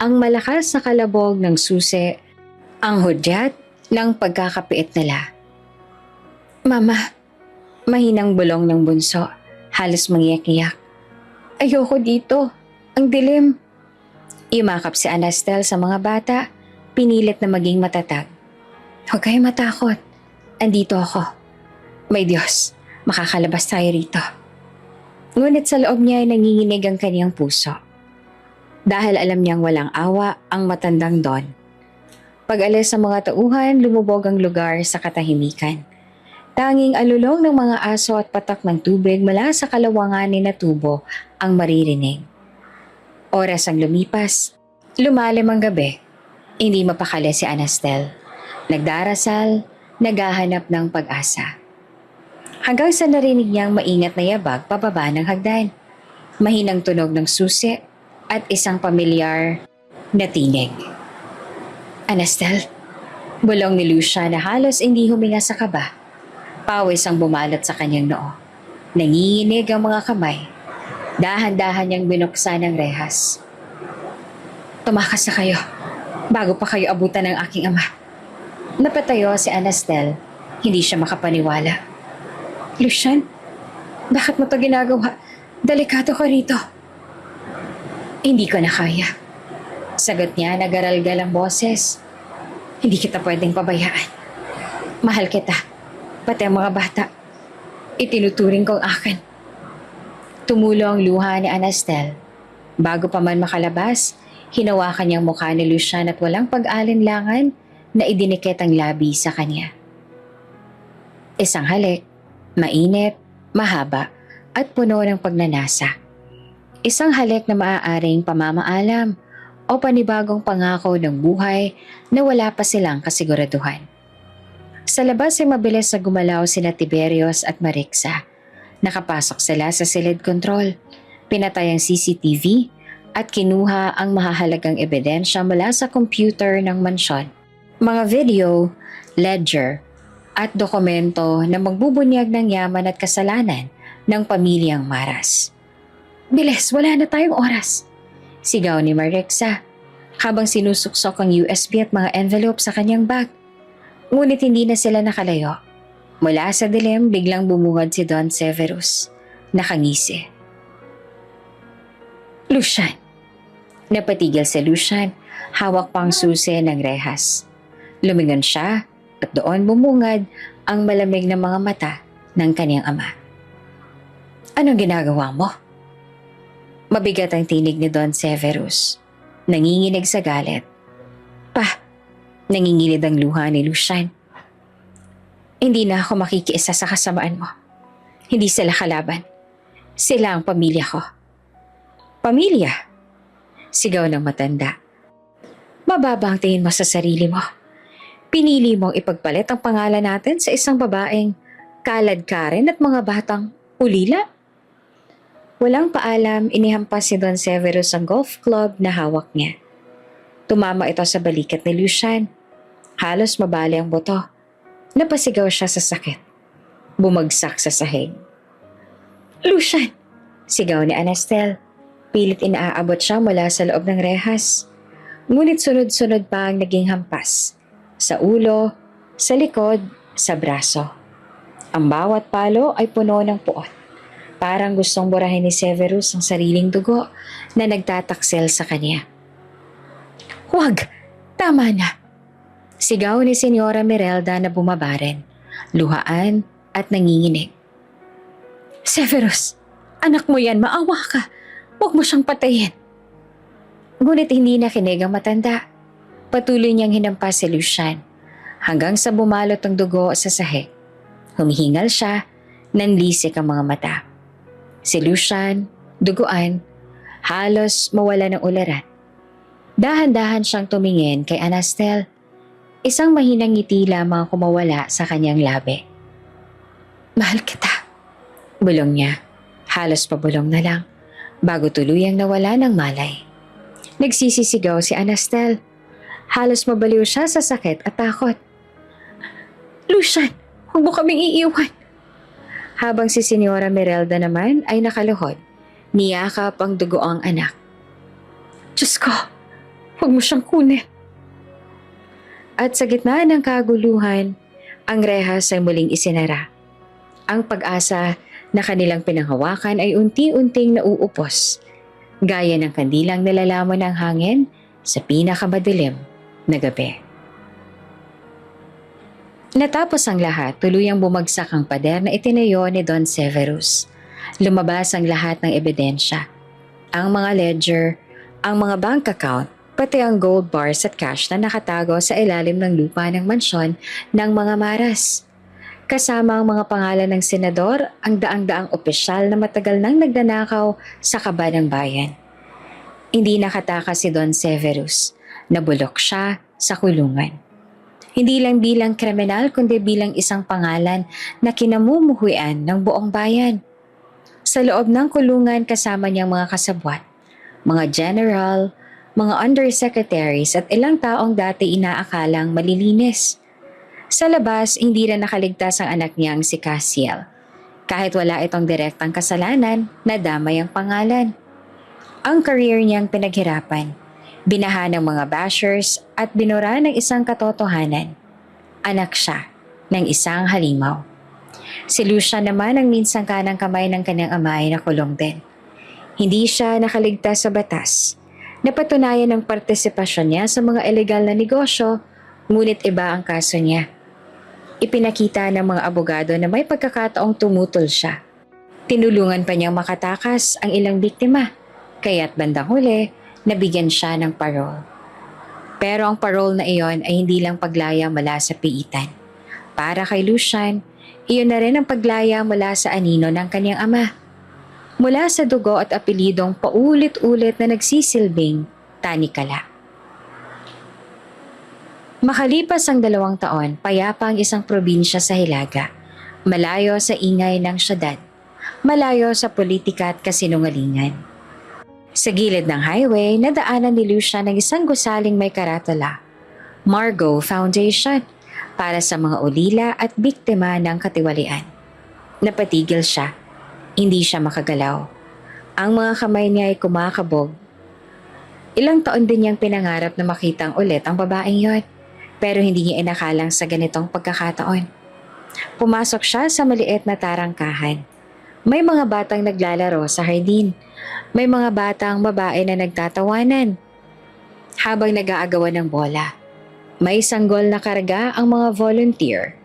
Ang malakas na kalabog ng susi, ang hudyat ng pagkakapiit nila. Mama, mahinang bulong ng bunso, halos mangiyak-iyak. Ayoko dito, ang dilim. Imakap si Anastel sa mga bata, pinilit na maging matatag. Huwag kayong matakot, andito ako. May Diyos, makakalabas tayo rito. Ngunit sa loob niya ay nanginginig ang kaniyang puso. Dahil alam niyang walang awa ang matandang Don. Pag-alis sa mga tauhan, lumubog ang lugar sa katahimikan. Tanging alulong ng mga aso at patak ng tubig mula sa kalawanganin na tubo ang maririnig. Oras ang lumipas. Lumalim ang gabi. Hindi mapakali si Anastel. Nagdarasal, naghahanap ng pag-asa. Hanggang sa narinig niyang maingat na yabag pababa ng hagdan. Mahinang tunog ng susi at isang pamilyar na tinig. Anastel, bulong ni Lucia na halos hindi huminga sa kaba. Pawis ang bumalot sa kanyang noo. Nanginginig ang mga kamay. Dahan-dahan niyang binuksan ang rehas. Tumakas na kayo, bago pa kayo abutan ng aking ama. Napatayo si Anastel, hindi siya makapaniwala. Lucian, bakit mo ito ginagawa? Delikado ka rito. Hindi ko na kaya. Sagot niya, nag-aral-gal ang boses. Hindi kita pwedeng pabayaan. Mahal kita, pati ang mga bata. Itinuturing kong akin. Tumulo ang luha ni Anastel. Bago pa man makalabas, hinawakan niyang mukha ni Lucian at walang pag-alinlangan na idinikit ang labi sa kanya. Isang halik, mainit, mahaba, at puno ng pagnanasa. Isang halik na maaaring pamamaalam o panibagong pangako ng buhay na wala pa silang kasiguraduhan. Sa labas ay mabilis na gumalaw sina Tiberios at Marixa. Nakapasok sila sa silid control, pinatay ang CCTV at kinuha ang mahahalagang ebidensya mula sa computer ng mansyon. Mga video, ledger, at dokumento na magbubunyag ng yaman at kasalanan ng pamilyang Maras. Bilis, wala na tayong oras. Sigaw ni Marixa habang sinusuksok ang USB at mga envelope sa kanyang bag. Ngunit hindi na sila nakalayo. Mula sa dilim, biglang bumungad si Don Severus. Nakangisi. Lucian. Napatigil si Lucian, hawak pang susi ng rehas. Lumingon siya at doon bumungad ang malamig na mga mata ng kanyang ama. Anong ginagawa mo? Mabigat ang tinig ni Don Severus. Nanginginig sa galit. Nangingilid ang luha ni Lucian. Hindi na ako makikiisa sa kasamaan mo. Hindi sila kalaban. Sila ang pamilya ko. Pamilya? Sigaw ng matanda. Mababa ang tingin mo sa sarili mo. Pinili mong ipagpalit ang pangalan natin sa isang babaeng kaladkarin at mga batang ulila? Walang paalam, inihampas si Don Severus ang golf club na hawak niya. Tumama ito sa balikat ni Lucian. Halos mabali ang buto. Napasigaw siya sa sakit. Bumagsak sa sahig. Lucian! Sigaw ni Anastel. Pilit inaabot siya mula sa loob ng rehas. Ngunit sunod-sunod pa ang naging hampas. Sa ulo, sa likod, sa braso. Ang bawat palo ay puno ng puot. Parang gustong burahin ni Severus ang sariling dugo na nagtataksel sa kanya. Huwag! Tama na! Sigaw ni Senyora Merelda na bumabarin, luhaan at nanginginig. Severus! Anak mo yan, maawa ka! Huwag mo siyang patayin! Ngunit hindi nakinig ang matanda. Patuloy niyang hinampas si Lucian hanggang sa bumalot ang dugo sa sahig. Humihingal siya, nanlisik ang mga mata. Si Lucian, duguan, halos mawala ng ularan. Dahan-dahan siyang tumingin kay Anastel. Isang mahinang ngiti lamang kumawala sa kanyang labi. "Mahal kita," bulong niya. Halos pabulong na lang, bago tuluyang nawala ng malay. Nagsisisigaw si Anastel. Halos mabaliw siya sa sakit at takot. "Lucian, huwag mo kaming iiwan." Habang si Senyora Merelda naman ay nakaluhod, niyakap ang dugoang anak. "Diyos ko, huwag mo siyang kunin." At sa gitna ng kaguluhan, ang rehas ay muling isinara. Ang pag-asa na kanilang pinanghawakan ay unti-unting nauupos, gaya ng kandilang nalalamon ng hangin sa pinakamadilim na gabi. Natapos ang lahat, tuluyang bumagsak ang pader na itinayo ni Don Severus. Lumabas ang lahat ng ebidensya. Ang mga ledger, ang mga bank account, pati ang gold bars at cash na nakatago sa ilalim ng lupa ng mansyon ng mga Maras. Kasama ang mga pangalan ng senador, ang daang-daang opisyal na matagal nang nagnanakaw sa kaba ng bayan. Hindi nakatakas si Don Severus. Nabulok siya sa kulungan. Hindi lang bilang kriminal kundi bilang isang pangalan na kinamumuhuian ng buong bayan. Sa loob ng kulungan kasama niyang mga kasabwat, mga general, mga undersecretaries at ilang taong dati inaakalang malilinis. Sa labas, hindi rin nakaligtas ang anak niyang si Cassiel. Kahit wala itong direktang kasalanan, nadamay ang pangalan. Ang career niyang pinaghirapan, binaha ng mga bashers at binura ng isang katotohanan. Anak siya ng isang halimaw. Si Lucian naman ang minsang kanang kamay ng kanyang ama ay nakulong din. Hindi siya nakaligtas sa batas. Napatunayan ang partisipasyon niya sa mga ilegal na negosyo, ngunit iba ang kaso niya. Ipinakita ng mga abogado na may pagkakataong tumutol siya. Tinulungan pa niyang makatakas ang ilang biktima, kaya't bandang huli, nabigyan siya ng parole. Pero ang parole na iyon ay hindi lang paglaya mula sa piitan. Para kay Lucian, iyon na rin ang paglaya mula sa anino ng kanyang ama. Mula sa dugo at apelidong paulit-ulit na nagsisilbing tanikala. Makalipas ang 2 taon, payapa ang isang probinsya sa Hilaga. Malayo sa ingay ng syudad. Malayo sa politika at kasinungalingan. Sa gilid ng highway, nadaanan ni Lucian ng isang gusaling may karatula, Margot Foundation, para sa mga ulila at biktima ng katiwalian. Napatigil siya. Hindi siya makagalaw. Ang mga kamay niya ay kumakabog. Ilang taon din niyang pinangarap na makitang ulit ang babaeng yon, pero hindi niya inakalang sa ganitong pagkakataon. Pumasok siya sa maliit na tarangkahan. May mga batang naglalaro sa hardin. May mga batang babae na nagtatawanan habang nag-aagawan ng bola. May sanggol na karga ang mga volunteer.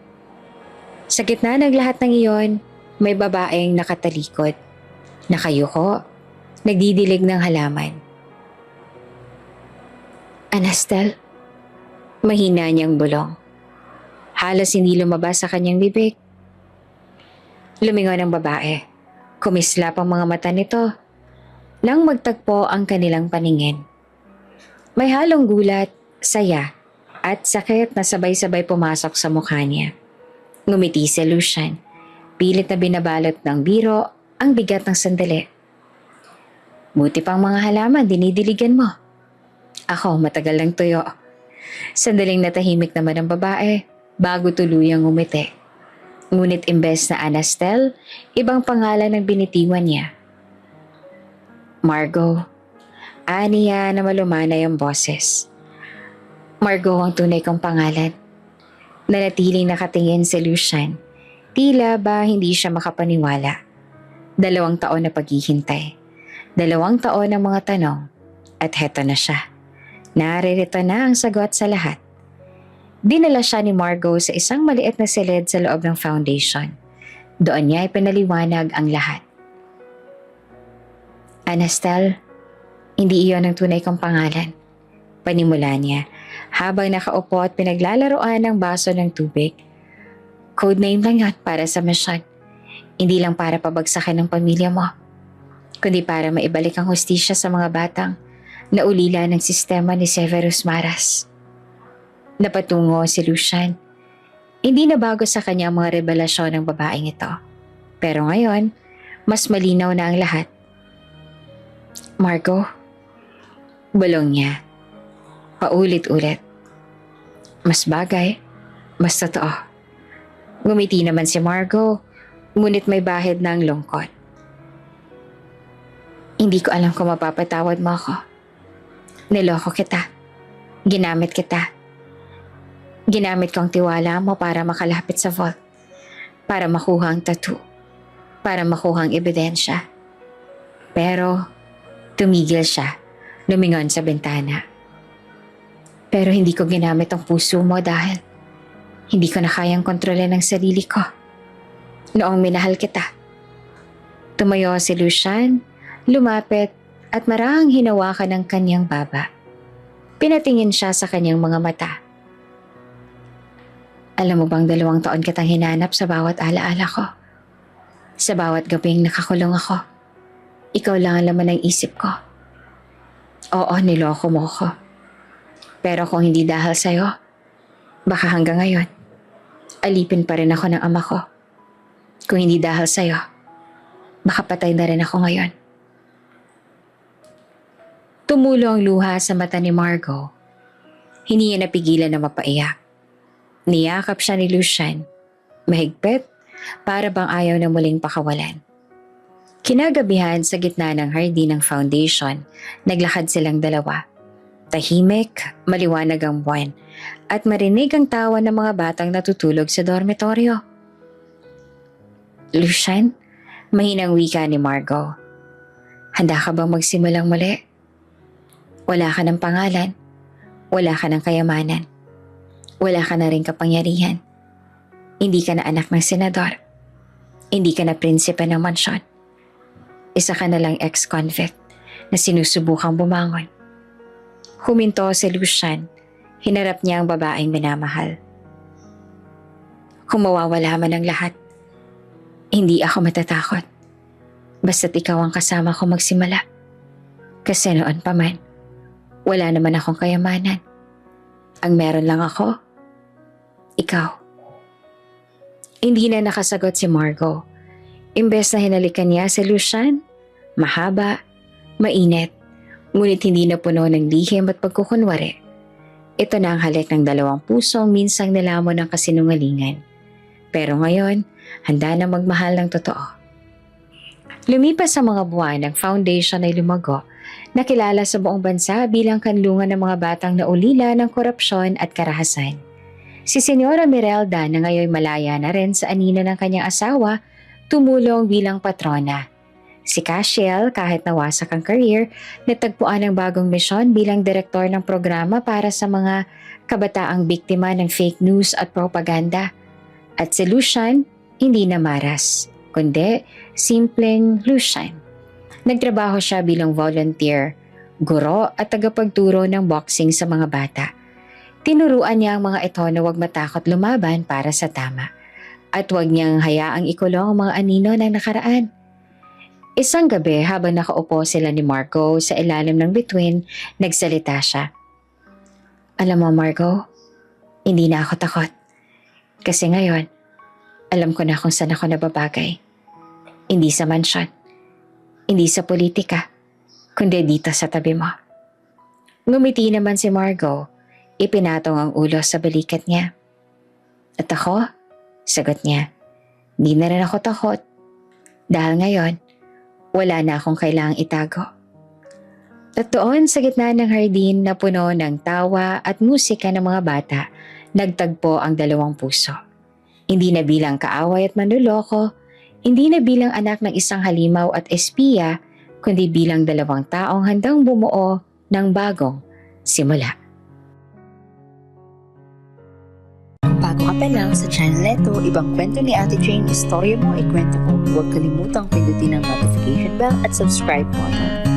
Sa gitna ng lahat ng iyon, may babaeng nakatalikod, nakayuko, nagdidilig ng halaman. "Anastel?" Mahina niyang bulong. Halos hindi lumabas sa kanyang bibig. Lumingon ang babae. Kumislap ang mga mata nito nang magtagpo ang kanilang paningin. May halong gulat, saya, at sakit na sabay-sabay pumasok sa mukha niya. Ngumiti si Lucian. Pilit na binabalot ng biro ang bigat ng sandali. "Buti pang mga halaman, dinidiligan mo. Ako, matagal lang tuyo." Sandaling natahimik naman ang babae bago tuluyang ngumiti. Ngunit imbes na Anastel, ibang pangalan ang binitiwan niya. "Margot." Aniya na malumanay ang boses. Margot ang tunay kong pangalan. Nanatiling nakatingin si Lucian. Tila ba hindi siya makapaniwala. 2 taon na paghihintay. 2 taon ng mga tanong. At heto na siya. Naririto na ang sagot sa lahat. Dinala siya ni Margot sa isang maliit na silid sa loob ng foundation. Doon niya ipinaliwanag ang lahat. "Anastel, hindi iyon ang tunay kong pangalan." Panimula niya habang nakaupo at pinaglalaroan ng baso ng tubig. Codename lang yun para sa mission. Hindi lang para pabagsakin ng pamilya mo, kundi para maibalik ang hustisya sa mga batang naulila ng sistema ni Severus Maras. Napatungo si Lucian. Hindi na bago sa kanya ang mga revelasyon ng babaeng ito. Pero ngayon, mas malinaw na ang lahat. Marco, bulong niya. Paulit-ulit. Mas bagay, mas totoo. Ngumiti naman si Margo, ngunit may bahid ng lungkot. Hindi ko alam kung mapapatawad mo ako. Niloko kita. Ginamit kita. Ginamit ko ang tiwala mo para makalapit sa vault. Para makuha ang tattoo. Para makuha ang ebidensya. Pero, tumigil siya. Lumingon sa bintana. Pero hindi ko ginamit ang puso mo dahil hindi ko na kayang kontrolin ang sarili ko. Noong minahal kita. Tumayo si Lucian, lumapit at marahang hinawakan ng kanyang baba. Pinatingin siya sa kanyang mga mata. Alam mo bang 2 taon kitang hinanap sa bawat alaala ko? Sa bawat gabing nakakulong ako. Ikaw lang ang laman ng isip ko. Oo, niloko mo ko. Pero kung hindi dahil sa'yo, baka hanggang ngayon, alipin pa rin ako ng ama ko. Kung hindi dahil sa'yo, baka patay na rin ako ngayon. Tumulo ang luha sa mata ni Margo. Hindi niya napigilan na mapaiyak. Niyakap siya ni Lucian. Mahigpit, para bang ayaw na muling pakawalan. Kinagabihan sa gitna ng hardin ng foundation, naglakad silang dalawa. Tahimik, maliwanag ang buwan, at marinig ang tawa ng mga batang natutulog sa dormitoryo. Lucian, mahinang wika ni Margo. Handa ka bang magsimulang muli? Wala ka ng pangalan, wala ka ng kayamanan, wala ka na rin kapangyarihan. Hindi ka na anak ng senador, hindi ka na prinsipe ng mansyon. Isa ka na lang ex-convict na sinusubukang bumangon. Huminto si Lucian, hinarap niya ang babaeng minamahal. Kung mawawala man ang lahat, hindi ako matatakot. Basta't ikaw ang kasama ko magsimula. Kasi noon pa man, wala naman akong kayamanan. Ang meron lang ako, ikaw. Hindi na nakasagot si Margo. Imbes na hinalikan niya si Lucian, mahaba, mainit, ngunit hindi na puno ng lihim at pagkukunwari. Ito na ang halik ng 2 pusong minsang nilamon ng kasinungalingan. Pero ngayon, handa na magmahal ng totoo. Lumipas sa mga buwan, ang foundation ay lumago, nakilala sa buong bansa bilang kanlungan ng mga batang naulila ng korupsyon at karahasan. Si Senyora Mirelda na ngayon malaya na rin sa anino ng kanyang asawa, tumulong bilang patrona. Si Castiel, kahit nawasak ang career, natagpuan ng bagong misyon bilang direktor ng programa para sa mga kabataang biktima ng fake news at propaganda. At si Lucian, hindi na Maras, kundi simpleng Lucian. Nagtrabaho siya bilang volunteer, guro at tagapagturo ng boxing sa mga bata. Tinuruan niya ang mga ito na huwag matakot lumaban para sa tama at huwag niyang hayaang ikulong ang mga anino ng nakaraan. Isang gabi habang nakaupo sila ni Margo sa ilalim ng bituin, nagsalita siya. Alam mo Margo, hindi na ako takot. Kasi ngayon, alam ko na kung saan ako nababagay. Hindi sa mansyon, hindi sa politika, kundi dito sa tabi mo. Ngumiti naman si Margo, ipinatong ang ulo sa balikat niya. At ako, sagot niya, di na rin ako takot. Dahil ngayon, wala na akong kailangang itago. At doon sa gitna ng hardin na puno ng tawa at musika ng mga bata, nagtagpo ang 2 puso. Hindi na bilang kaaway at manluloko, hindi na bilang anak ng isang halimaw at espiya, kundi bilang 2 taong handang bumuo ng bagong simula. Bago ka pa lang sa channel neto, ibang kwento ni Ate Jane, istorya mo, ikwento ko. Huwag kalimutang pindutin ang notification bell at subscribe button.